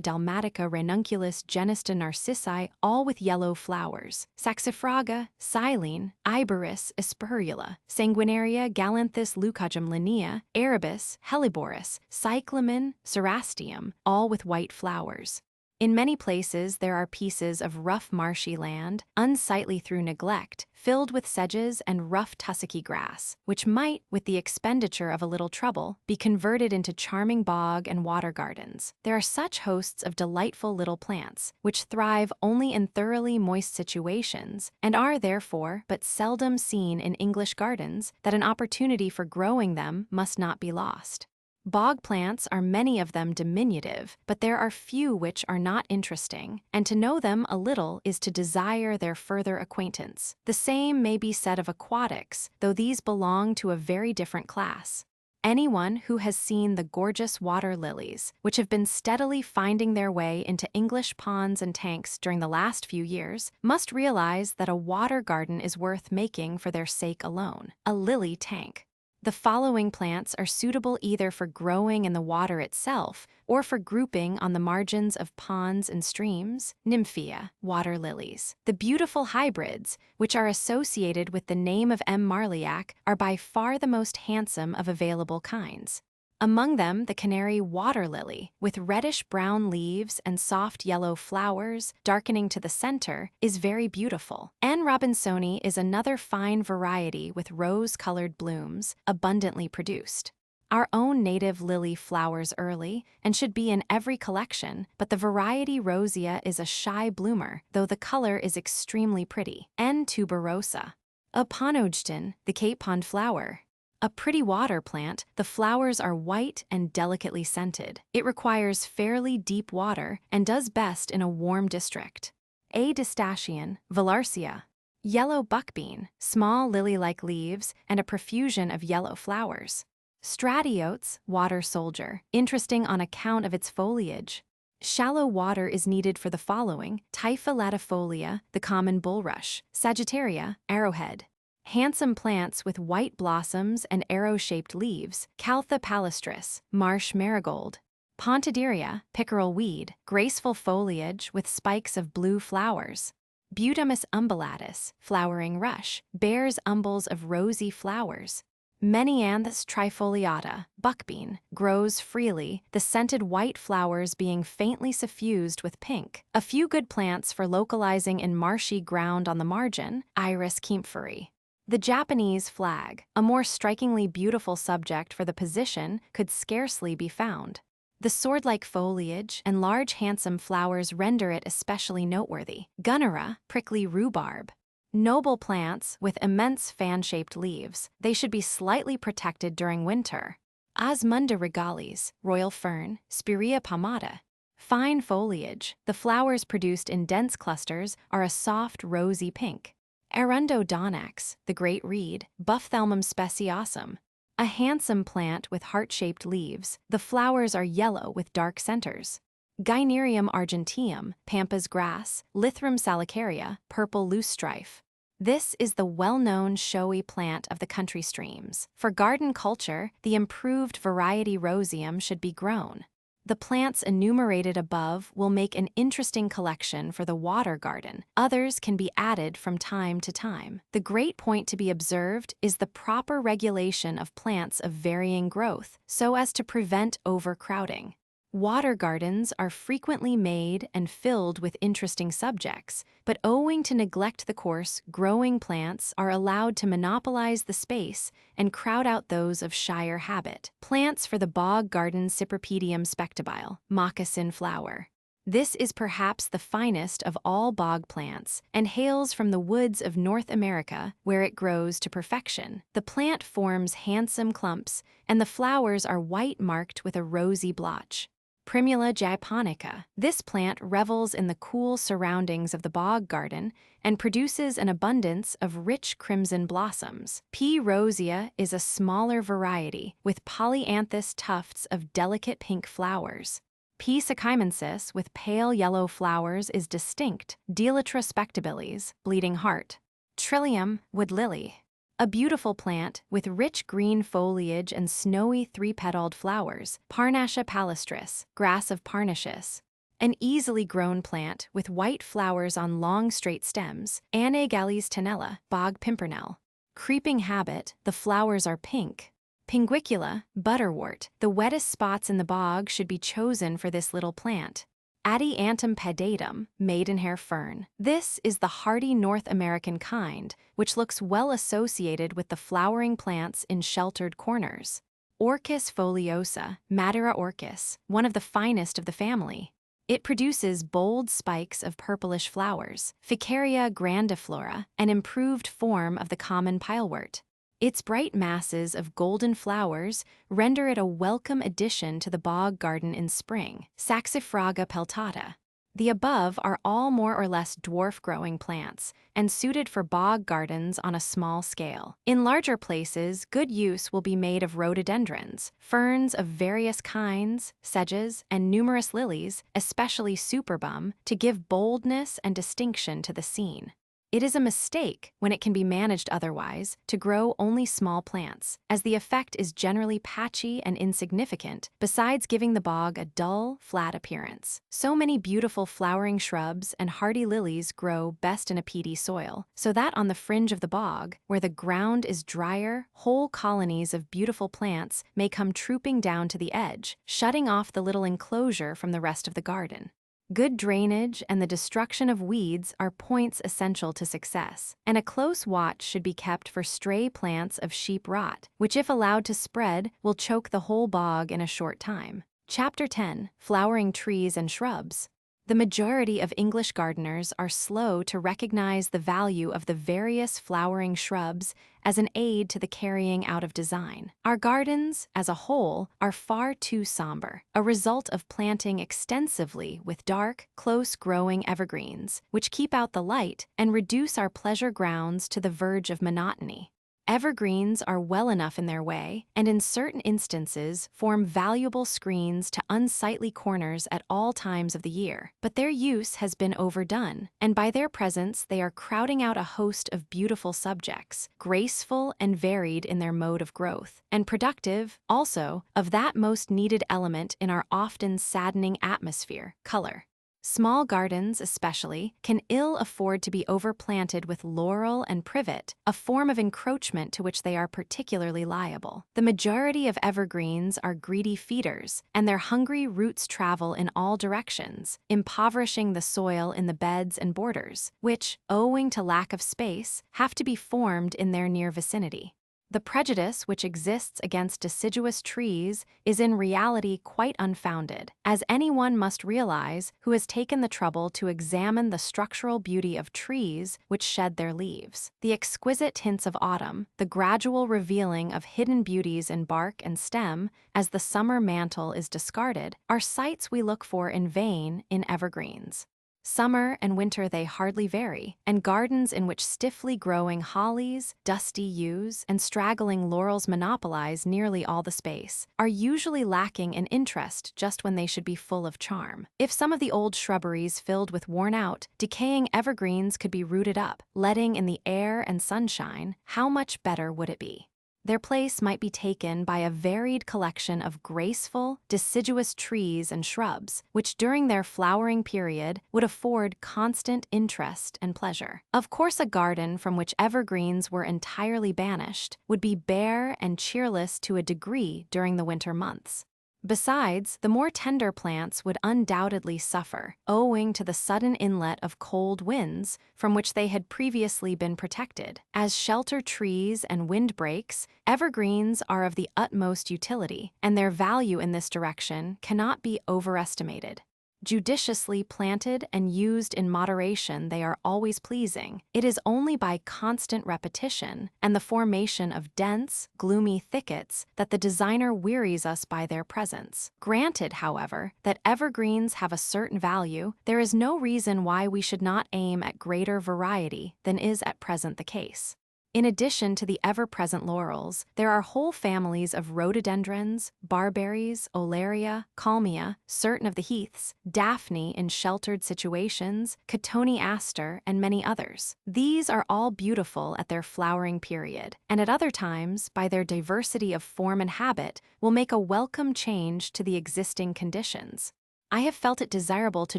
dalmatica ranunculus genista narcissi, all with yellow flowers. Saxifraga, Silene, Iberis asperula, Sanguinaria galanthus leucojum linea, Erebus, Helleborus, Cyclamen, Cerastium, all with white flowers. In many places there are pieces of rough marshy land, unsightly through neglect, filled with sedges and rough tussocky grass, which might, with the expenditure of a little trouble, be converted into charming bog and water gardens. There are such hosts of delightful little plants, which thrive only in thoroughly moist situations, and are therefore but seldom seen in English gardens, that an opportunity for growing them must not be lost. Bog plants are many of them diminutive, but there are few which are not interesting, and to know them a little is to desire their further acquaintance. The same may be said of aquatics, though these belong to a very different class. Anyone who has seen the gorgeous water lilies, which have been steadily finding their way into English ponds and tanks during the last few years, must realize that a water garden is worth making for their sake alone. A lily tank. The following plants are suitable either for growing in the water itself or for grouping on the margins of ponds and streams. Nymphea, water lilies. The beautiful hybrids, which are associated with the name of M. marliac, are by far the most handsome of available kinds. Among them, the canary water lily, with reddish-brown leaves and soft yellow flowers darkening to the center, is very beautiful. N. robinsoni is another fine variety with rose-colored blooms, abundantly produced. Our own native lily flowers early and should be in every collection, but the variety rosea is a shy bloomer, though the color is extremely pretty. N. tuberosa. A Ponojten, the Cape Pond flower. A pretty water plant, the flowers are white and delicately scented. It requires fairly deep water and does best in a warm district. A. distachion, Valarcia. Yellow buckbean, small lily-like leaves, and a profusion of yellow flowers. Stratiotes, water soldier, interesting on account of its foliage. Shallow water is needed for the following: Typha latifolia, the common bulrush, Sagittaria, arrowhead. Handsome plants with white blossoms and arrow-shaped leaves, Caltha palustris, marsh marigold. Pontideria, pickerel weed, graceful foliage with spikes of blue flowers. Budamus umbellatus, flowering rush, bears umbels of rosy flowers. Menianthus trifoliata, buckbean, grows freely, the scented white flowers being faintly suffused with pink. A few good plants for localizing in marshy ground on the margin, Iris kaempferi. The Japanese flag, a more strikingly beautiful subject for the position, could scarcely be found. The sword-like foliage and large handsome flowers render it especially noteworthy. Gunnera, prickly rhubarb. Noble plants with immense fan-shaped leaves, they should be slightly protected during winter. Osmunda regalis, royal fern, Spirea pomata. Fine foliage, the flowers produced in dense clusters are a soft rosy pink. Arundo donax, the great reed, Buphthalmum speciosum. A handsome plant with heart-shaped leaves, the flowers are yellow with dark centers. Gynaerium argenteum, pampas grass, Lythrum salicaria, purple loosestrife. This is the well-known showy plant of the country streams. For garden culture, the improved variety roseum should be grown. The plants enumerated above will make an interesting collection for the water garden. Others can be added from time to time. The great point to be observed is the proper regulation of plants of varying growth, so as to prevent overcrowding. Water gardens are frequently made and filled with interesting subjects, but owing to neglect the course, growing plants are allowed to monopolize the space and crowd out those of shyer habit. Plants for the bog garden: Cypripedium spectabile, moccasin flower. This is perhaps the finest of all bog plants and hails from the woods of North America, where it grows to perfection. The plant forms handsome clumps, and the flowers are white marked with a rosy blotch. Primula japonica. This plant revels in the cool surroundings of the bog garden and produces an abundance of rich crimson blossoms. P. rosea is a smaller variety with polyanthus tufts of delicate pink flowers. P. succimensis with pale yellow flowers is distinct. Delytra spectabilis, bleeding heart. Trillium, wood lily. A beautiful plant with rich green foliage and snowy three-petaled flowers, Parnassia palustris, grass of Parnassus. An easily grown plant with white flowers on long straight stems, Anne gallis tenella, bog pimpernel. Creeping habit, the flowers are pink. Pinguicula, butterwort. The wettest spots in the bog should be chosen for this little plant. Adiantum pedatum, maidenhair fern. This is the hardy North American kind, which looks well associated with the flowering plants in sheltered corners. Orchis foliosa, Madera orchis, one of the finest of the family. It produces bold spikes of purplish flowers. Ficaria grandiflora, an improved form of the common pilewort. Its bright masses of golden flowers render it a welcome addition to the bog garden in spring. Saxifraga peltata. The above are all more or less dwarf-growing plants and suited for bog gardens on a small scale. In larger places, good use will be made of rhododendrons, ferns of various kinds, sedges, and numerous lilies, especially superbum, to give boldness and distinction to the scene. It is a mistake, when it can be managed otherwise, to grow only small plants, as the effect is generally patchy and insignificant, besides giving the bog a dull, flat appearance. So many beautiful flowering shrubs and hardy lilies grow best in a peaty soil, so that on the fringe of the bog, where the ground is drier, whole colonies of beautiful plants may come trooping down to the edge, shutting off the little enclosure from the rest of the garden. Good drainage and the destruction of weeds are points essential to success, and a close watch should be kept for stray plants of sheep rot, which if allowed to spread, will choke the whole bog in a short time. Chapter 10. Flowering Trees and Shrubs. The majority of English gardeners are slow to recognize the value of the various flowering shrubs as an aid to the carrying out of design. Our gardens, as a whole, are far too somber, a result of planting extensively with dark, close-growing evergreens, which keep out the light and reduce our pleasure grounds to the verge of monotony. Evergreens are well enough in their way, and in certain instances form valuable screens to unsightly corners at all times of the year. But their use has been overdone, and by their presence they are crowding out a host of beautiful subjects, graceful and varied in their mode of growth, and productive, also, of that most needed element in our often saddening atmosphere, color. Small gardens, especially, can ill afford to be overplanted with laurel and privet, a form of encroachment to which they are particularly liable. The majority of evergreens are greedy feeders, and their hungry roots travel in all directions, impoverishing the soil in the beds and borders, which, owing to lack of space, have to be formed in their near vicinity. The prejudice which exists against deciduous trees is in reality quite unfounded, as anyone must realize who has taken the trouble to examine the structural beauty of trees which shed their leaves. The exquisite tints of autumn, the gradual revealing of hidden beauties in bark and stem as the summer mantle is discarded, are sights we look for in vain in evergreens. Summer and winter they hardly vary, and gardens in which stiffly growing hollies, dusty yews, and straggling laurels monopolize nearly all the space, are usually lacking in interest just when they should be full of charm. If some of the old shrubberies filled with worn-out, decaying evergreens could be rooted up, letting in the air and sunshine, how much better would it be? Their place might be taken by a varied collection of graceful, deciduous trees and shrubs, which during their flowering period would afford constant interest and pleasure. Of course, a garden from which evergreens were entirely banished would be bare and cheerless to a degree during the winter months. Besides, the more tender plants would undoubtedly suffer, owing to the sudden inlet of cold winds from which they had previously been protected. As shelter trees and windbreaks, evergreens are of the utmost utility, and their value in this direction cannot be overestimated. Judiciously planted and used in moderation, they are always pleasing. It is only by constant repetition and the formation of dense, gloomy thickets that the designer wearies us by their presence. Granted, however, that evergreens have a certain value, there is no reason why we should not aim at greater variety than is at present the case. In addition to the ever-present laurels, there are whole families of rhododendrons, barberries, olaria, kalmia, certain of the heaths, daphne in sheltered situations, cotoneaster, and many others. These are all beautiful at their flowering period, and at other times, by their diversity of form and habit, will make a welcome change to the existing conditions. I have felt it desirable to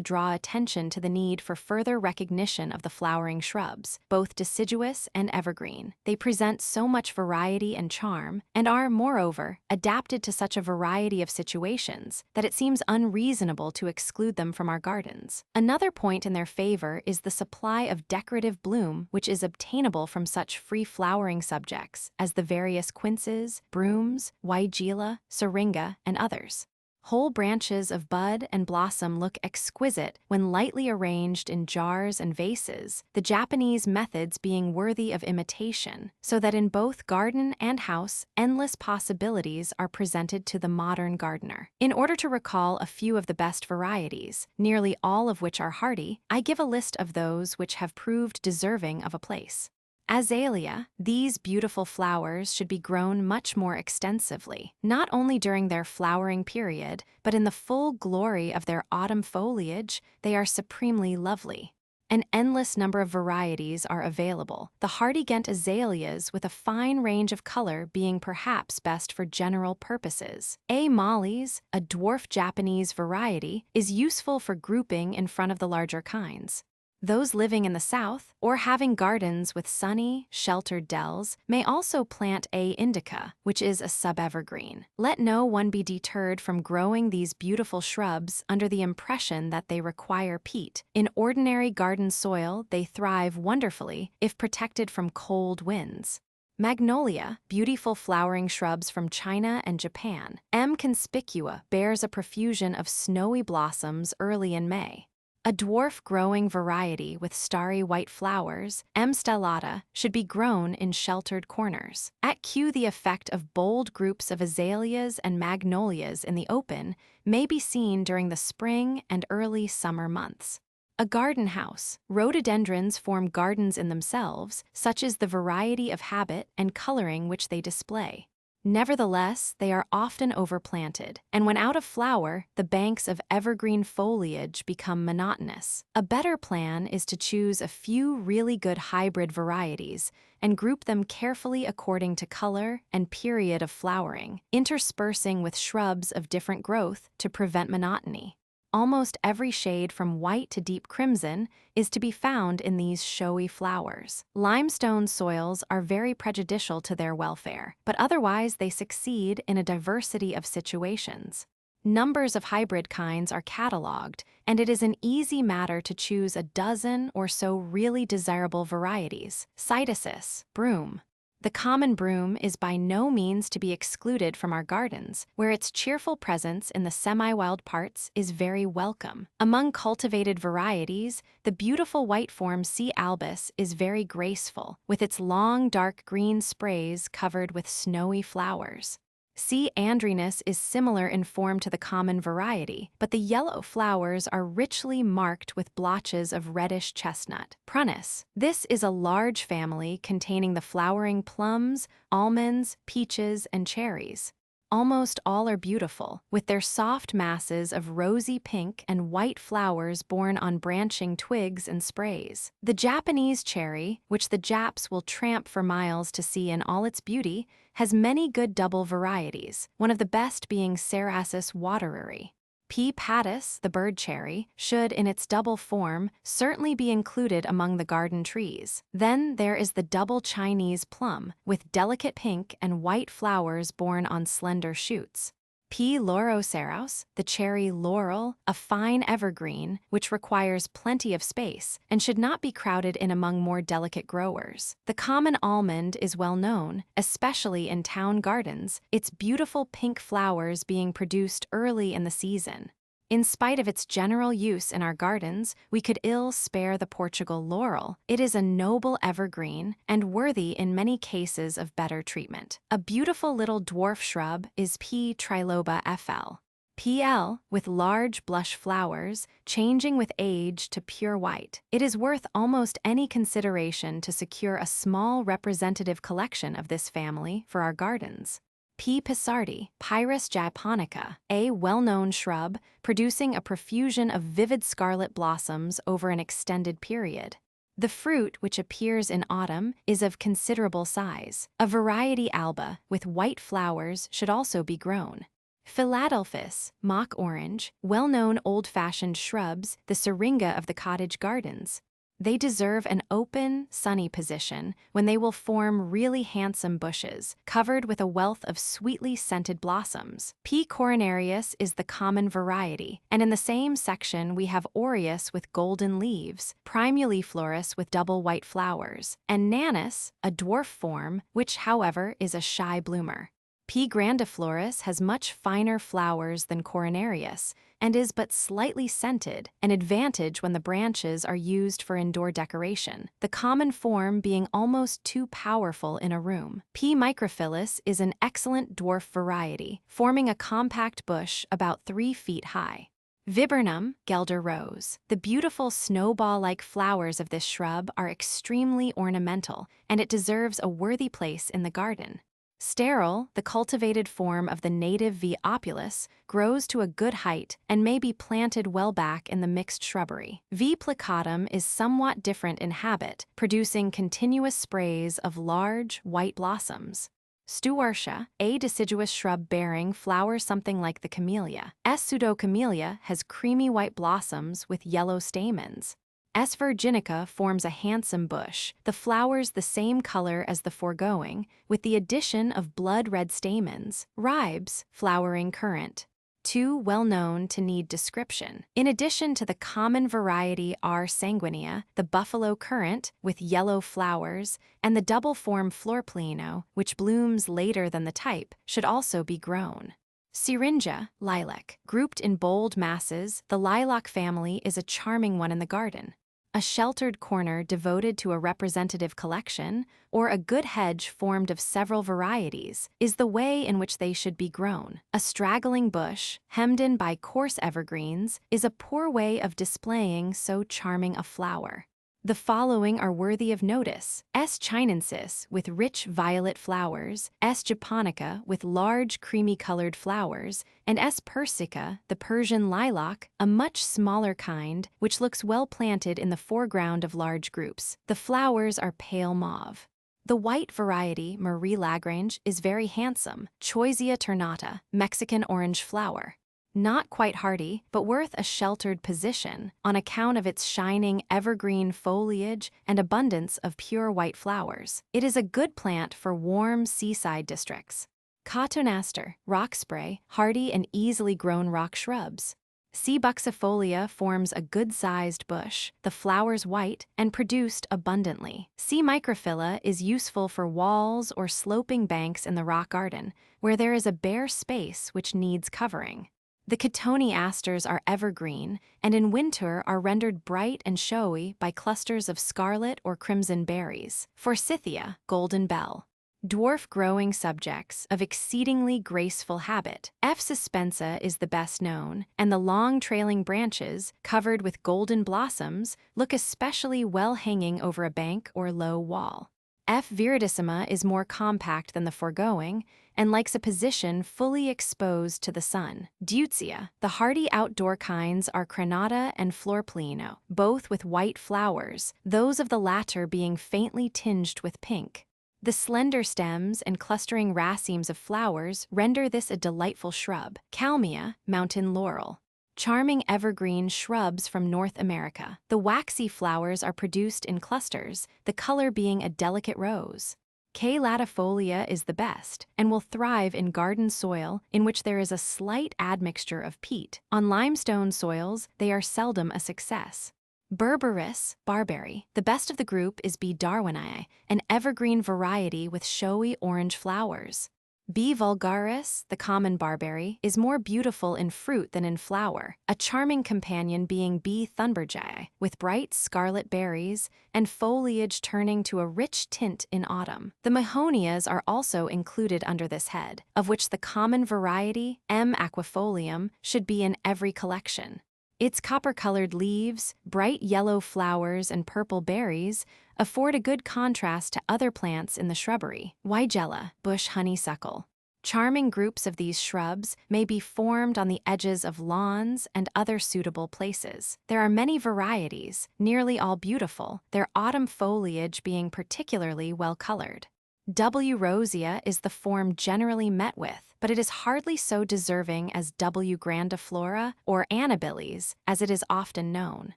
draw attention to the need for further recognition of the flowering shrubs, both deciduous and evergreen. They present so much variety and charm, and are, moreover, adapted to such a variety of situations that it seems unreasonable to exclude them from our gardens. Another point in their favor is the supply of decorative bloom which is obtainable from such free-flowering subjects as the various quinces, brooms, weigela, syringa, and others. Whole branches of bud and blossom look exquisite when lightly arranged in jars and vases, the Japanese methods being worthy of imitation, so that in both garden and house, endless possibilities are presented to the modern gardener. In order to recall a few of the best varieties, nearly all of which are hardy, I give a list of those which have proved deserving of a place. Azalea, these beautiful flowers should be grown much more extensively, not only during their flowering period, but in the full glory of their autumn foliage. They are supremely lovely. An endless number of varieties are available, the hardy Ghent azaleas with a fine range of color being perhaps best for general purposes. A. mollis, a dwarf Japanese variety, is useful for grouping in front of the larger kinds. Those living in the south, or having gardens with sunny, sheltered dells, may also plant A. indica, which is a sub-evergreen. Let no one be deterred from growing these beautiful shrubs under the impression that they require peat. In ordinary garden soil, they thrive wonderfully if protected from cold winds. Magnolia, beautiful flowering shrubs from China and Japan. M. conspicua bears a profusion of snowy blossoms early in May. A dwarf growing variety with starry white flowers, M. stellata, should be grown in sheltered corners. At Q, the effect of bold groups of azaleas and magnolias in the open may be seen during the spring and early summer months. A garden house. Rhododendrons form gardens in themselves, such is the variety of habit and coloring which they display. Nevertheless, they are often overplanted, and when out of flower, the banks of evergreen foliage become monotonous. A better plan is to choose a few really good hybrid varieties and group them carefully according to color and period of flowering, interspersing with shrubs of different growth to prevent monotony. Almost every shade from white to deep crimson is to be found in these showy flowers. Limestone soils are very prejudicial to their welfare, but otherwise they succeed in a diversity of situations. Numbers of hybrid kinds are catalogued, and it is an easy matter to choose a dozen or so really desirable varieties. Cytisus, broom. The common broom is by no means to be excluded from our gardens, where its cheerful presence in the semi-wild parts is very welcome. Among cultivated varieties, the beautiful white form C. albus is very graceful, with its long dark green sprays covered with snowy flowers. C. andrinus is similar in form to the common variety, but the yellow flowers are richly marked with blotches of reddish chestnut. Prunus. This is a large family containing the flowering plums, almonds, peaches, and cherries. Almost all are beautiful, with their soft masses of rosy pink and white flowers borne on branching twigs and sprays. The Japanese cherry, which the Japs will tramp for miles to see in all its beauty, has many good double varieties, one of the best being Cerasus watereri. P. patus, the bird cherry, should, in its double form, certainly be included among the garden trees. Then there is the double Chinese plum, with delicate pink and white flowers borne on slender shoots. P. lauroceraus, the cherry laurel, a fine evergreen, which requires plenty of space and should not be crowded in among more delicate growers. The common almond is well known, especially in town gardens, its beautiful pink flowers being produced early in the season. In spite of its general use in our gardens, we could ill spare the Portugal laurel. It is a noble evergreen and worthy in many cases of better treatment. A beautiful little dwarf shrub is P. triloba FL. PL, with large blush flowers, changing with age to pure white. It is worth almost any consideration to secure a small representative collection of this family for our gardens. P. pissardi, Pyrus japonica, a well-known shrub, producing a profusion of vivid scarlet blossoms over an extended period. The fruit, which appears in autumn, is of considerable size. A variety alba, with white flowers, should also be grown. Philadelphus, mock orange, well-known old-fashioned shrubs, the syringa of the cottage gardens. They deserve an open, sunny position when they will form really handsome bushes, covered with a wealth of sweetly scented blossoms. P. coronarius is the common variety, and in the same section we have aureus with golden leaves, primuliflorus with double white flowers, and nanus, a dwarf form, which, however, is a shy bloomer. P. grandiflorus has much finer flowers than coronarius and is but slightly scented, an advantage when the branches are used for indoor decoration, the common form being almost too powerful in a room. P. microphyllus is an excellent dwarf variety, forming a compact bush about 3 feet high. Viburnum, Gelder rose. The beautiful snowball-like flowers of this shrub are extremely ornamental, and it deserves a worthy place in the garden. Sterile, the cultivated form of the native V. opulus, grows to a good height and may be planted well back in the mixed shrubbery. V. plicatum is somewhat different in habit, producing continuous sprays of large, white blossoms. Stewartia, a deciduous shrub bearing flowers something like the camellia. S. pseudocamellia has creamy white blossoms with yellow stamens. S. virginica forms a handsome bush, the flowers the same color as the foregoing, with the addition of blood-red stamens. Ribes, flowering currant. 2 well known to need description. In addition to the common variety R. sanguinea, the buffalo currant, with yellow flowers, and the double form florpleno, which blooms later than the type, should also be grown. Syringa, lilac. Grouped in bold masses, the lilac family is a charming one in the garden. A sheltered corner devoted to a representative collection, or a good hedge formed of several varieties, is the way in which they should be grown. A straggling bush, hemmed in by coarse evergreens, is a poor way of displaying so charming a flower. The following are worthy of notice: S. chinensis with rich violet flowers, S. japonica with large creamy-colored flowers, and S. persica, the Persian lilac, a much smaller kind, which looks well planted in the foreground of large groups. The flowers are pale mauve. The white variety, Marie Lagrange, is very handsome, Choisya ternata, Mexican orange flower. Not quite hardy, but worth a sheltered position on account of its shining evergreen foliage and abundance of pure white flowers. It is a good plant for warm seaside districts. Cotonaster, rockspray, hardy and easily grown rock shrubs. C. buxifolia forms a good-sized bush, the flowers white, and produced abundantly. C. microphylla is useful for walls or sloping banks in the rock garden, where there is a bare space which needs covering. The cotoneasters are evergreen, and in winter are rendered bright and showy by clusters of scarlet or crimson berries. Forsythia, golden bell. Dwarf growing subjects of exceedingly graceful habit. F. suspensa is the best known, and the long trailing branches, covered with golden blossoms, look especially well hanging over a bank or low wall. F. viridissima is more compact than the foregoing, and likes a position fully exposed to the sun. Deutzia, the hardy outdoor kinds are crenata and florpleno, both with white flowers, those of the latter being faintly tinged with pink. The slender stems and clustering racemes of flowers render this a delightful shrub. Kalmia, mountain laurel. Charming evergreen shrubs from North America. The waxy flowers are produced in clusters, the color being a delicate rose. K. latifolia is the best, and will thrive in garden soil in which there is a slight admixture of peat. On limestone soils, they are seldom a success. Berberis, barberry. The best of the group is B. darwinii, an evergreen variety with showy orange flowers. B. vulgaris, the common barberry, is more beautiful in fruit than in flower, a charming companion being B. thunbergii, with bright scarlet berries and foliage turning to a rich tint in autumn. The mahonias are also included under this head, of which the common variety, M. aquifolium, should be in every collection. Its copper-colored leaves, bright yellow flowers, and purple berries afford a good contrast to other plants in the shrubbery. Weigela, bush honeysuckle. Charming groups of these shrubs may be formed on the edges of lawns and other suitable places. There are many varieties, nearly all beautiful, their autumn foliage being particularly well-colored. W. rosea is the form generally met with, but it is hardly so deserving as W. grandiflora or Annabilis, as it is often known.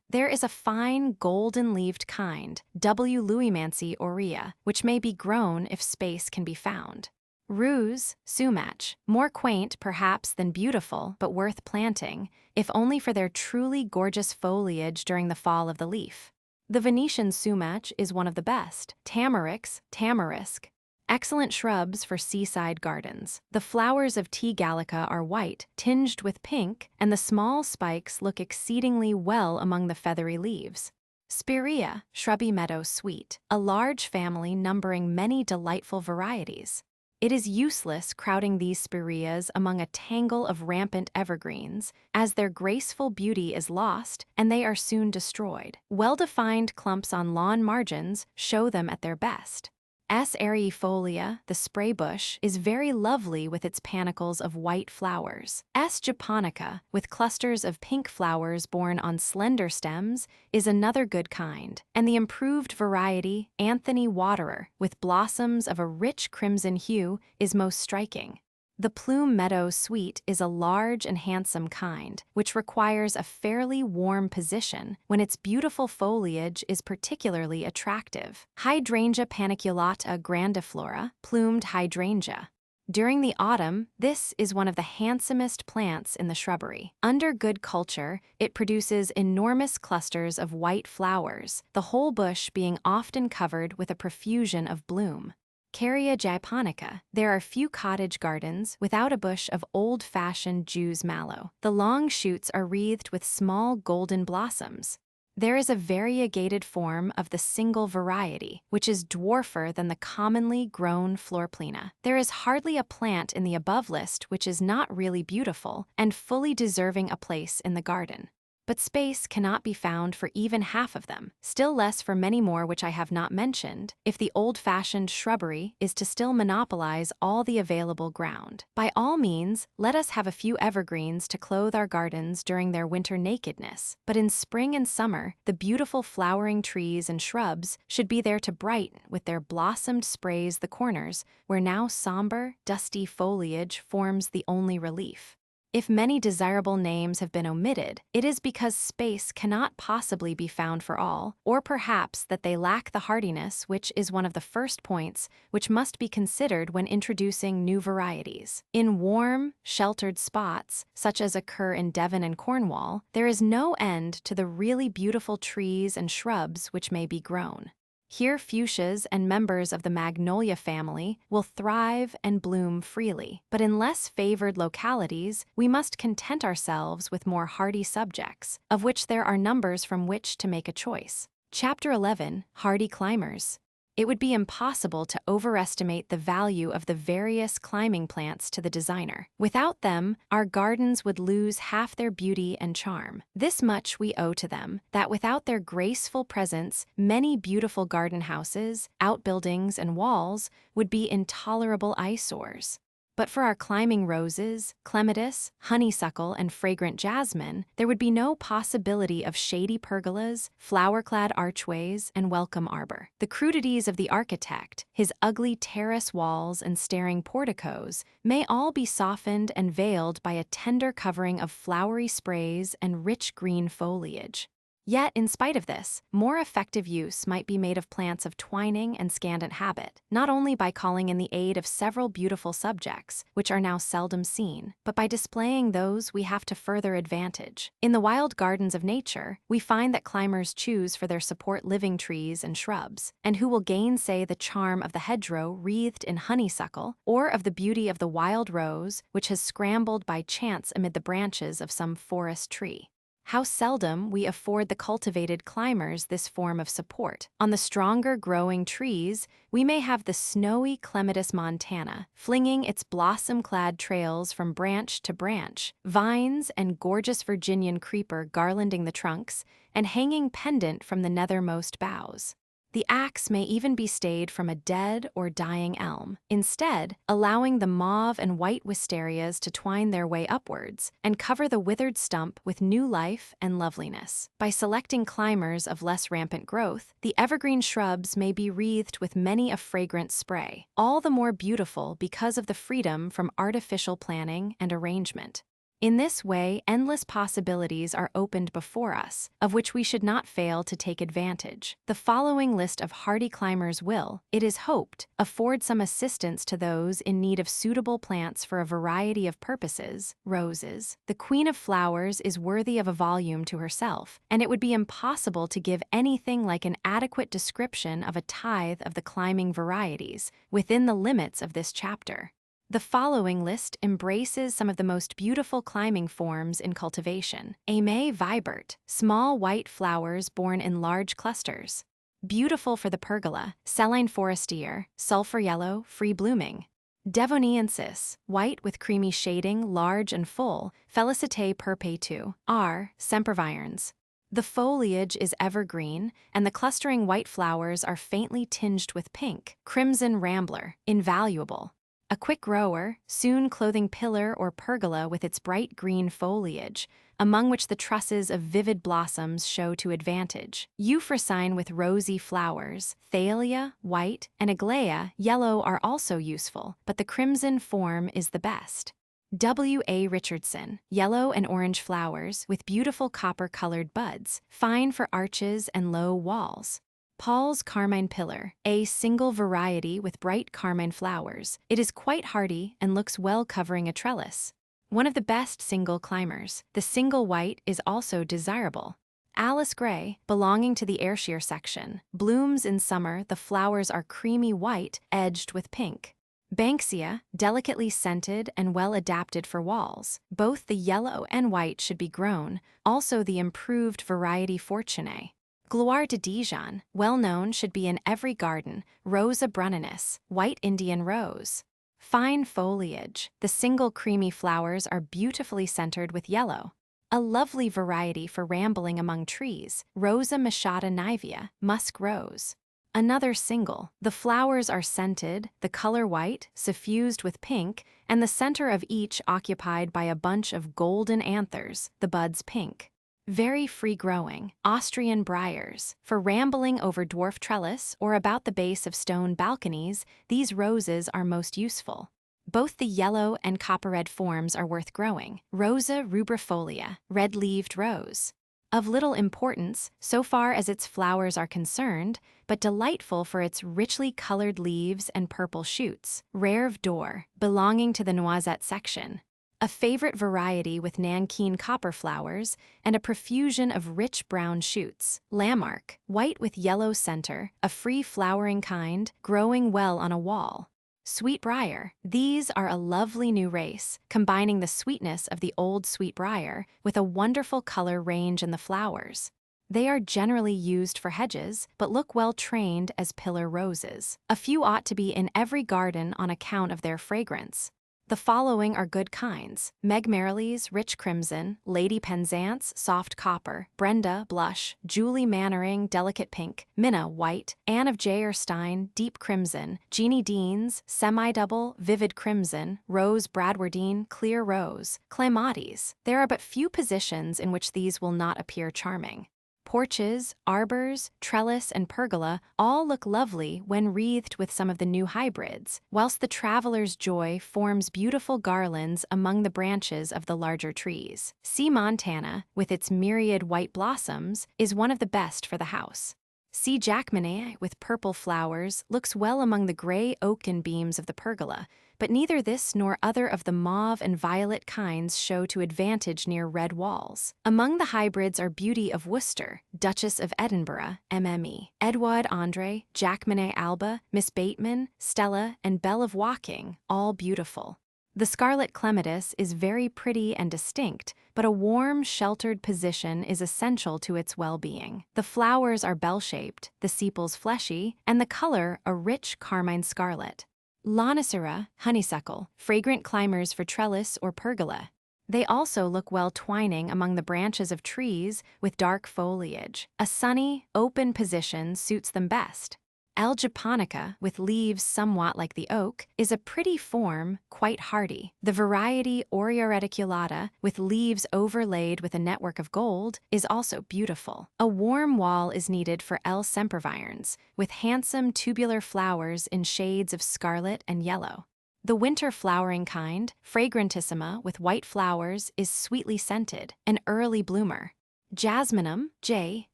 There is a fine golden-leaved kind, W. lewimansi aurea, which may be grown if space can be found. Ruse, sumac, more quaint perhaps than beautiful, but worth planting, if only for their truly gorgeous foliage during the fall of the leaf. The Venetian sumac is one of the best. Tamarisk, tamarisk. excellent shrubs for seaside gardens. The flowers of T. gallica are white, tinged with pink, and the small spikes look exceedingly well among the feathery leaves. Spirea, shrubby meadow sweet, a large family numbering many delightful varieties. It is useless crowding these spireas among a tangle of rampant evergreens, as their graceful beauty is lost and they are soon destroyed. Well-defined clumps on lawn margins show them at their best. S. aeriifolia, the spray bush, is very lovely with its panicles of white flowers. S. japonica, with clusters of pink flowers borne on slender stems, is another good kind. And the improved variety, Anthony Waterer, with blossoms of a rich crimson hue, is most striking. The plume meadow sweet is a large and handsome kind, which requires a fairly warm position when its beautiful foliage is particularly attractive. Hydrangea paniculata grandiflora, plumed hydrangea. During the autumn, this is one of the handsomest plants in the shrubbery. Under good culture, it produces enormous clusters of white flowers, the whole bush being often covered with a profusion of bloom. Caria japonica, there are few cottage gardens without a bush of old-fashioned Jew's mallow. The long shoots are wreathed with small golden blossoms. There is a variegated form of the single variety, which is dwarfer than the commonly grown florplena. There is hardly a plant in the above list which is not really beautiful and fully deserving a place in the garden. But space cannot be found for even half of them, still less for many more which I have not mentioned, if the old-fashioned shrubbery is to still monopolize all the available ground. By all means, let us have a few evergreens to clothe our gardens during their winter nakedness, but in spring and summer, the beautiful flowering trees and shrubs should be there to brighten with their blossomed sprays the corners, where now somber, dusty foliage forms the only relief. If many desirable names have been omitted, it is because space cannot possibly be found for all, or perhaps that they lack the hardiness which is one of the first points which must be considered when introducing new varieties. In warm, sheltered spots, such as occur in Devon and Cornwall, there is no end to the really beautiful trees and shrubs which may be grown. Here fuchsias and members of the magnolia family will thrive and bloom freely, but in less favored localities, we must content ourselves with more hardy subjects, of which there are numbers from which to make a choice. Chapter 11, Hardy Climbers. It would be impossible to overestimate the value of the various climbing plants to the designer. Without them, our gardens would lose half their beauty and charm. This much we owe to them, that without their graceful presence, many beautiful garden houses, outbuildings, and walls would be intolerable eyesores. But for our climbing roses, clematis, honeysuckle, and fragrant jasmine, there would be no possibility of shady pergolas, flower-clad archways, and welcome arbor. The crudities of the architect, his ugly terrace walls and staring porticos, may all be softened and veiled by a tender covering of flowery sprays and rich green foliage. Yet, in spite of this, more effective use might be made of plants of twining and scandent habit, not only by calling in the aid of several beautiful subjects, which are now seldom seen, but by displaying those we have to further advantage. In the wild gardens of nature, we find that climbers choose for their support living trees and shrubs, and who will gainsay the charm of the hedgerow wreathed in honeysuckle, or of the beauty of the wild rose, which has scrambled by chance amid the branches of some forest tree. How seldom we afford the cultivated climbers this form of support. On the stronger growing trees, we may have the snowy clematis montana, flinging its blossom-clad trails from branch to branch, vines and gorgeous Virginian creeper garlanding the trunks and hanging pendant from the nethermost boughs. The axe may even be stayed from a dead or dying elm, instead allowing the mauve and white wisterias to twine their way upwards and cover the withered stump with new life and loveliness. By selecting climbers of less rampant growth, the evergreen shrubs may be wreathed with many a fragrant spray, all the more beautiful because of the freedom from artificial planning and arrangement. In this way, endless possibilities are opened before us, of which we should not fail to take advantage. The following list of hardy climbers will, it is hoped, afford some assistance to those in need of suitable plants for a variety of purposes. Roses. The Queen of Flowers is worthy of a volume to herself, and it would be impossible to give anything like an adequate description of a tithe of the climbing varieties within the limits of this chapter. The following list embraces some of the most beautiful climbing forms in cultivation. Aimee vibert, small white flowers borne in large clusters. Beautiful for the pergola, Celine forestier, sulfur yellow, free blooming. Devoniensis, white with creamy shading, large and full, Félicité perpétue, R. sempervirens. The foliage is evergreen, and the clustering white flowers are faintly tinged with pink. Crimson rambler, invaluable. A quick grower, soon clothing pillar or pergola with its bright green foliage, among which the trusses of vivid blossoms show to advantage. Euphrosyne with rosy flowers, Thalia, white, and Aglaya, yellow are also useful, but the crimson form is the best. W. A. Richardson, yellow and orange flowers with beautiful copper-colored buds, fine for arches and low walls. Paul's carmine pillar, a single variety with bright carmine flowers. It is quite hardy and looks well covering a trellis. One of the best single climbers. The single white is also desirable. Alice Gray, belonging to the Ayrshire section, blooms in summer. The flowers are creamy white, edged with pink. Banksia, delicately scented and well adapted for walls. Both the yellow and white should be grown, also the improved variety Fortuné. Gloire de Dijon, well known, should be in every garden. Rosa bruninus, white Indian rose. Fine foliage. The single creamy flowers are beautifully centered with yellow. A lovely variety for rambling among trees. Rosa machata nivea, musk rose. Another single. The flowers are scented, the color white, suffused with pink, and the center of each occupied by a bunch of golden anthers, the buds pink. Very free-growing, Austrian briars. For rambling over dwarf trellis or about the base of stone balconies, these roses are most useful. Both the yellow and copper-red forms are worth growing. Rosa rubrifolia, red-leaved rose. Of little importance, so far as its flowers are concerned, but delightful for its richly colored leaves and purple shoots. Rêve d'or, belonging to the noisette section. A favorite variety with nankeen copper flowers and a profusion of rich brown shoots. Lamarck, white with yellow center, a free-flowering kind, growing well on a wall. Sweetbriar. These are a lovely new race, combining the sweetness of the old sweetbriar with a wonderful color range in the flowers. They are generally used for hedges, but look well trained as pillar roses. A few ought to be in every garden on account of their fragrance. The following are good kinds: Meg Merrilies, rich crimson; Lady Penzance, soft copper; Brenda, blush; Julie Mannering, delicate pink; Minna, white; Anne of Jayrstein, deep crimson; Jeannie Deans, semi-double, vivid crimson; Rose Bradwardine, clear rose; Clematis. There are but few positions in which these will not appear charming. Porches, arbors, trellis, and pergola all look lovely when wreathed with some of the new hybrids, whilst the traveler's joy forms beautiful garlands among the branches of the larger trees. C. montana, with its myriad white blossoms, is one of the best for the house. C. jackmanae, with purple flowers, looks well among the gray oaken beams of the pergola, but neither this nor other of the mauve and violet kinds show to advantage near red walls. Among the hybrids are Beauty of Worcester, Duchess of Edinburgh, MME, Edouard Andre, Jackmanae alba, Miss Bateman, Stella, and Belle of Walking, all beautiful. The scarlet clematis is very pretty and distinct, but a warm, sheltered position is essential to its well-being. The flowers are bell-shaped, the sepals fleshy, and the color a rich carmine scarlet. Lonicera, honeysuckle, fragrant climbers for trellis or pergola. They also look well twining among the branches of trees with dark foliage. A sunny, open position suits them best. L. japonica, with leaves somewhat like the oak, is a pretty form, quite hardy. The variety Aurea reticulata, with leaves overlaid with a network of gold, is also beautiful. A warm wall is needed for L. sempervirens, with handsome tubular flowers in shades of scarlet and yellow. The winter flowering kind, Fragrantissima with white flowers, is sweetly scented, an early bloomer. Jasminum, J.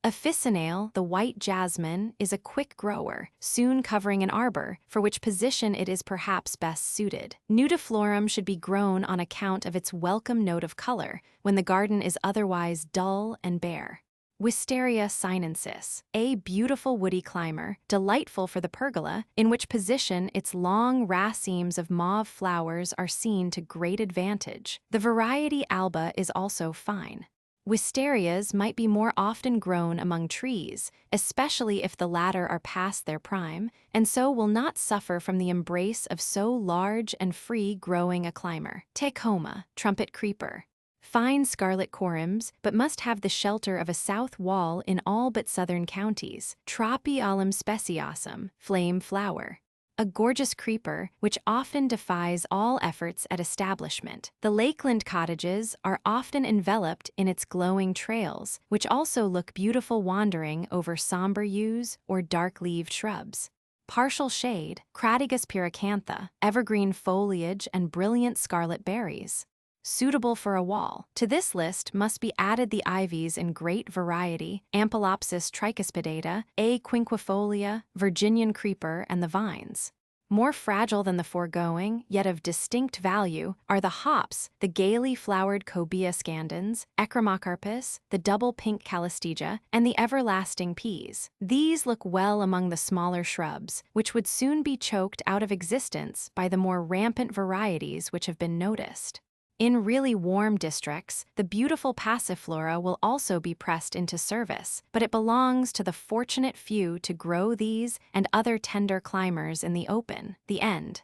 officinale, the white jasmine, is a quick grower, soon covering an arbor, for which position it is perhaps best suited. Nudiflorum should be grown on account of its welcome note of color, when the garden is otherwise dull and bare. Wisteria sinensis, a beautiful woody climber, delightful for the pergola, in which position its long racemes of mauve flowers are seen to great advantage. The variety alba is also fine. Wisterias might be more often grown among trees, especially if the latter are past their prime, and so will not suffer from the embrace of so large and free-growing a climber. Tecoma, trumpet creeper. Fine scarlet corymbs, but must have the shelter of a south wall in all but southern counties. Tropiolum speciosum, flame flower. A gorgeous creeper, which often defies all efforts at establishment. The lakeland cottages are often enveloped in its glowing trails, which also look beautiful wandering over somber yews or dark-leaved shrubs. Partial shade, Crataegus pyracantha, evergreen foliage and brilliant scarlet berries. Suitable for a wall. To this list must be added the ivies in great variety, Ampelopsis tricuspidata, A. quinquifolia, Virginian creeper, and the vines. More fragile than the foregoing, yet of distinct value, are the hops, the gaily flowered Cobea scandens, Echromachcarpus, the double pink calistegia, and the everlasting peas. These look well among the smaller shrubs, which would soon be choked out of existence by the more rampant varieties which have been noticed. In really warm districts, the beautiful passiflora will also be pressed into service, but it belongs to the fortunate few to grow these and other tender climbers in the open. The end.